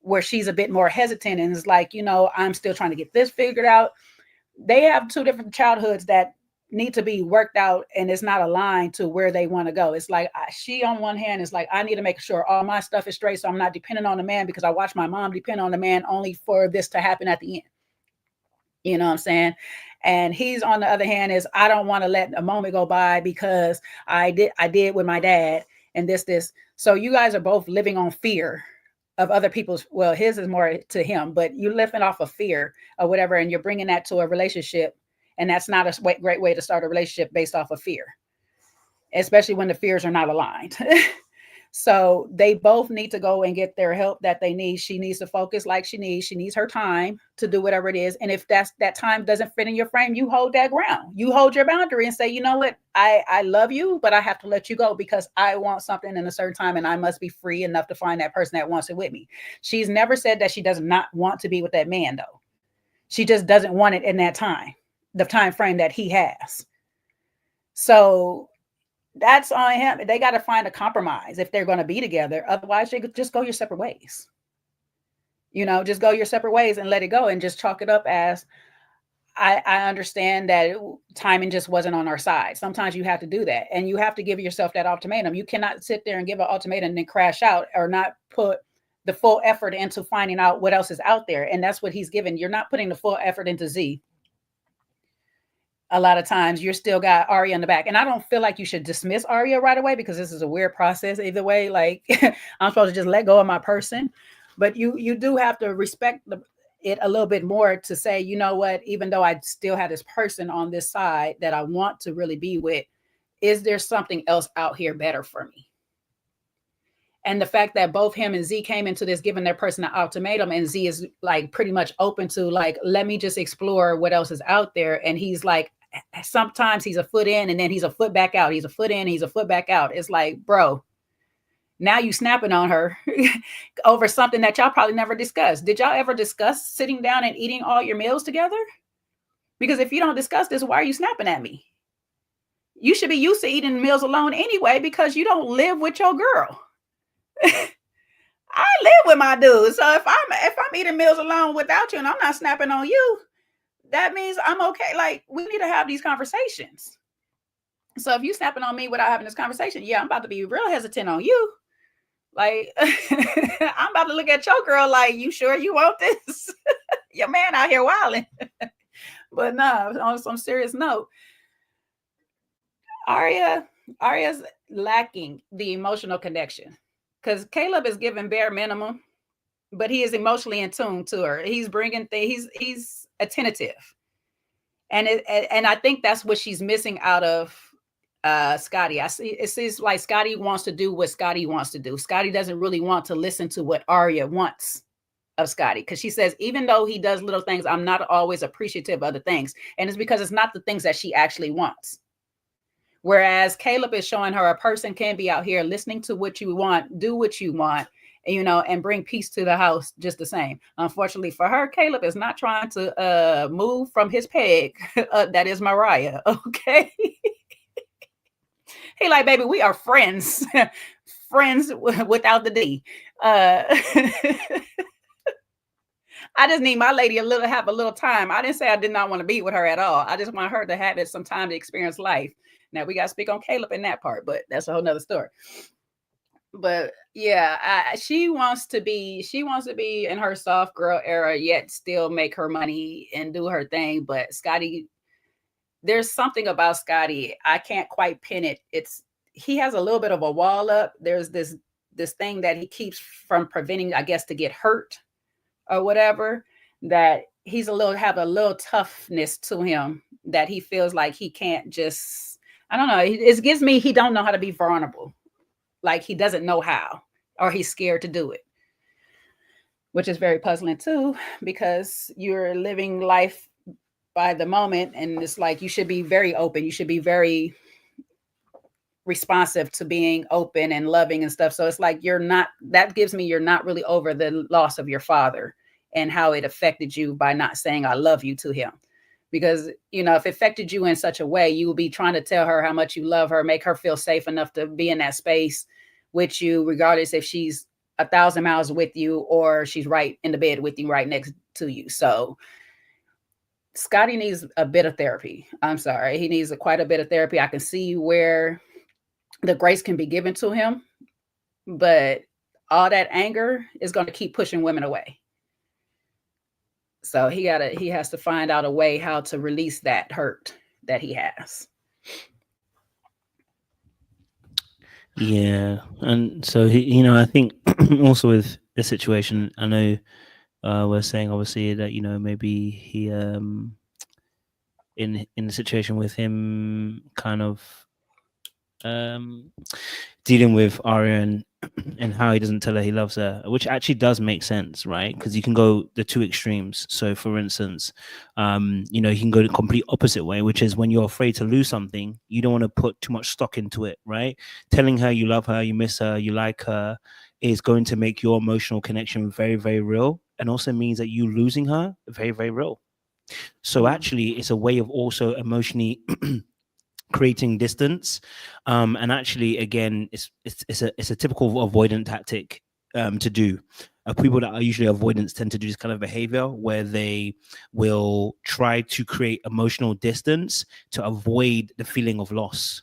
A: Where she's a bit more hesitant and is like, I'm still trying to get this figured out. They have two different childhoods that need to be worked out, and it's not aligned to where they want to go. It's like she on one hand is like, I need to make sure all my stuff is straight so I'm not dependent on the man, because I watched my mom depend on the man only for this to happen at the end. You know what I'm saying? And he's on the other hand is, I don't want to let a moment go by because I did with my dad and this. So you guys are both living on fear of other people's, well, his is more to him, but you're living off of fear or whatever, and you're bringing that to a relationship. And that's not a great way to start a relationship based off of fear, especially when the fears are not aligned. So they both need to go and get their help that they need. She needs to focus like she needs her time to do whatever it is. And if that time doesn't fit in your frame, you hold that ground. You hold your boundary and say, you know what, I love you, but I have to let you go because I want something in a certain time and I must be free enough to find that person that wants it with me. She's never said that she does not want to be with that man, though. She just doesn't want it in that time, the time frame that he has. So that's on him. They got to find a compromise if they're going to be together. Otherwise, they could just go your separate ways. Just go your separate ways and let it go and just chalk it up as, I understand that timing just wasn't on our side. Sometimes you have to do that. And you have to give yourself that ultimatum. You cannot sit there and give an ultimatum and then crash out or not put the full effort into finding out what else is out there. And that's what he's given. You're not putting the full effort into Z. A lot of times you're still got Arya in the back. And I don't feel like you should dismiss Arya right away, because this is a weird process either way. Like I'm supposed to just let go of my person, but you do have to respect it a little bit more to say, you know what, even though I still have this person on this side that I want to really be with, is there something else out here better for me? And the fact that both him and Z came into this giving their person an ultimatum, and Z is like pretty much open to like, let me just explore what else is out there. And he's like, sometimes he's a foot in and then he's a foot back out. He's a foot in, he's a foot back out. It's like, bro, now you snapping on her over something that y'all probably never discussed. Did y'all ever discuss sitting down and eating all your meals together? Because if you don't discuss this, why are you snapping at me? You should be used to eating meals alone anyway, because you don't live with your girl. I live with my dude. So if I'm eating meals alone without you and I'm not snapping on you, that means I'm okay. Like, we need to have these conversations. So if you snapping on me without having this conversation, yeah, I'm about to be real hesitant on you. Like, I'm about to look at your girl like, you sure you want this? Your man out here wilding. But no, on some serious note, Arya's lacking the emotional connection. Because Caleb is giving bare minimum, but he is emotionally in tune to her. He's bringing things. He's attentive, and I think that's what she's missing out of Scotty. It seems like Scotty wants to do what Scotty wants to do. Scotty doesn't really want to listen to what Arya wants of Scotty, because she says, even though he does little things, I'm not always appreciative of the things, and it's because it's not the things that she actually wants. Whereas Caleb is showing her a person can be out here listening to what you want, do what you want, and bring peace to the house just the same. Unfortunately for her, Caleb is not trying to move from his peg. That is Mariah. Okay. He like, baby, we are friends. Friends without the D. I just need my lady have a little time. I didn't say I did not want to be with her at all. I just want her to have some time to experience life. Now we got to speak on Caleb in that part, but that's a whole nother story. But yeah, she wants to be in her soft girl era, yet still make her money and do her thing. But Scotty, there's something about Scotty. I can't quite pin it. He has a little bit of a wall up. There's this thing that he keeps from preventing, I guess, to get hurt or whatever, that he's have a little toughness to him that he feels like he can't just, I don't know. It gives me, he don't know how to be vulnerable. Like he doesn't know how, or he's scared to do it, which is very puzzling too, because you're living life by the moment. And it's like, you should be very open. You should be very responsive to being open and loving and stuff. So it's like, that gives me, you're not really over the loss of your father and how it affected you by not saying I love you to him. Because, if it affected you in such a way, you will be trying to tell her how much you love her, make her feel safe enough to be in that space with you, regardless if she's 1,000 miles with you or she's right in the bed with you, right next to you. So Scotty needs a bit of therapy. I'm sorry. He needs quite a bit of therapy. I can see where the grace can be given to him, but all that anger is going to keep pushing women away. So he has to find out a way how to release that hurt that he has.
C: Yeah. And so I think also with the situation, I know we're saying obviously that, maybe he in the situation with him kind of dealing with Arya and how he doesn't tell her he loves her, which actually does make sense, right? Because you can go the two extremes. So for instance, you can go the complete opposite way, which is when you're afraid to lose something, you don't want to put too much stock into it, right? Telling her you love her, you miss her, you like her is going to make your emotional connection very, very real, and also means that you losing her very, very real. So actually it's a way of also emotionally creating distance, and actually again it's a typical avoidant tactic to do. People that are usually avoidants tend to do this kind of behavior where they will try to create emotional distance to avoid the feeling of loss,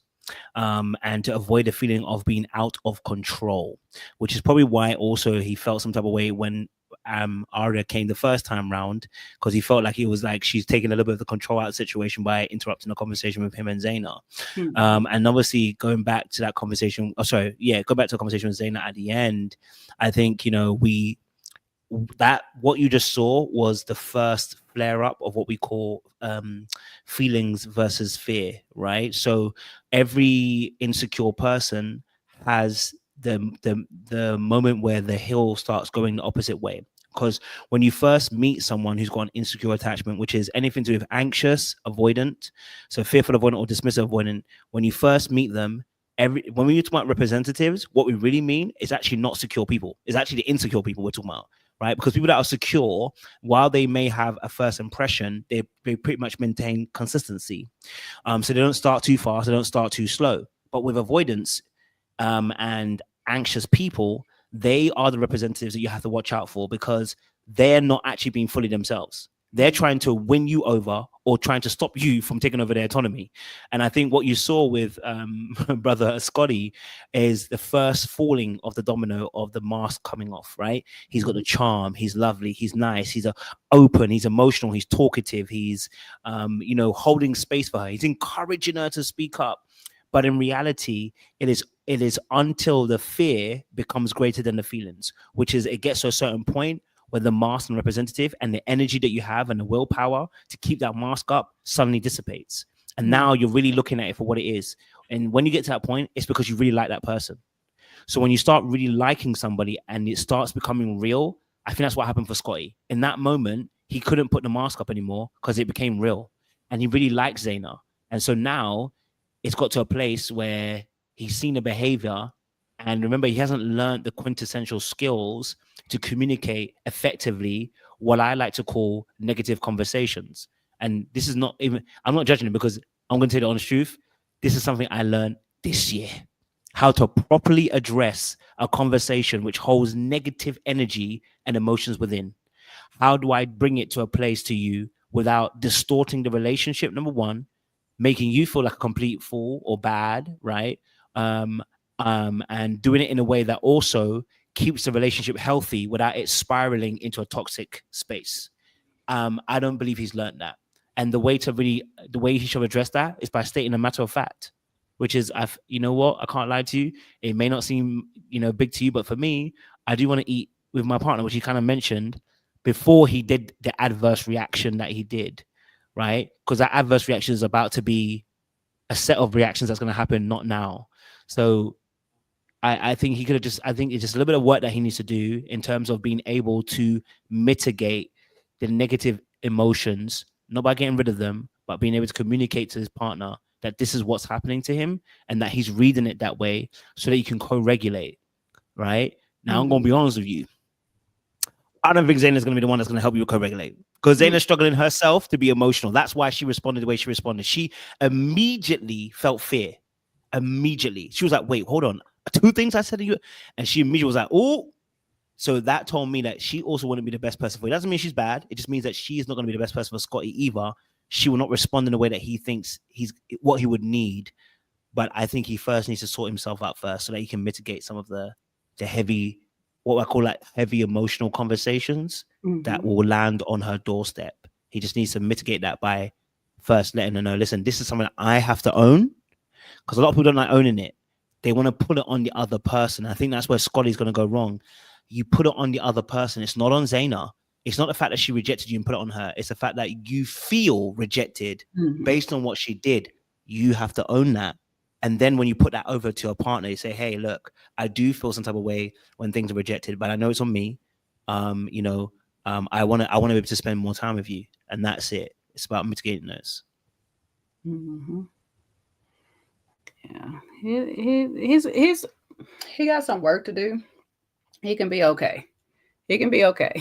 C: and to avoid the feeling of being out of control, which is probably why also he felt some type of way when Arya came the first time round, because he felt like she's taking a little bit of the control out of the situation by interrupting the conversation with him and Zaina. And obviously going back to that conversation, go back to the conversation with Zaina at the end, I think we that what you just saw was the first flare up of what we call feelings versus fear, right? So every insecure person has the moment where the hill starts going the opposite way. Because when you first meet someone who's got an insecure attachment, which is anything to do with anxious, avoidant, so fearful, avoidant, or dismissive, avoidant, when you first meet them, when we talk about representatives, what we really mean is actually not secure people. It's actually the insecure people we're talking about, right? Because people that are secure, while they may have a first impression, they pretty much maintain consistency. So they don't start too fast, they don't start too slow. But with avoidance and anxious people, they are the representatives that you have to watch out for, because they're not actually being fully themselves. They're trying to win you over or trying to stop you from taking over their autonomy. And I think what you saw with brother Scotty is the first falling of the domino of the mask coming off, right? He's got the charm, he's lovely, he's nice, he's open, he's emotional, he's talkative, he's holding space for her, he's encouraging her to speak up. But in reality, it is until the fear becomes greater than the feelings, which is it gets to a certain point where the mask and representative and the energy that you have and the willpower to keep that mask up suddenly dissipates. And now you're really looking at it for what it is. And when you get to that point, it's because you really like that person. So when you start really liking somebody and it starts becoming real, I think that's what happened for Scotty. In that moment, he couldn't put the mask up anymore because it became real. And he really likes Zaina. And so now it's got to a place where he's seen the behavior. And remember, he hasn't learned the quintessential skills to communicate effectively what I like to call negative conversations. And this is not even, I'm not judging him, because I'm going to tell you the honest truth. This is something I learned this year, how to properly address a conversation which holds negative energy and emotions within. How do I bring it to a place to you without distorting the relationship? Number one, making you feel like a complete fool or bad, right? And doing it in a way that also keeps the relationship healthy without it spiraling into a toxic space. I don't believe he's learned that. And the way he should address that is by stating a matter of fact, which is, you know what? I can't lie to you. It may not seem, big to you, but for me, I do want to eat with my partner, which he kind of mentioned before he did the adverse reaction that he did, right? Because that adverse reaction is about to be a set of reactions that's going to happen, not now. So I think he could have I think it's just a little bit of work that he needs to do in terms of being able to mitigate the negative emotions, not by getting rid of them, but being able to communicate to his partner that this is what's happening to him and that he's reading it that way so that you can co-regulate, right? Now, I'm going to be honest with you. I don't think Zaina's going to be the one that's going to help you co-regulate, because Zaina's struggling herself to be emotional. That's why she responded the way she responded. She immediately felt fear. Immediately. She was like, wait, hold on. 2 things I said to you. And she immediately was like, oh. So that told me that she also wouldn't be the best person for you. It doesn't mean she's bad. It just means that she's not going to be the best person for Scotty either. She will not respond in the way that he thinks what he would need. But I think he first needs to sort himself out first so that he can mitigate some of the heavy, what I call like heavy emotional conversations that will land on her doorstep. He just needs to mitigate that by first letting her know, listen, this is something that I have to own, because a lot of people don't like owning it. They want to put it on the other person. I think that's where Scotty's going to go wrong. You put it on the other person. It's not on Zaina. It's not the fact that she rejected you and put it on her. It's the fact that you feel rejected based on what she did. You have to own that. And then when you put that over to your partner, you say, hey, look, I do feel some type of way when things are rejected, but I know it's on me. I want to be able to spend more time with you. And that's it. It's about mitigating those.
A: Yeah. He got some work to do. He can be okay. He can be okay.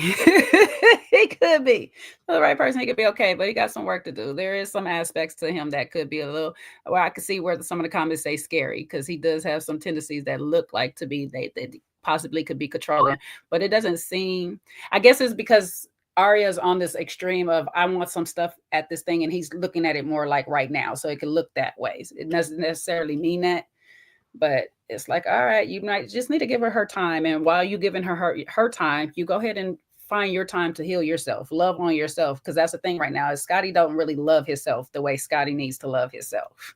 A: He could be for the right person. He could be okay, but he got some work to do. There is some aspects to him that could be a little, well, I could see where some of the comments say scary, because he does have some tendencies that look like to be, they possibly could be controlling, but it doesn't seem, I guess it's because Arya's on this extreme of, I want some stuff at this thing, and he's looking at it more like right now. So it could look that way. It doesn't necessarily mean that, but it's like, all right, you might just need to give her time. And while you're giving her time, you go ahead and find your time to heal yourself, love on yourself. Because that's the thing right now is Scotty don't really love himself the way Scotty needs to love himself.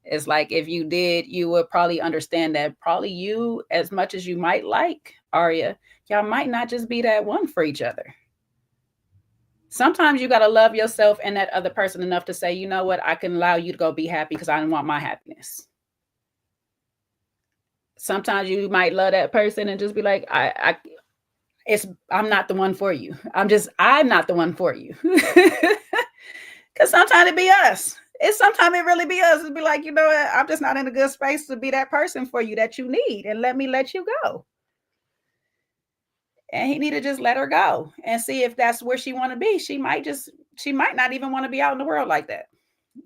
A: It's like, if you did, you would probably understand that probably you, as much as you might like Arya, y'all might not just be that one for each other. Sometimes you got to love yourself and that other person enough to say, you know what, I can allow you to go be happy because I want my happiness. Sometimes you might love that person and just be like, I'm not the one for you. I'm not the one for you. Because sometimes it be us. Sometimes it really be us. It'd be like, you know what, I'm just not in a good space to be that person for you that you need, and let me let you go. And he need to just let her go and see if that's where she want to be. She might not even want to be out in the world like that.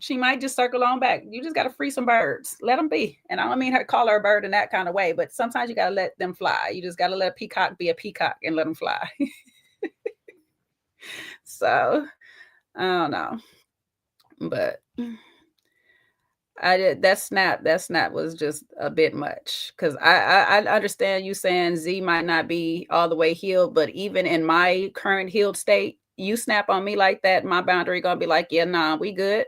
A: She might just circle on back. You just got to free some birds. Let them be. And I don't mean her call her a bird in that kind of way, but sometimes you got to let them fly. You just got to let a peacock be a peacock and let them fly. So I don't know, but that snap was just a bit much, because I understand you saying Z might not be all the way healed, but even in my current healed state, you snap on me like that, my boundary gonna be like, yeah, nah, we good.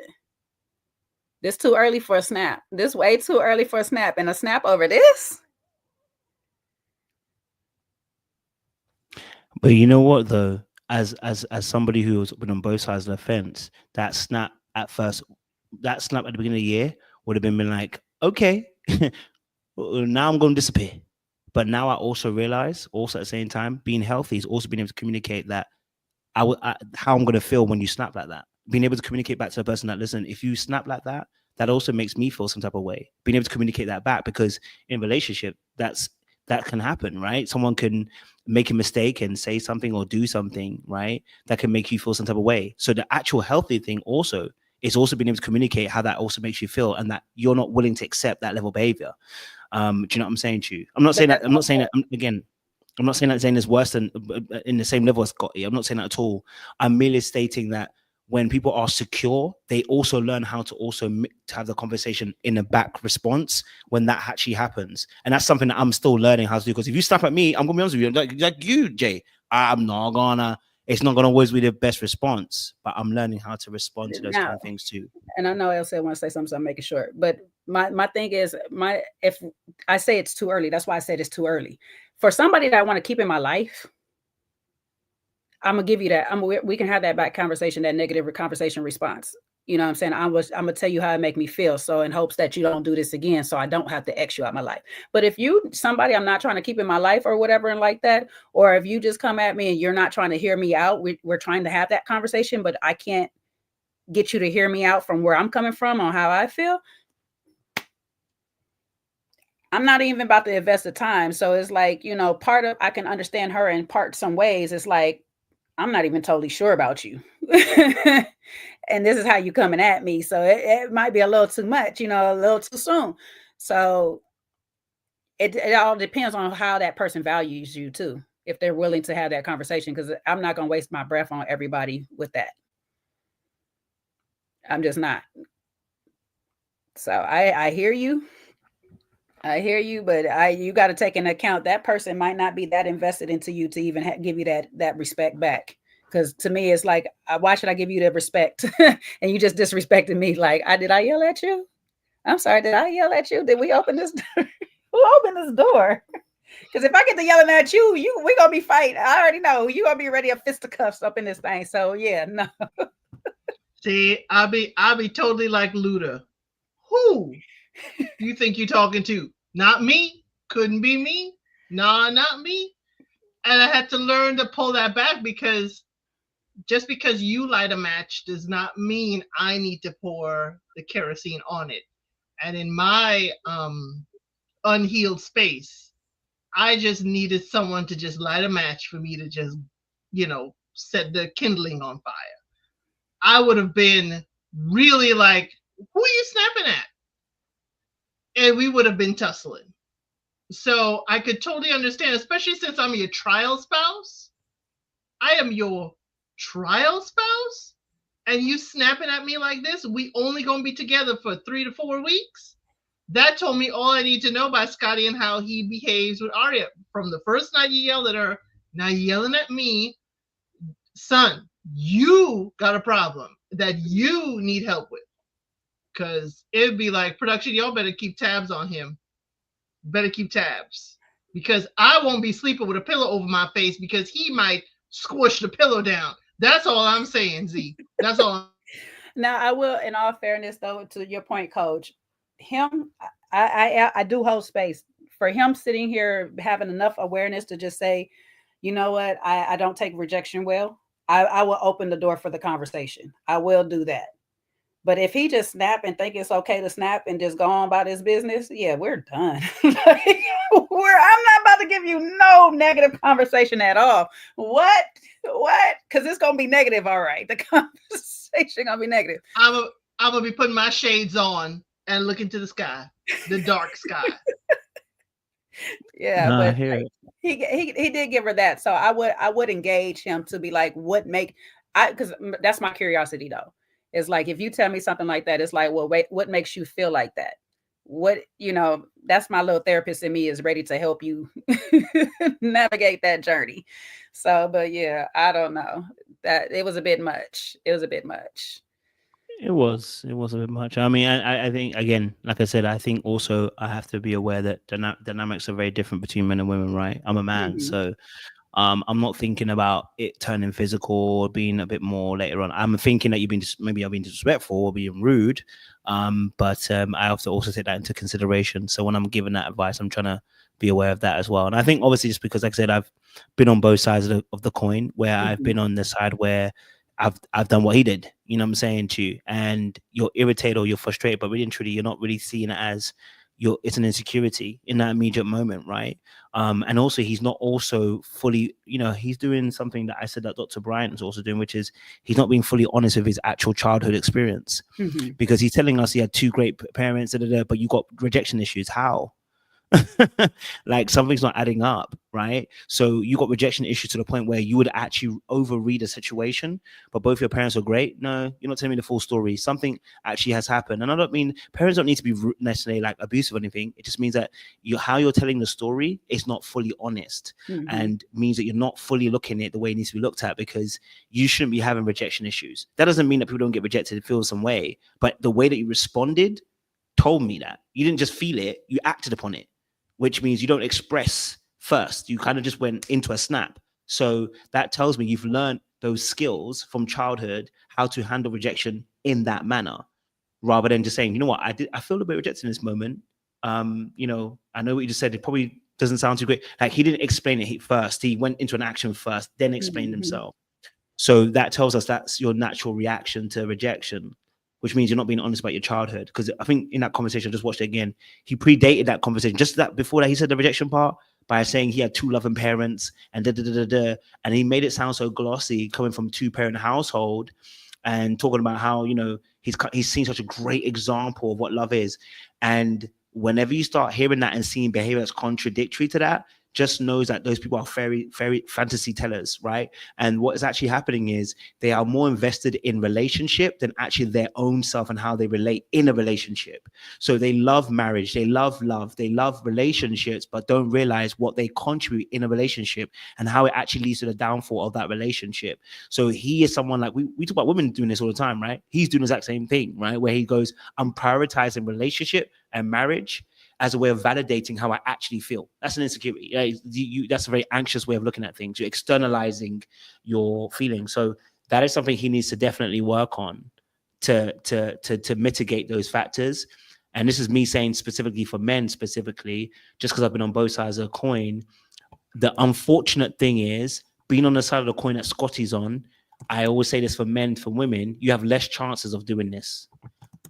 A: This too early for a snap. This way too early for a snap, and a snap over this.
C: But you know what though, as somebody who has been on both sides of the fence, that snap at the beginning of the year would have been like, okay, now I'm going to disappear. But now I also realize, also at the same time, being healthy is also being able to communicate that how I'm going to feel when you snap like that. Being able to communicate back to the person that, listen, if you snap like that, that also makes me feel some type of way. Being able to communicate that back, because in relationship, that can happen, right? Someone can make a mistake and say something or do something, right, that can make you feel some type of way. So the actual healthy thing also is also being able to communicate how that also makes you feel, and that you're not willing to accept that level of behavior. Do you know what I'm saying to you? I'm not saying that Zaina's worse than in the same level as Scotty. I'm not saying that at all. I'm merely stating that when people are secure, they also learn how to also to have the conversation in a back response when that actually happens. And that's something that I'm still learning how to do. Because if you snap at me, I'm gonna be honest with you, like you, Jay, it's not gonna always be the best response, but I'm learning how to respond to those kind of things too.
A: And I know Elsa wants to say something, so I'm making sure. But my thing is, if I say it's too early, that's why I said it's too early. For somebody that I want to keep in my life, I'm gonna give you that. We can have that back conversation, that negative conversation response. You know what I'm saying? I'm gonna tell you how it make me feel. So in hopes that you don't do this again, so I don't have to X you out my life. But if somebody I'm not trying to keep in my life or whatever and like that, or if you just come at me and you're not trying to hear me out, we're trying to have that conversation, but I can't get you to hear me out from where I'm coming from on how I feel. I'm not even about to invest the time. So it's like, I can understand her in some ways. It's like, I'm not even totally sure about you. And this is how you coming at me. So it might be a little too much, a little too soon. So it all depends on how that person values you too, if they're willing to have that conversation, because I'm not going to waste my breath on everybody with that. I'm just not. So I hear you. But you got to take into account that person might not be that invested into you to even give you that respect back. Because to me, it's like, why should I give you the respect? And you just disrespected me. Like, did I yell at you? I'm sorry. Did I yell at you? Did we open this door? Who opened this door? Because if I get to yelling at you, we gonna be fighting. I already know you gonna be ready to fisticuffs up in this thing. So yeah, no.
B: See, I'll be totally like Luda. Who you think you're talking to? Not me. Couldn't be me. Nah, not me. And I had to learn to pull that back, because just because you light a match does not mean I need to pour the kerosene on it. And in my unhealed space, I just needed someone to just light a match for me to just, set the kindling on fire. I would have been really like, who are you snapping at? And we would have been tussling. So I could totally understand, especially since I'm your trial spouse. I am your trial spouse, and you snapping at me like this. We only gonna be together for 3 to 4 weeks. That told me all I need to know about Scotty and how he behaves with Arya. From the first night you yelled at her, now you're yelling at me. Son, you got a problem that you need help with. Because it'd be like, production, y'all better keep tabs on him. Better keep tabs. because I won't be sleeping with a pillow over my face because he might squish the pillow down. That's all I'm saying, Z. That's all.
A: Now, I will, in all fairness, though, to your point, Coach, him, I do hold space for him sitting here having enough awareness to just say, you know what, I don't take rejection well. I will open the door for the conversation. I will do that. But if he just snap and think it's okay to snap and just go on about his business, yeah, we're done. I'm not about to give you no negative conversation at all. What? Because it's gonna be negative, all right. The conversation gonna be negative.
B: I'm gonna be putting my shades on and looking to the sky, the dark sky.
A: Yeah,
C: No, I
A: but
C: hear
A: like,
C: it.
A: he did give her that. So I would engage him to be like, because that's my curiosity though. It's like if you tell me something like that, it's like, well, wait, what makes you feel like that? What, that's my little therapist in me is ready to help you navigate that journey. So, but yeah, I don't know. That it was a bit much. It was a bit much.
C: It was a bit much. I mean, I think, again, like I said, I think also I have to be aware that dynamics are very different between men and women, right? I'm a man,
A: Mhm.
C: so I'm not thinking about it turning physical or being a bit more later on. I'm thinking that maybe I've been disrespectful or being rude, but I have to also take that into consideration. So when I'm giving that advice, I'm trying to be aware of that as well. And I think obviously just because, like I said, I've been on both sides of the coin, where I've
A: Mhm.
C: been on the side where I've done what he did, you know what I'm saying to you, and you're irritated or you're frustrated, but really and truly, you're not really seeing it as it's an insecurity in that immediate moment, right? And also he's not also fully, he's doing something that I said that Dr. Bryant is also doing, which is he's not being fully honest with his actual childhood experience,
A: Mhm.
C: because he's telling us he had two great parents, but you got rejection issues. How? Like something's not adding up, right? So you got rejection issues to the point where you would actually overread a situation, but both your parents are great. No, you're not telling me the full story. Something actually has happened. And I don't mean parents don't need to be necessarily like abusive or anything. It just means that how you're telling the story is not fully honest,
A: Mhm.
C: and means that you're not fully looking at it the way it needs to be looked at, because you shouldn't be having rejection issues. That doesn't mean that people don't get rejected and feel some way, but the way that you responded told me that you didn't just feel it, you acted upon it, which means you don't express first. You kind of just went into a snap. So that tells me you've learned those skills from childhood, how to handle rejection in that manner, rather than just saying, you know what, I feel a bit rejected in this moment. I know what you just said. It probably doesn't sound too great. Like he didn't explain it first. He went into an action first, then explained
A: Mhm.
C: himself. So that tells us that's your natural reaction to rejection, which means you're not being honest about your childhood. Because I think in that conversation, I just watched it again, he predated that conversation. Just that before that, he said the rejection part by saying he had two loving parents and and he made it sound so glossy coming from two-parent household, and talking about how he's seen such a great example of what love is. And whenever you start hearing that and seeing behavior that's contradictory to that, just knows that those people are very, very fantasy tellers, right? And what is actually happening is they are more invested in relationship than actually their own self and how they relate in a relationship. So they love marriage, they love love, they love relationships, but don't realize what they contribute in a relationship and how it actually leads to the downfall of that relationship. So he is someone like, we talk about women doing this all the time, right? He's doing the exact same thing, right? Where he goes, I'm prioritizing relationship and marriage as a way of validating how I actually feel. That's an insecurity. That's a very anxious way of looking at things. You're externalizing your feelings. So that is something he needs to definitely work on to mitigate those factors. And this is me saying specifically for men, specifically, just because I've been on both sides of the coin. The unfortunate thing is, being on the side of the coin that Scotty's on, I always say this for men, for women, you have less chances of doing this,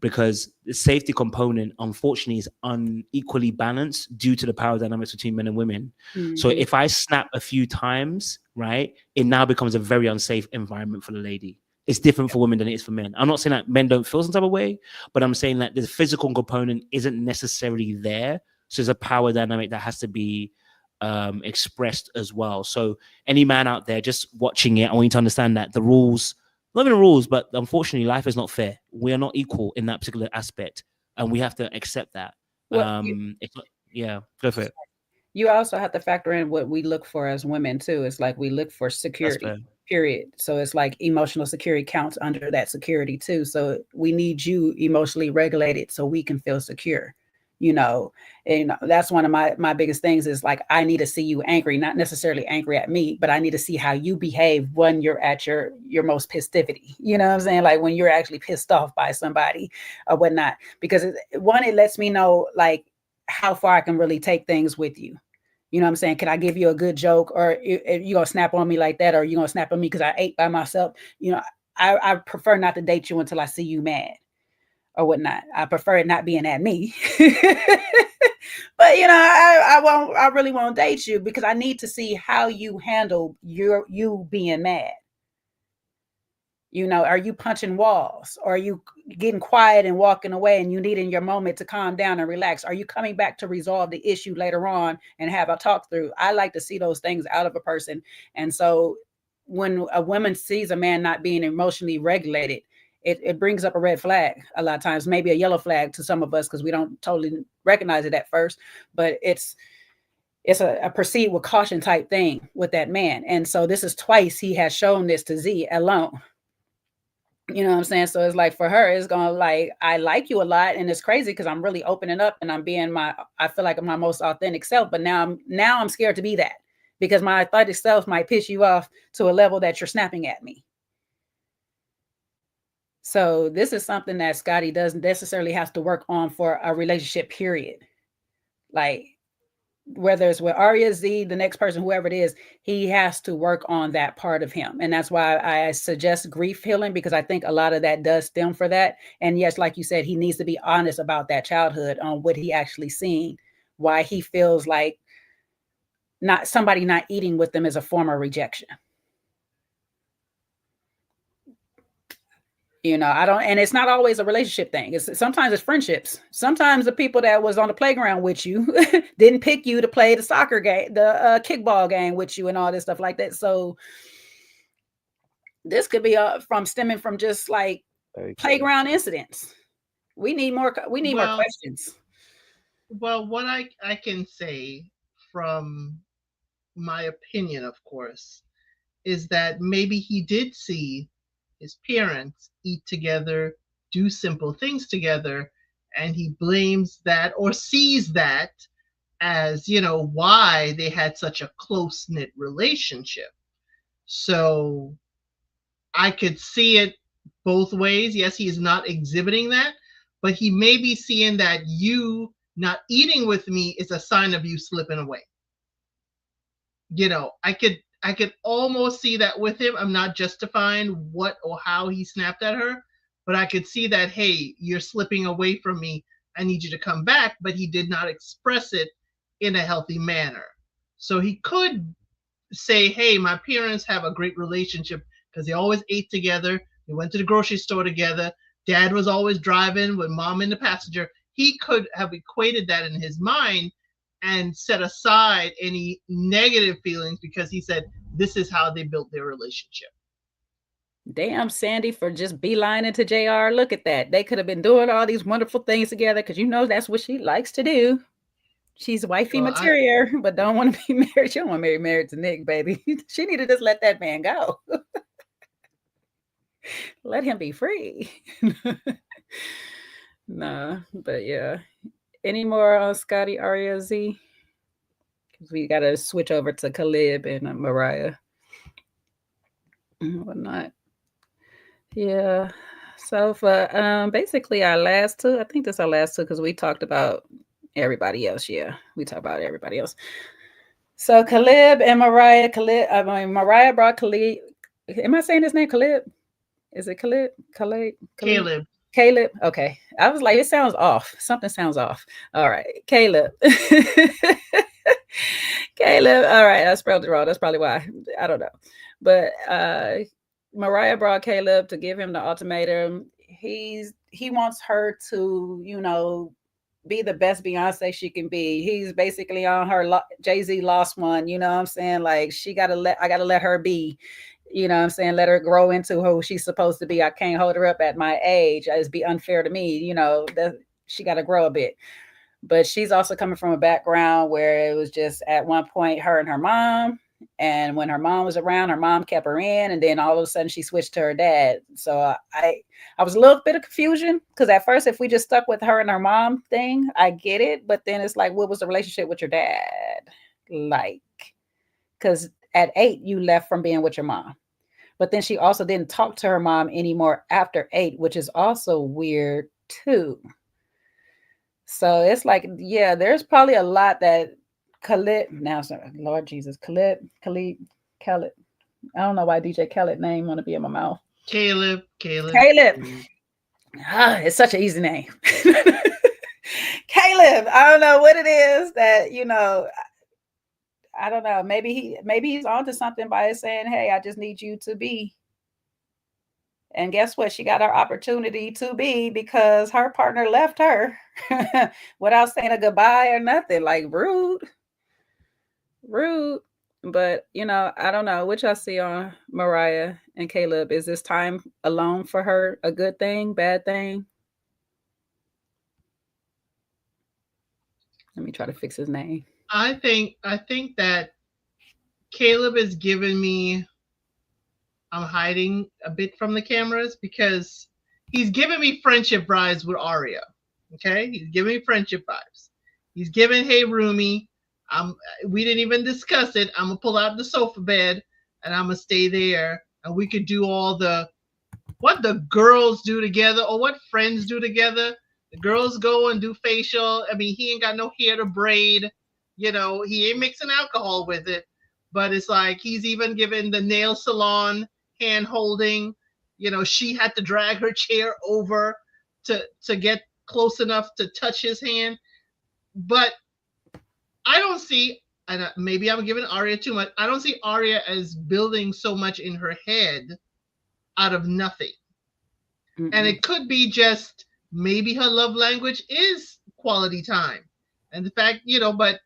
C: because the safety component, unfortunately, is unequally balanced due to the power dynamics between men and women. So
A: Mhm.
C: if I snap a few times, right, it now becomes a very unsafe environment for the lady. It's different for women than it is for men. I'm not saying that men don't feel some type of way, but I'm saying that the physical component isn't necessarily there. So there's a power dynamic that has to be expressed as well. So any man out there just watching it, I want you to understand that the rules, not even the rules, but unfortunately, life is not fair. We are not equal in that particular aspect, and we have to accept that.
A: Well,
C: Yeah, go for it.
A: you also have to factor in what we look for as women too. It's like we look for
C: That's
A: security,
C: fair.
A: period. So it's like emotional security counts under that security too. So we need you emotionally regulated so we can feel secure. you know. And that's one of my biggest things is like, I need to see you angry, not necessarily angry at me, but I need to see how you behave when you're at your most pistivity. You know what I'm saying? Like when you're actually pissed off by somebody or whatnot, because it lets me know like how far I can really take things with you. You know what I'm saying? Can I give you a good joke, or you gonna snap on me like that, or you gonna snap on me because I ate by myself? You know, I prefer not to date you until I see you mad or whatnot. I prefer it not being at me. But you know, I really won't date you because I need to see how you handle you being mad. You know, are you punching walls? Or are you getting quiet and walking away and you needing your moment to calm down and relax? Are you coming back to resolve the issue later on and have a talk through? I like to see those things out of a person. And so when a woman sees a man not being emotionally regulated, it brings up a red flag a lot of times, maybe a yellow flag to some of us because we don't totally recognize it at first, but it's a proceed with caution type thing with that man. And so this is twice he has shown this to Z alone. You know what I'm saying? So it's like for her, it's gonna like, I like you a lot, and it's crazy because I'm really opening up and I'm being I feel like I'm my most authentic self. But now I'm scared to be that because my authentic self might piss you off to a level that you're snapping at me. So this is something that Scotty doesn't necessarily have to work on for a relationship period. Like whether it's with Arya, Z, the next person, whoever it is, he has to work on that part of him. And that's why I suggest grief healing, because I think a lot of that does stem for that. And yes, like you said, he needs to be honest about that childhood, on what he actually seen, why he feels like somebody not eating with them is a form of rejection. You know, I don't, and it's not always a relationship thing. Sometimes it's friendships. Sometimes the people that was on the playground with you didn't pick you to play the soccer game, the kickball game with you, and all this stuff like that. So this could be stemming from just like playground incidents. We need more questions.
B: Well, what I can say from my opinion, of course, is that maybe he did see his parents eat together, do simple things together, and he blames that or sees that as, why they had such a close knit relationship. So I could see it both ways. Yes, he is not exhibiting that, but he may be seeing that you not eating with me is a sign of you slipping away. I could almost see that with him. I'm not justifying what or how he snapped at her, but I could see that, hey, you're slipping away from me. I need you to come back. But he did not express it in a healthy manner. So he could say, hey, my parents have a great relationship because they always ate together. They went to the grocery store together. Dad was always driving with mom in the passenger. He could have equated that in his mind and set aside any negative feelings because he said this is how they built their relationship.
A: Damn, Sandy, for just beelining to JR. Look at that. They could have been doing all these wonderful things together because that's what she likes to do. She's wifey material, but don't want to be married. She don't want to be married to Nick, baby. She need to just let that man go. Let him be free. Nah, but yeah. Any more on Scotty, Arya, Z? Because we got to switch over to Caleb and Mariah. Whatnot. Yeah. So for basically our last two, I think that's our last two because we talked about everybody else. Yeah, we talked about everybody else. So Caleb and Mariah. Mariah brought Caleb. Am I saying his name? Caleb? Is it Caleb? Caleb. Okay. I was like, it sounds off. Something sounds off. All right. Caleb. Caleb. All right. I spelled it wrong. That's probably why. I don't know. But Mariah brought Caleb to give him the ultimatum. He wants her to, be the best Beyonce she can be. He's basically on her Jay-Z lost one. You know what I'm saying? Like I gotta let her be. You know what I'm saying? Let her grow into who she's supposed to be. I can't hold her up at my age. It'd be unfair to me. That she got to grow a bit. But she's also coming from a background where it was just at one point her and her mom. And when her mom was around, her mom kept her in, and then all of a sudden she switched to her dad. So I was a little bit of confusion because at first, if we just stuck with her and her mom thing, I get it. But then it's like, what was the relationship with your dad like? Because at 8, you left from being with your mom. But then she also didn't talk to her mom anymore after 8, which is also weird too. So it's like, yeah, there's probably a lot that Khalid, now, sorry, Lord Jesus, Khalid. I don't know why DJ Khaled name want to be in my mouth.
B: Caleb.
A: It's such an easy name. Caleb. I don't know what it is that, I don't know. Maybe he's onto something by saying, hey, I just need you to be. And guess what? She got her opportunity to be because her partner left her without saying a goodbye or nothing. Like, rude. But I don't know what y'all see on Mariah and Caleb. Is this time alone for her a good thing, bad thing? Let me try to fix his name.
B: I think that Caleb is giving me, I'm hiding a bit from the cameras because he's giving me friendship vibes with Arya. Okay, he's giving me friendship vibes. He's giving, hey Rumi, we didn't even discuss it. I'm gonna pull out the sofa bed and I'm gonna stay there, and we could do all what the girls do together or what friends do together. The girls go and do facial. I mean, he ain't got no hair to braid. He ain't mixing alcohol with it. But it's like he's even given the nail salon hand holding. She had to drag her chair over to get close enough to touch his hand. But I don't see, and maybe I'm giving Arya too much, I don't see Arya as building so much in her head out of nothing. Mm-mm. And it could be just maybe her love language is quality time. And the fact, but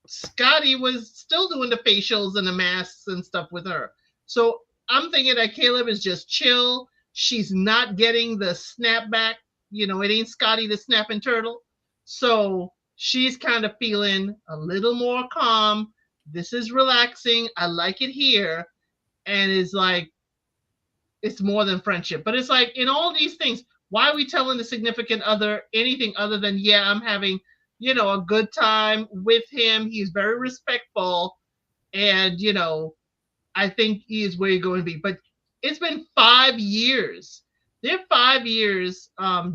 B: Scotty was still doing the facials and the masks and stuff with her. So I'm thinking that Caleb is just chill. She's not getting the snapback. It ain't Scotty the snapping turtle. So she's kind of feeling a little more calm. This is relaxing. I like it here. And it's like, it's more than friendship. But it's like, in all these things, why are we telling the significant other anything other than, yeah, I'm having, a good time with him. He's very respectful. And, I think he is where you're going to be. But it's been 5 years. There's 5 years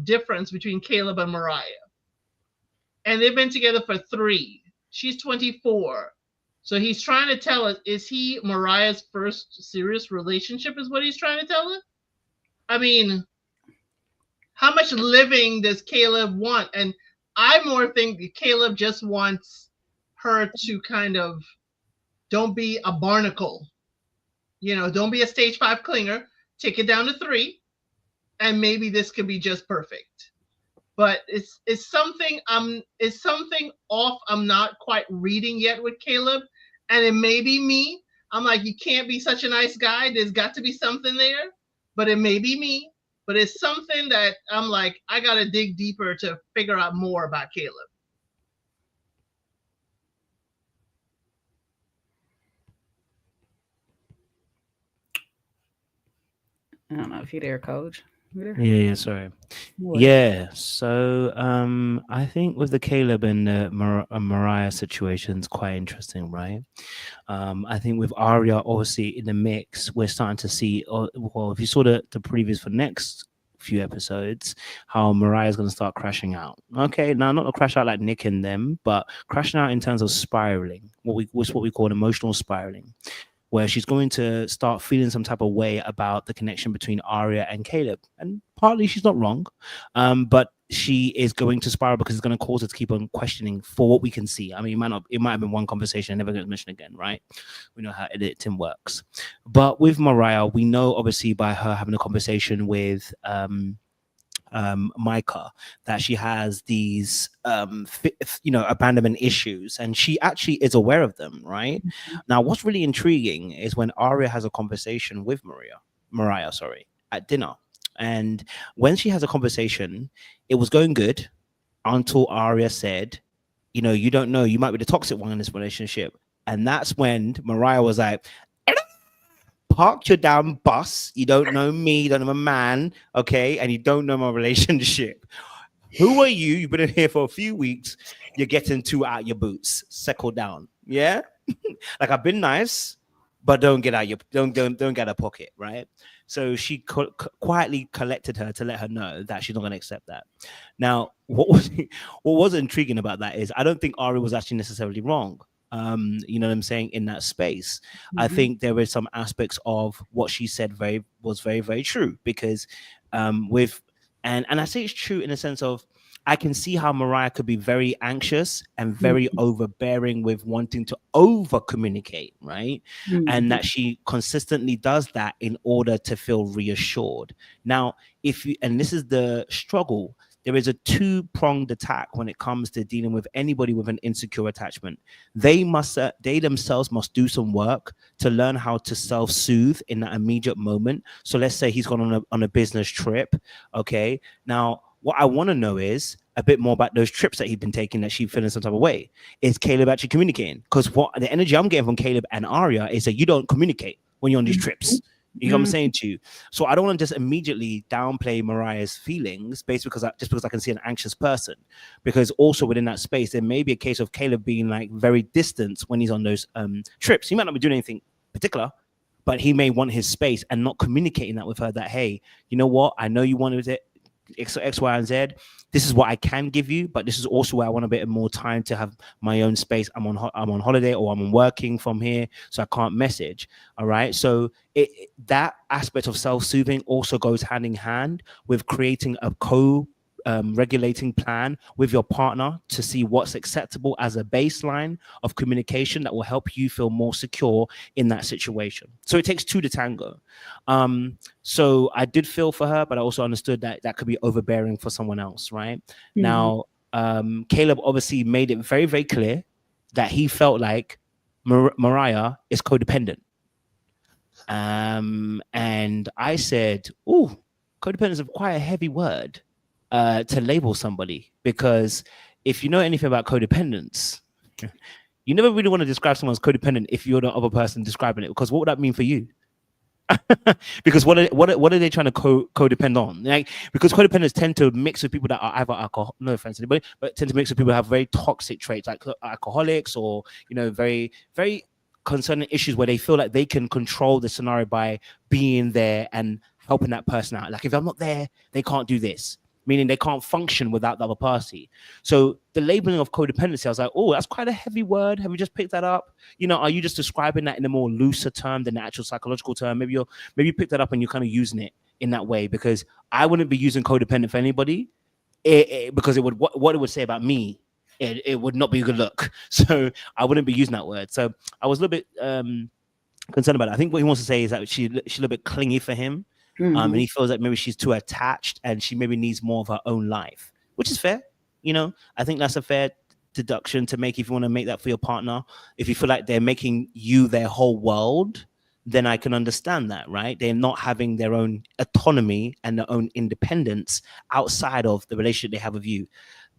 B: difference between Caleb and Mariah. And they've been together for 3. She's 24. So he's trying to tell us, is he Mariah's first serious relationship is what he's trying to tell us? I mean, how much living does Caleb want? And I more think that Caleb just wants her to kind of, don't be a barnacle. Don't be a stage 5 clinger. Take it down to 3. And maybe this could be just perfect. But it's something off I'm not quite reading yet with Caleb. And it may be me. I'm like, you can't be such a nice guy. There's got to be something there. But it may be me. But it's something that I'm like, I got to dig deeper to figure out more about Caleb.
A: I don't know if you're there, Coach.
C: Yeah, sorry. Yeah, so I think with the Caleb and Mariah situation's quite interesting, right? I think with Arya obviously in the mix, we're starting to see, well, if you saw the previews for next few episodes, how Mariah's going to start crashing out. Okay, now not to crash out like Nick and them, but crashing out in terms of spiraling, what we call emotional spiraling, where she's going to start feeling some type of way about the connection between Arya and Caleb. And partly she's not wrong, but she is going to spiral because it's going to cause her to keep on questioning for what we can see. I mean, it might have been one conversation and never get mentioned again, right? We know how editing works. But with Mariah, we know obviously by her having a conversation with Micah that she has these abandonment issues, and she actually is aware of them, right? Mm-hmm. Now what's really intriguing is when Arya has a conversation with Mariah at dinner, and when she has a conversation, it was going good until Arya said, you don't know, you might be the toxic one in this relationship. And that's when Mariah was like, park your damn bus. You don't know me, you don't know my man, okay? And you don't know my relationship. Who are you? You've been in here for a few weeks. You're getting too out your boots. Settle down. Yeah? Like, I've been nice, but don't get out your don't get out of pocket, right? So she quietly collected her to let her know that she's not going to accept that. Now, what was intriguing about that is I don't think Ari was actually necessarily wrong. You know what I'm saying, in that space. I think there were some aspects of what she said was very, very true, because with and I say it's true in the sense of I can see how Mariah could be very anxious and very overbearing with wanting to over communicate, right? And that she consistently does that in order to feel reassured. Now, and this is the struggle, there is a two-pronged attack when it comes to dealing with anybody with an insecure attachment. They themselves must do some work to learn how to self-soothe in that immediate moment. So let's say he's gone on a business trip, okay? Now, what I want to know is a bit more about those trips that he's been taking that she's feeling some type of way. Is Caleb actually communicating? Because what the energy I'm getting from Caleb and Arya is that you don't communicate when you're on these trips. You know what I'm saying to you? So I don't want to just immediately downplay Mariah's feelings because I can see an anxious person. Because also within that space, there may be a case of Caleb being like very distant when he's on those trips. He might not be doing anything particular, but he may want his space and not communicating that with her that, hey, you know what? I know you wanted it. X, Y, and Z. This is what I can give you, but this is also where I want a bit more time to have my own space. I'm on holiday, or I'm working from here, so I can't message. All right. So that aspect of self-soothing also goes hand in hand with creating a regulating plan with your partner to see what's acceptable as a baseline of communication that will help you feel more secure in that situation. So it takes two to tango. So I did feel for her, but I also understood that that could be overbearing for someone else, right? Now, Caleb obviously made it very, very clear that he felt like Mariah is codependent. And I said, "Ooh, codependent is quite a heavy word to label somebody, because if you know anything about codependence, you never really want to describe someone as codependent if you're the other person describing it, because what would that mean for you?" Because what are they trying to codepend on? Like, because codependents tend to mix with people that are either alcohol, no offense to anybody, but tend to mix with people who have very toxic traits, like alcoholics, or very, very concerning issues where they feel like they can control the scenario by being there and helping that person out. Like, if I'm not there, they can't do this, meaning they can't function without the other party. So the labeling of codependency, I was like, oh, that's quite a heavy word. Have you just picked that up? Are you just describing that in a more looser term than the actual psychological term? Maybe you picked that up and you're kind of using it in that way, because I wouldn't be using codependent for anybody, because what it would say about me, it would not be a good look. So I wouldn't be using that word. So I was a little bit concerned about it. I think what he wants to say is that she's a little bit clingy for him. And he feels like maybe she's too attached and she maybe needs more of her own life, which is fair. I think that's a fair deduction to make if you want to make that for your partner. If you feel like they're making you their whole world, then I can understand that, right? They're not having their own autonomy and their own independence outside of the relationship they have with you.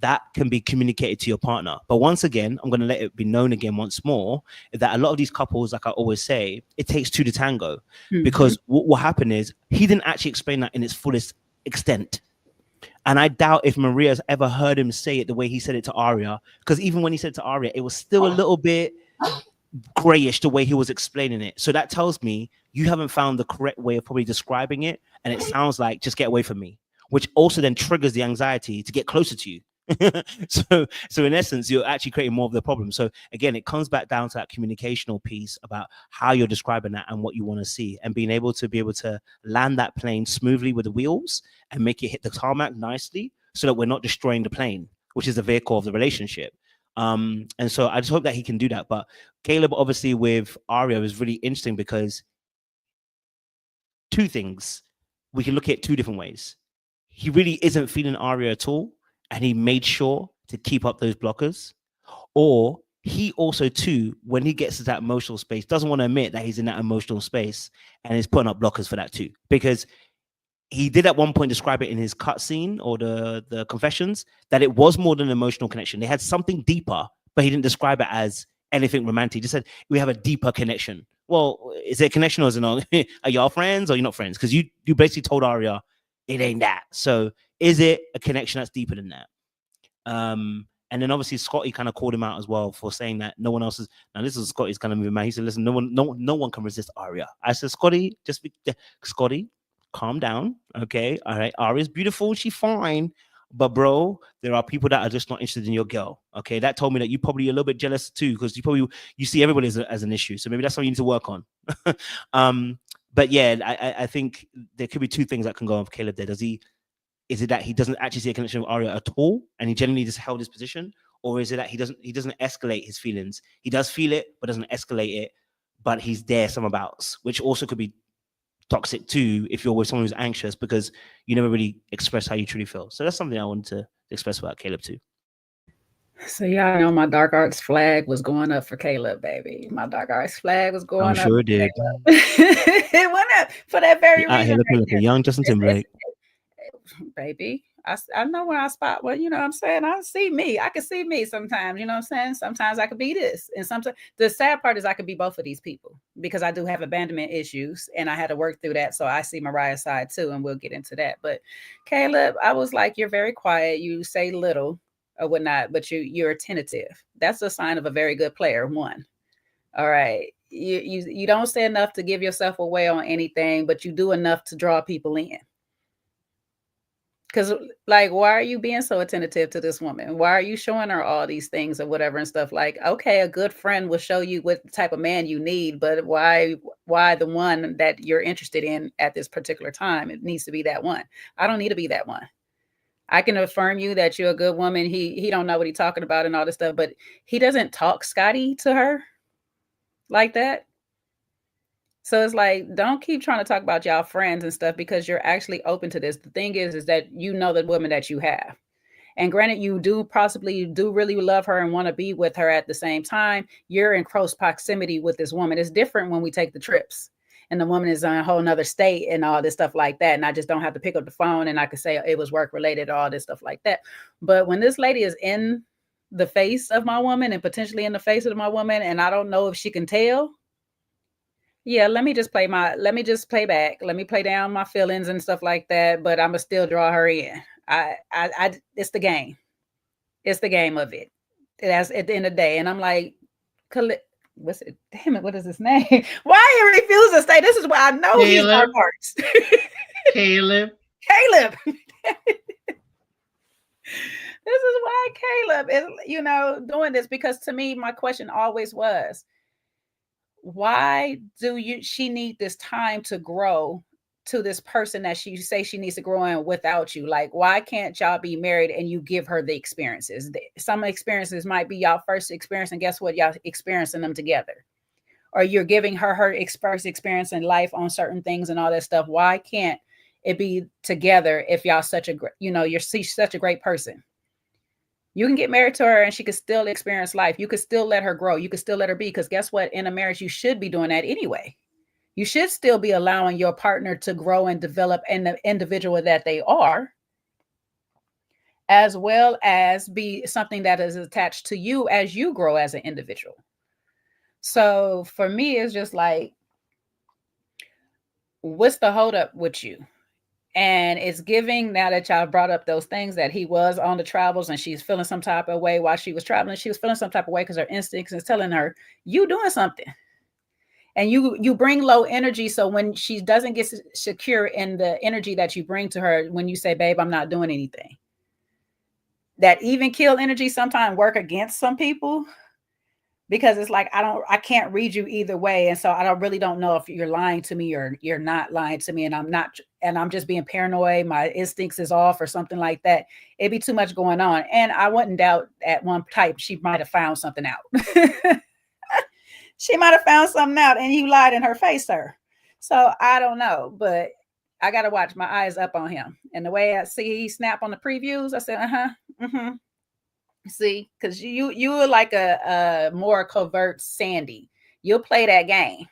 C: That can be communicated to your partner. But once again, I'm going to let it be known again once more that a lot of these couples, like I always say, it takes two to tango. Because what happened is he didn't actually explain that in its fullest extent. And I doubt if Maria's ever heard him say it the way he said it to Arya, because even when he said it to Arya, it was still a little bit grayish the way he was explaining it. So that tells me you haven't found the correct way of probably describing it. And it sounds like, just get away from me, which also then triggers the anxiety to get closer to you. So in essence, you're actually creating more of the problem. So again, it comes back down to that communicational piece about how you're describing that and what you want to see, and being able to land that plane smoothly with the wheels and make it hit the tarmac nicely, so that we're not destroying the plane, which is the vehicle of the relationship. And so I just hope that he can do that. But Caleb, obviously, with Arya is really interesting, because two things, we can look at it two different ways. He really isn't feeling Arya at all, and he made sure to keep up those blockers. Or he also, too, when he gets to that emotional space, doesn't want to admit that he's in that emotional space and is putting up blockers for that too. Because he did at one point describe it in his cutscene or the confessions that it was more than an emotional connection. They had something deeper, but he didn't describe it as anything romantic. He just said we have a deeper connection. Well, is it a connection or is it not? Are y'all friends or you're not friends? Because you basically told Arya it ain't that. So is it a connection that's deeper than that? And then obviously Scotty kind of called him out as well for saying that no one else is. Now this is Scotty's kind of moving man. He said, "Listen, no one can resist Arya." I said, "Scotty, Scotty, calm down, okay? All right, Arya's beautiful, she's fine, but bro, there are people that are just not interested in your girl. Okay, that told me that you probably a little bit jealous too, because you see everybody as an issue. So maybe that's something you need to work on." But yeah, I think there could be two things that can go on for Caleb there. Is it that he doesn't actually see a connection with Arya at all, and he genuinely just held his position, or is it that he doesn't escalate his feelings? He does feel it, but doesn't escalate it. But he's there some abouts, which also could be toxic too if you're with someone who's anxious because you never really express how you truly feel. So that's something I wanted to express about Caleb too.
A: So y'all know my dark arts flag was going up for Caleb, baby. My dark arts flag was going up.
C: I'm sure it did.
A: It went up for that very reason.
C: Here looking like a young Justin Timberlake.
A: Baby, I know where I spot. Well, you know what I'm saying? I see me. I can see me sometimes, you know what I'm saying? Sometimes I could be this. And sometimes the sad part is I could be both of these people because I do have abandonment issues and I had to work through that. So I see Mariah's side too, and we'll get into that. But Caleb, I was like, you're very quiet. You say little or whatnot, but you're tentative. That's a sign of a very good player, one. All right. You don't say enough to give yourself away on anything, but you do enough to draw people in. Because, like, why are you being so attentive to this woman? Why are you showing her all these things or whatever and stuff? Like, okay, a good friend will show you what type of man you need, but why the one that you're interested in at this particular time? It needs to be that one. I don't need to be that one. I can affirm you that you're a good woman. He don't know what he's talking about and all this stuff, but he doesn't talk Scotty to her like that. So it's like, don't keep trying to talk about y'all friends and stuff because you're actually open to this. The thing is that you know the woman that you have. And granted, you do really love her and want to be with her at the same time. You're in close proximity with this woman. It's different when we take the trips and the woman is in a whole nother state and all this stuff like that. And I just don't have to pick up the phone and I could say it was work related, all this stuff like that. But when this lady is in the face of my woman and potentially in the face of my woman, and I don't know if she can tell, yeah, let me just play back. Let me play down my feelings and stuff like that. But I'm gonna still draw her in. It's the game. It's the game of it. That's at the end of the day. And I'm like, what's it? Damn it, what is his name? Why he refuses to stay? This is why I know
B: Caleb.
A: He's our parts.
B: Caleb.
A: This is why Caleb is, doing this, because to me, my question always was, why she need this time to grow to this person that she say she needs to grow in without you? Like, why can't y'all be married and you give her the experiences? Some experiences might be y'all first experience, and guess what? Y'all experiencing them together. Or you're giving her first experience in life on certain things and all that stuff. Why can't it be together if y'all you're such a great person? You can get married to her and she could still experience life. You could still let her grow. You could still let her be, because guess what? In a marriage, you should be doing that anyway. You should still be allowing your partner to grow and develop in the individual that they are, as well as be something that is attached to you as you grow as an individual. So for me, it's just like, what's the holdup with you? And it's giving, now that y'all brought up those things, that he was on the travels and she's feeling some type of way while she was traveling. She was feeling some type of way because her instincts is telling her, you doing something. And you bring low energy. So when she doesn't get secure in the energy that you bring to her, when you say, babe, I'm not doing anything, that even kill energy sometimes work against some people, because it's like, I can't read you either way. And so I really don't know if you're lying to me or you're not lying to me. And I'm just being paranoid. My instincts is off or something like that. It'd be too much going on. And I wouldn't doubt at one type, she might've found something out. She might've found something out and you lied in her face, sir. So I don't know, but I got to watch my eyes up on him. And the way I see he snap on the previews, I said, See, because you're like a more covert Sandy. You'll play that game.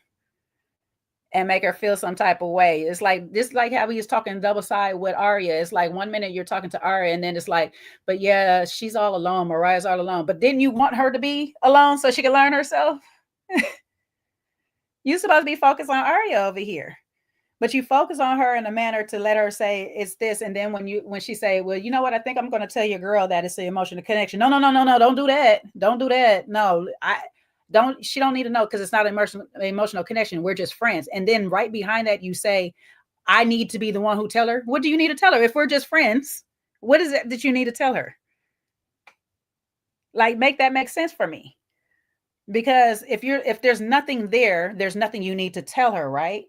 A: and make her feel some type of way. It's like this, like how we was talking double side with Arya. It's like 1 minute you're talking to Arya, and then it's like, but yeah, she's all alone. Mariah's all alone. But didn't you want her to be alone so she could learn herself? You're supposed to be focused on Arya over here. But you focus on her in a manner to let her say it's this, and then when she say, well, you know what, I think I'm going to tell your girl that it's the emotional connection. No, don't do that. Don't do that. No, she don't need to know, because it's not an emotional connection. We're just friends. And then right behind that, you say, I need to be the one who tell her. What do you need to tell her? If we're just friends, what is it that you need to tell her? Like, make that make sense for me. Because if there's nothing there, there's nothing you need to tell her, right?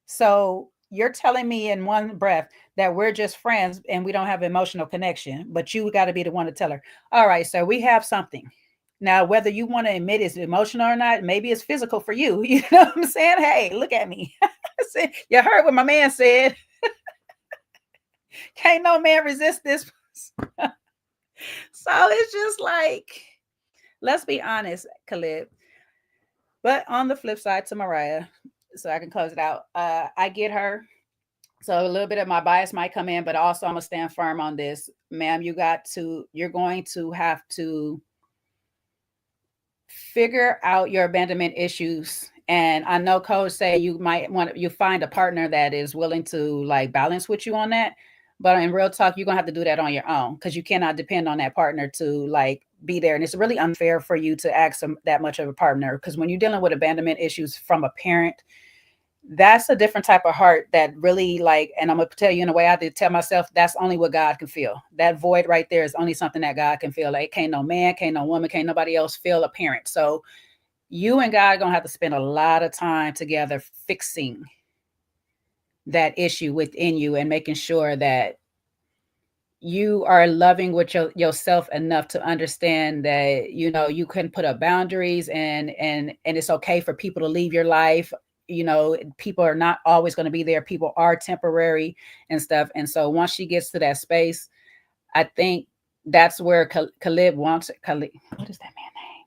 A: So you're telling me in one breath that we're just friends and we don't have emotional connection, but you got to be the one to tell her, all right, so we have something. Now, whether you want to admit it's emotional or not, maybe it's physical for you. You know what I'm saying? Hey, look at me. You heard what my man said. Can't no man resist this. So it's just like, let's be honest, Khalid. But on the flip side to Mariah, so I can close it out, I get her. So a little bit of my bias might come in, but also I'm gonna stand firm on this, ma'am. You're going to have to figure out your abandonment issues. And I know Coach say you might you find a partner that is willing to like balance with you on that. But in real talk, you're gonna have to do that on your own, because you cannot depend on that partner to like be there. And it's really unfair for you to ask that much of a partner, because when you're dealing with abandonment issues from a parent, that's a different type of heart that really like, and I'm gonna tell you in a way I did tell myself, that's only what God can feel. That void right there is only something that God can feel. Like, can't no man, can't no woman, can't nobody else feel a parent. So you and God are gonna have to spend a lot of time together fixing that issue within you and making sure that you are loving with yourself enough to understand that, you know, you can put up boundaries, and it's okay for people to leave your life. You know, people are not always going to be there. People are temporary and stuff. And so once she gets to that space, I think that's where Khalid wants it. Khalid, what is that man's name?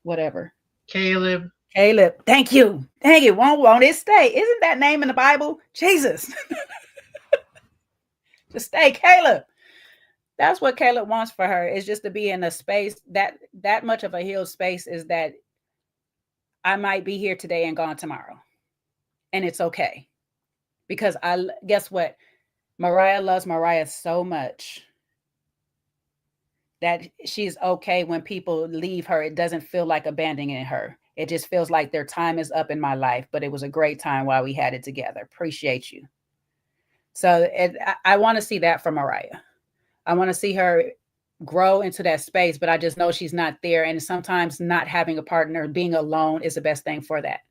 A: Whatever.
B: Caleb.
A: Thank you. Won't it stay? Isn't that name in the Bible? Jesus. To stay, Caleb. That's what Caleb wants for her, is just to be in a space that much of a healed space, is that I might be here today and gone tomorrow. And it's okay. Because guess what? Mariah loves Mariah so much that she's okay when people leave her. It doesn't feel like abandoning her. It just feels like their time is up in my life, but it was a great time while we had it together. Appreciate you. So I want to see that from Mariah. I want to see her grow into that space, but I just know she's not there. And sometimes not having a partner, being alone, is the best thing for that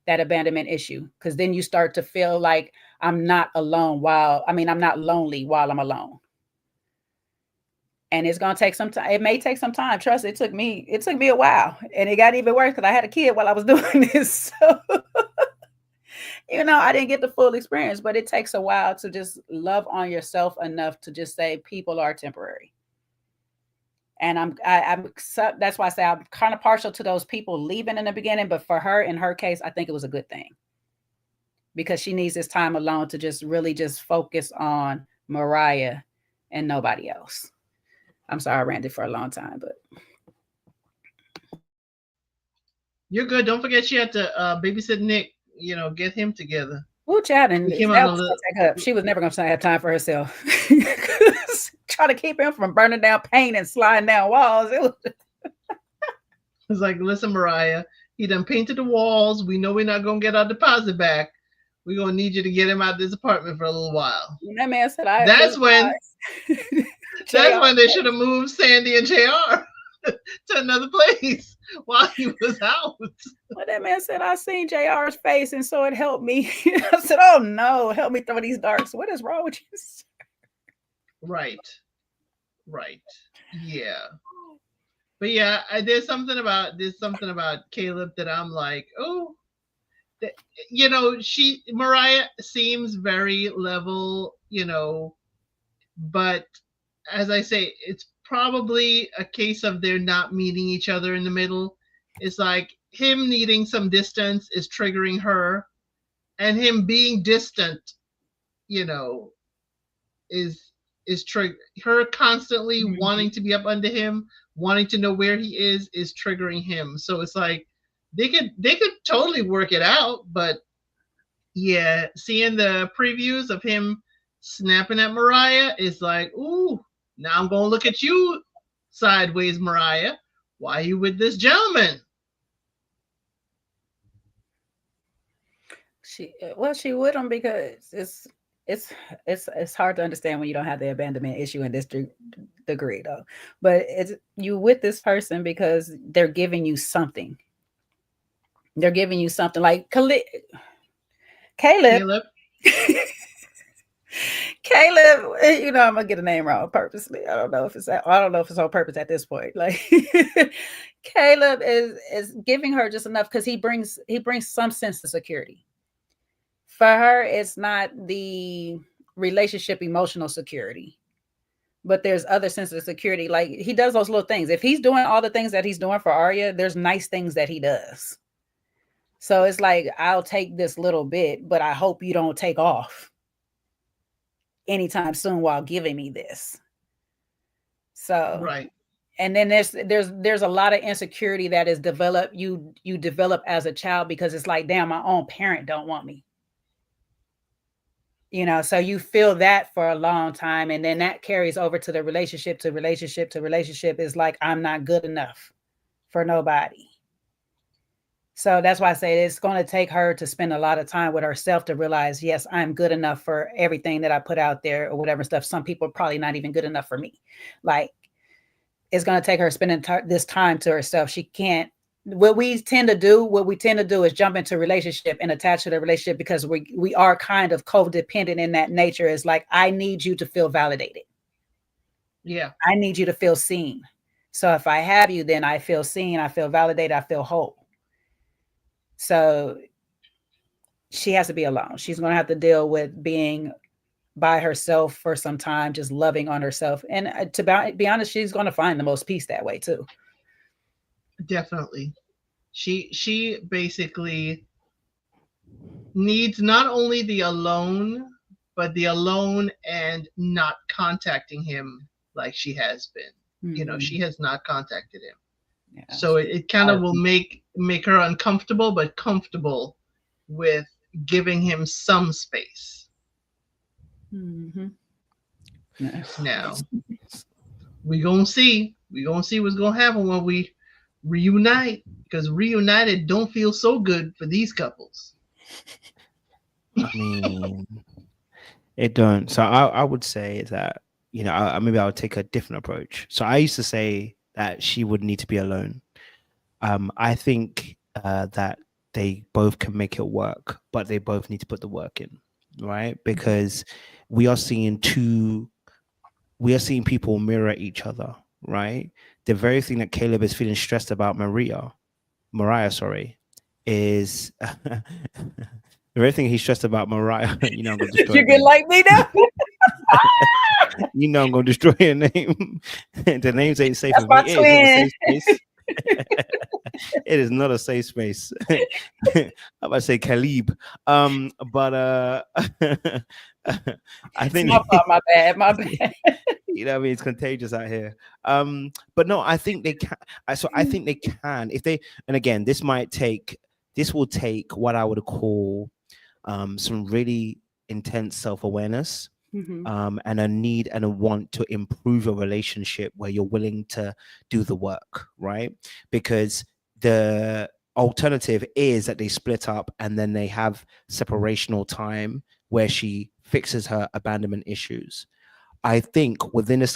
A: abandonment issue. Because then you start to feel like I'm not alone I'm not lonely while I'm alone. And it's going to take some time. It may take some time. Trust, it took me a while, and it got even worse because I had a kid while I was doing this. So, you know, I didn't get the full experience, but it takes a while to just love on yourself enough to just say people are temporary. And that's why I say I'm kind of partial to those people leaving in the beginning, but for her, in her case, I think it was a good thing, because she needs this time alone to just really just focus on Mariah and nobody else. I'm sorry I ranted for a long time, but
B: you're good. Don't forget she had to babysit Nick, you know, get him together.
A: Ooh, Chad, and she was never going to have time for herself. Trying to keep him from burning down paint and sliding down walls.
B: It's like, listen, Mariah, he done painted the walls. We know we're not going to get our deposit back. We're going to need you to get him out of this apartment for a little while.
A: And that man said,
B: that's when they should have moved Sandy and JR to another place while he was out.
A: Well, that man said, I seen JR's face, and so it helped me. I said, oh no, help me throw these darts. What is wrong with you?
B: Right. Yeah. But yeah, there's something about Caleb that I'm like, oh, you know, Mariah seems very level, you know, but as I say, it's probably a case of they're not meeting each other in the middle. It's like him needing some distance is triggering her, and him being distant, you know, is her constantly wanting to be up under him, wanting to know where he is triggering him. So it's like they could totally work it out, but yeah, seeing the previews of him snapping at Mariah is like, ooh, now I'm gonna look at you sideways, Mariah. Why are you with this gentleman?
A: She with him because it's hard to understand when you don't have the abandonment issue in this degree though. But it's you with this person because they're giving you something. They're giving you something like Caleb. Caleb, you know, I'm gonna get a name wrong purposely. I don't know if it's on purpose at this point. Like Caleb is giving her just enough because he brings some sense of security. For her, it's not the relationship emotional security, but there's other senses of security. Like he does those little things. If he's doing all the things that he's doing for Arya, there's nice things that he does. So it's like, I'll take this little bit, but I hope you don't take off anytime soon while giving me this. So
B: right.
A: And then there's a lot of insecurity that is developed. You develop as a child because it's like, damn, my own parent don't want me. You know, so you feel that for a long time, and then that carries over to the relationship to relationship to relationship. Is like, I'm not good enough for nobody. So that's why I say it's going to take her to spend a lot of time with herself to realize, yes, I'm good enough for everything that I put out there or whatever stuff. Some people are probably not even good enough for me. Like, it's going to take her spending this time to herself. She can't. What we tend to do is jump into a relationship and attach to the relationship because we are kind of codependent in that nature. Is like, I need you to feel validated.
B: Yeah.
A: I need you to feel seen. So if I have you, then I feel seen, I feel validated, I feel whole. So she has to be alone. She's going to have to deal with being by herself for some time, just loving on herself. And to be honest, she's going to find the most peace that way too.
B: Definitely. She basically needs not only the alone, but the alone and not contacting him like she has been. Mm-hmm. You know, she has not contacted him. Yeah, so it kind of will make her uncomfortable, but comfortable with giving him some space.
A: Mm-hmm.
B: Now, we're going to see what's going to happen when we reunite, because reunited don't feel so good for these couples.
C: I mean, it don't. So I would say that, you know, maybe I would take a different approach. So I used to say that she would need to be alone. I think that they both can make it work, but they both need to put the work in, right? Because we are seeing people mirror each other, right? The very thing that Caleb is feeling stressed about Mariah, is the very thing he's stressed about Mariah. You know, I'm gonna destroy.
A: You get like me now.
C: You know, I'm gonna destroy your name. The names ain't safe.
A: That's my twin.
C: It is not a safe space. I'm about to say Caleb. But I think
A: my bad.
C: You know what I mean? It's contagious out here. But no, I think they can. So I think they can, if they, and again, this will take what I would call some really intense self-awareness. Mm-hmm. And a need and a want to improve a relationship where you're willing to do the work, right? Because the alternative is that they split up and then they have separational time where she fixes her abandonment issues. I think within the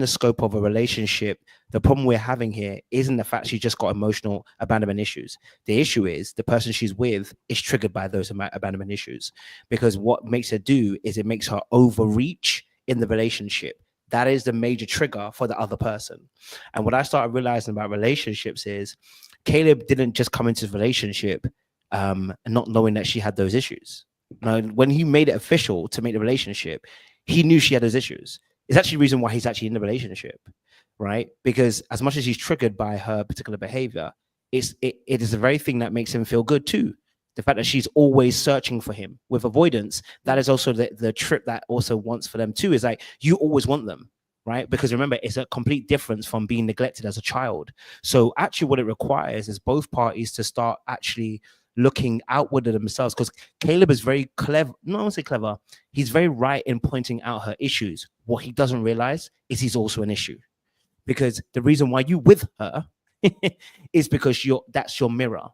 C: scope of a relationship, the problem we're having here isn't the fact she just got emotional abandonment issues. The issue is the person she's with is triggered by those abandonment issues, because what makes her do is it makes her overreach in the relationship. That is the major trigger for the other person. And what I started realizing about relationships is Caleb didn't just come into this relationship not knowing that she had those issues. Now, when he made it official to make the relationship, he knew she had those issues. It's actually the reason why he's actually in the relationship, right? Because as much as he's triggered by her particular behavior, it is the very thing that makes him feel good too. The fact that she's always searching for him with avoidance, that is also the trip that also wants for them too, is like, you always want them, right? Because remember, it's a complete difference from being neglected as a child. So actually what it requires is both parties to start actually looking outward at themselves, because Caleb is very clever. No, I won't say clever. He's very right in pointing out her issues. What he doesn't realize is he's also an issue, because the reason why you with her is because that's your mirror.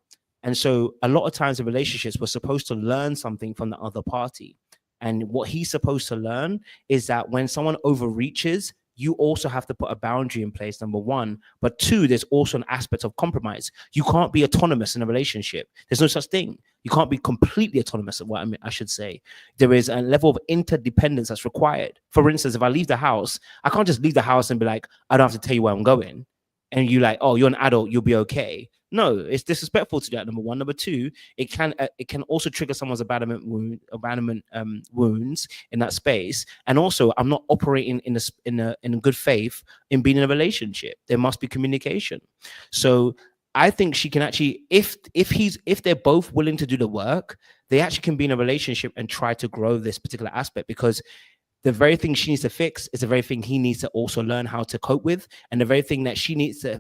C: And so a lot of times in relationships, we're supposed to learn something from the other party. And what he's supposed to learn is that when someone overreaches, you also have to put a boundary in place, number one. But two, there's also an aspect of compromise. You can't be autonomous in a relationship. There's no such thing. You can't be completely autonomous. I should say. There is a level of interdependence that's required. For instance, if I leave the house, I can't just leave the house and be like, I don't have to tell you where I'm going. And you like, oh, you're an adult, you'll be okay. No, it's disrespectful to that. Number one. Number two, it can also trigger someone's abandonment wounds in that space. And also, I'm not operating in good faith in being in a relationship. There must be communication. So I think she can actually, if they're both willing to do the work, they actually can be in a relationship and try to grow this particular aspect, because the very thing she needs to fix is the very thing he needs to also learn how to cope with, and the very thing that she needs to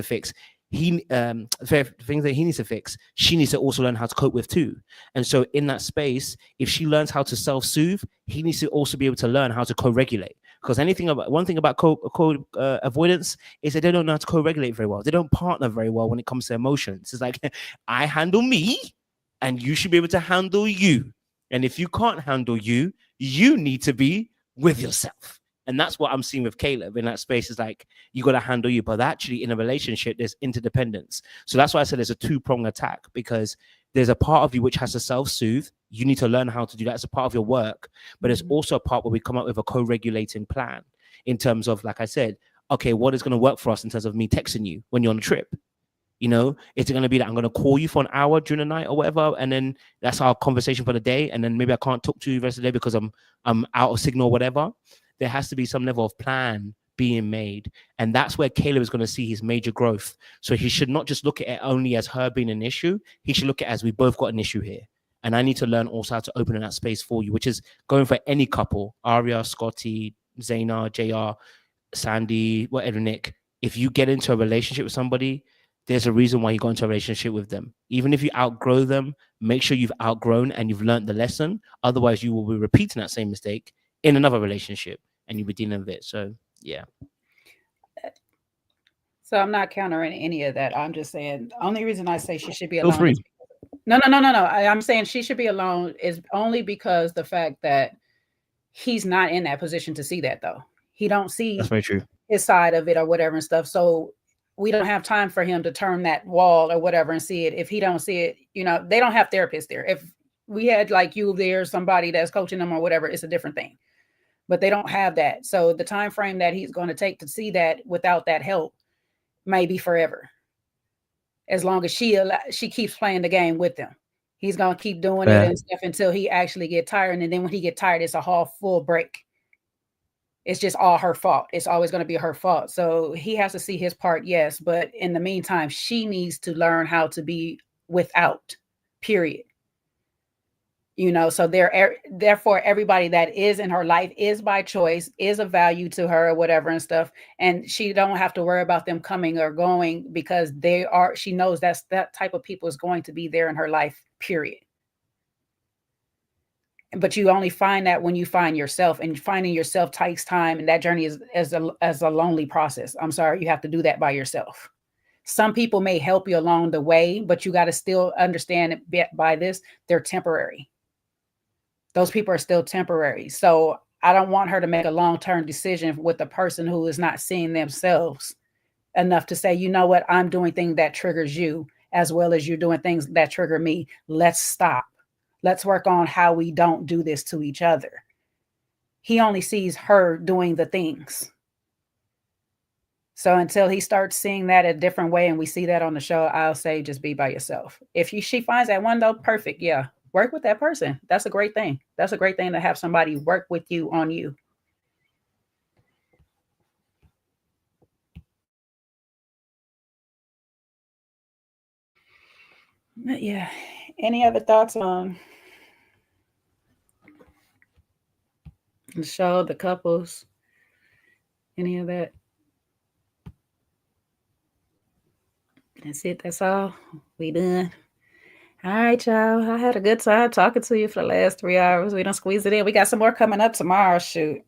C: fix, the things that he needs to fix, she needs to also learn how to cope with too. And so in that space, if she learns how to self-soothe, he needs to also be able to learn how to co-regulate. Because one thing about avoidance is that they don't know how to co-regulate very well. They don't partner very well when it comes to emotions. It's like, I handle me, and you should be able to handle you. And if you can't handle you, you need to be with yourself. And that's what I'm seeing with Caleb in that space, is like, you got to handle you. But actually in a relationship, there's interdependence. So that's why I said there's a two-pronged attack, because there's a part of you which has to self-soothe. You need to learn how to do that as a part of your work. But there's also a part where we come up with a co-regulating plan in terms of, like I said, okay, what is going to work for us in terms of me texting you when you're on a trip? You know, is it going to be that I'm going to call you for an hour during the night or whatever, and then that's our conversation for the day, and then maybe I can't talk to you the rest of the day because I'm out of signal or whatever? There has to be some level of plan being made, and that's where Caleb is going to see his major growth. So he should not just look at it only as her being an issue. He should look at it as we both got an issue here, and I need to learn also how to open in that space for you, which is going for any couple, Arya, Scotty, Zaina, JR, Sandy, whatever, Nick. If you get into a relationship with somebody, there's a reason why you go into a relationship with them. Even if you outgrow them, make sure you've outgrown and you've learned the lesson. Otherwise, you will be repeating that same mistake in another relationship, and you'll be dealing with it. So, yeah.
A: So I'm not countering any of that. I'm just saying, the only reason I say she should be
C: Feel
A: alone.
C: free.
A: No. I'm saying she should be alone is only because the fact that he's not in that position to see that, though. He don't see
C: That's very true.
A: his side of it or whatever and stuff. So we don't have time for him to turn that wall or whatever and see it. If he don't see it, they don't have therapists there. If we had like you there, somebody that's coaching them or whatever, it's a different thing. But they don't have that. So the time frame that he's going to take to see that without that help may be forever. As long as she keeps playing the game with them. He's going to keep doing it and stuff until he actually get tired. And then when he get tired, it's a full break. It's just all her fault. It's always going to be her fault. So he has to see his part, yes. But in the meantime, she needs to learn how to be without, period. So therefore, everybody that is in her life is by choice, is of value to her or whatever and stuff. And she don't have to worry about them coming or going, because she knows that type of people is going to be there in her life, period. But you only find that when you find yourself, and finding yourself takes time. And that journey is as a lonely process. I'm sorry, you have to do that by yourself. Some people may help you along the way, but you got to still understand by this, they're temporary. Those people are still temporary. So I don't want her to make a long-term decision with a person who is not seeing themselves enough to say, you know what, I'm doing things that triggers you as well as you're doing things that trigger me. Let's stop. Let's work on how we don't do this to each other. He only sees her doing the things. So until he starts seeing that a different way, and we see that on the show, I'll say just be by yourself. If she finds that one, though, perfect. Yeah. Work with that person. That's a great thing. That's a great thing to have somebody work with you on you. Yeah. Any other thoughts on the show, the couples, any of that? That's it. That's all. We done. All right, y'all. I had a good time talking to you for the last 3 hours. We don't squeeze it in. We got some more coming up tomorrow. Shoot,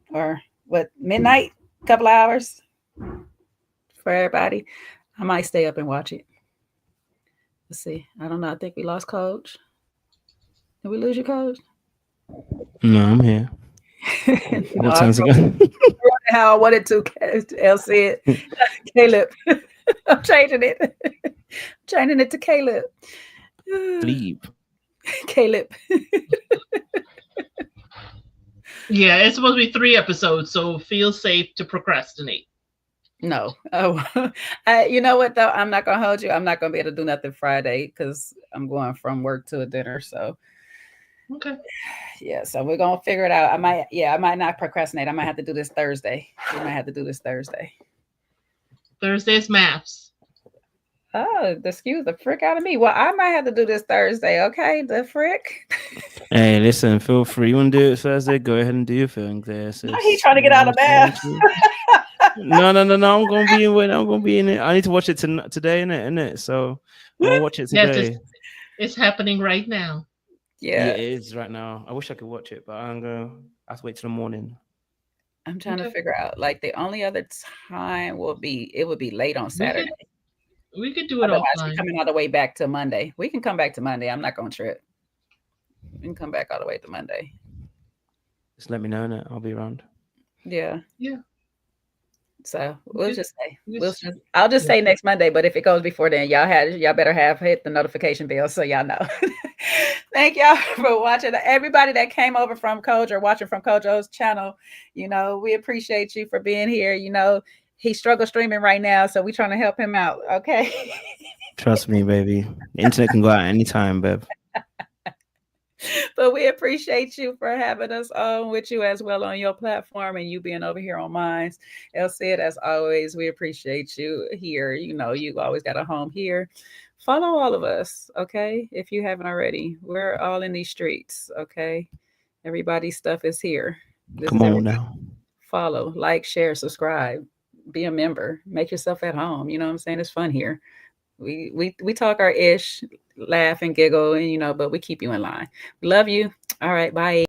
A: or what? Midnight? Couple hours for everybody. I might stay up and watch it. Let's see. I don't know. I think we lost Coach. Did we lose your Coach?
C: No, I'm here.
A: No,
C: What time's it
A: I
C: going?
A: how I wanted to. L said, Caleb. I'm changing it. Changing it to Caleb.
C: Sleep.
A: Caleb.
B: Yeah, it's supposed to be 3 episodes, so feel safe to procrastinate.
A: No. Oh, you know what though? I'm not gonna hold you. I'm not gonna be able to do nothing Friday because I'm going from work to a dinner. So
B: Okay.
A: yeah, so we're gonna figure it out. I might not procrastinate. I might have to do this Thursday. We might have to do this Thursday.
B: Thursday's maths.
A: Oh, excuse the frick out of me. Well, I might have to do this Thursday. Okay, the frick.
C: Hey, listen, feel free. You want to do it Thursday? Go ahead and do your thing there.
A: He's trying to get out of math.
C: No. I'm gonna be in it. I'm gonna be in it. I need to watch it today, innit? So I'm gonna watch it today.
B: Yes, it's happening right now.
A: Yeah,
C: it is right now. I wish I could watch it, but I have to wait till the morning.
A: I'm trying to figure out. Like the only other time would be late on Saturday.
B: We could do it
A: Otherwise,
B: offline.
A: we're coming all the way back to Monday. We can come back to Monday. I'm not gonna trip. We can come back all the way to Monday.
C: Just let me know, innit? I'll be around.
A: Yeah.
B: Yeah.
A: So we'll just say I'll just say next Monday, but if it goes before then, y'all better hit the notification bell so y'all know. Thank y'all for watching. Everybody that came over from Coach or watching from Kojo's channel, we appreciate you for being here. He struggles streaming right now, so we're trying to help him out. Okay.
C: Trust me, baby. The internet can go out anytime, babe.
A: But we appreciate you for having us on with you as well on your platform and you being over here on mine. El said, as always, we appreciate you here. You always got a home here. Follow all of us, okay? If you haven't already, we're all in these streets, okay? Everybody's stuff is here.
C: Come on now.
A: Follow, like, share, subscribe, be a member, make yourself at home. You know what I'm saying? It's fun here. We talk our ish, laugh and giggle, and but we keep you in line. We love you. All right, bye.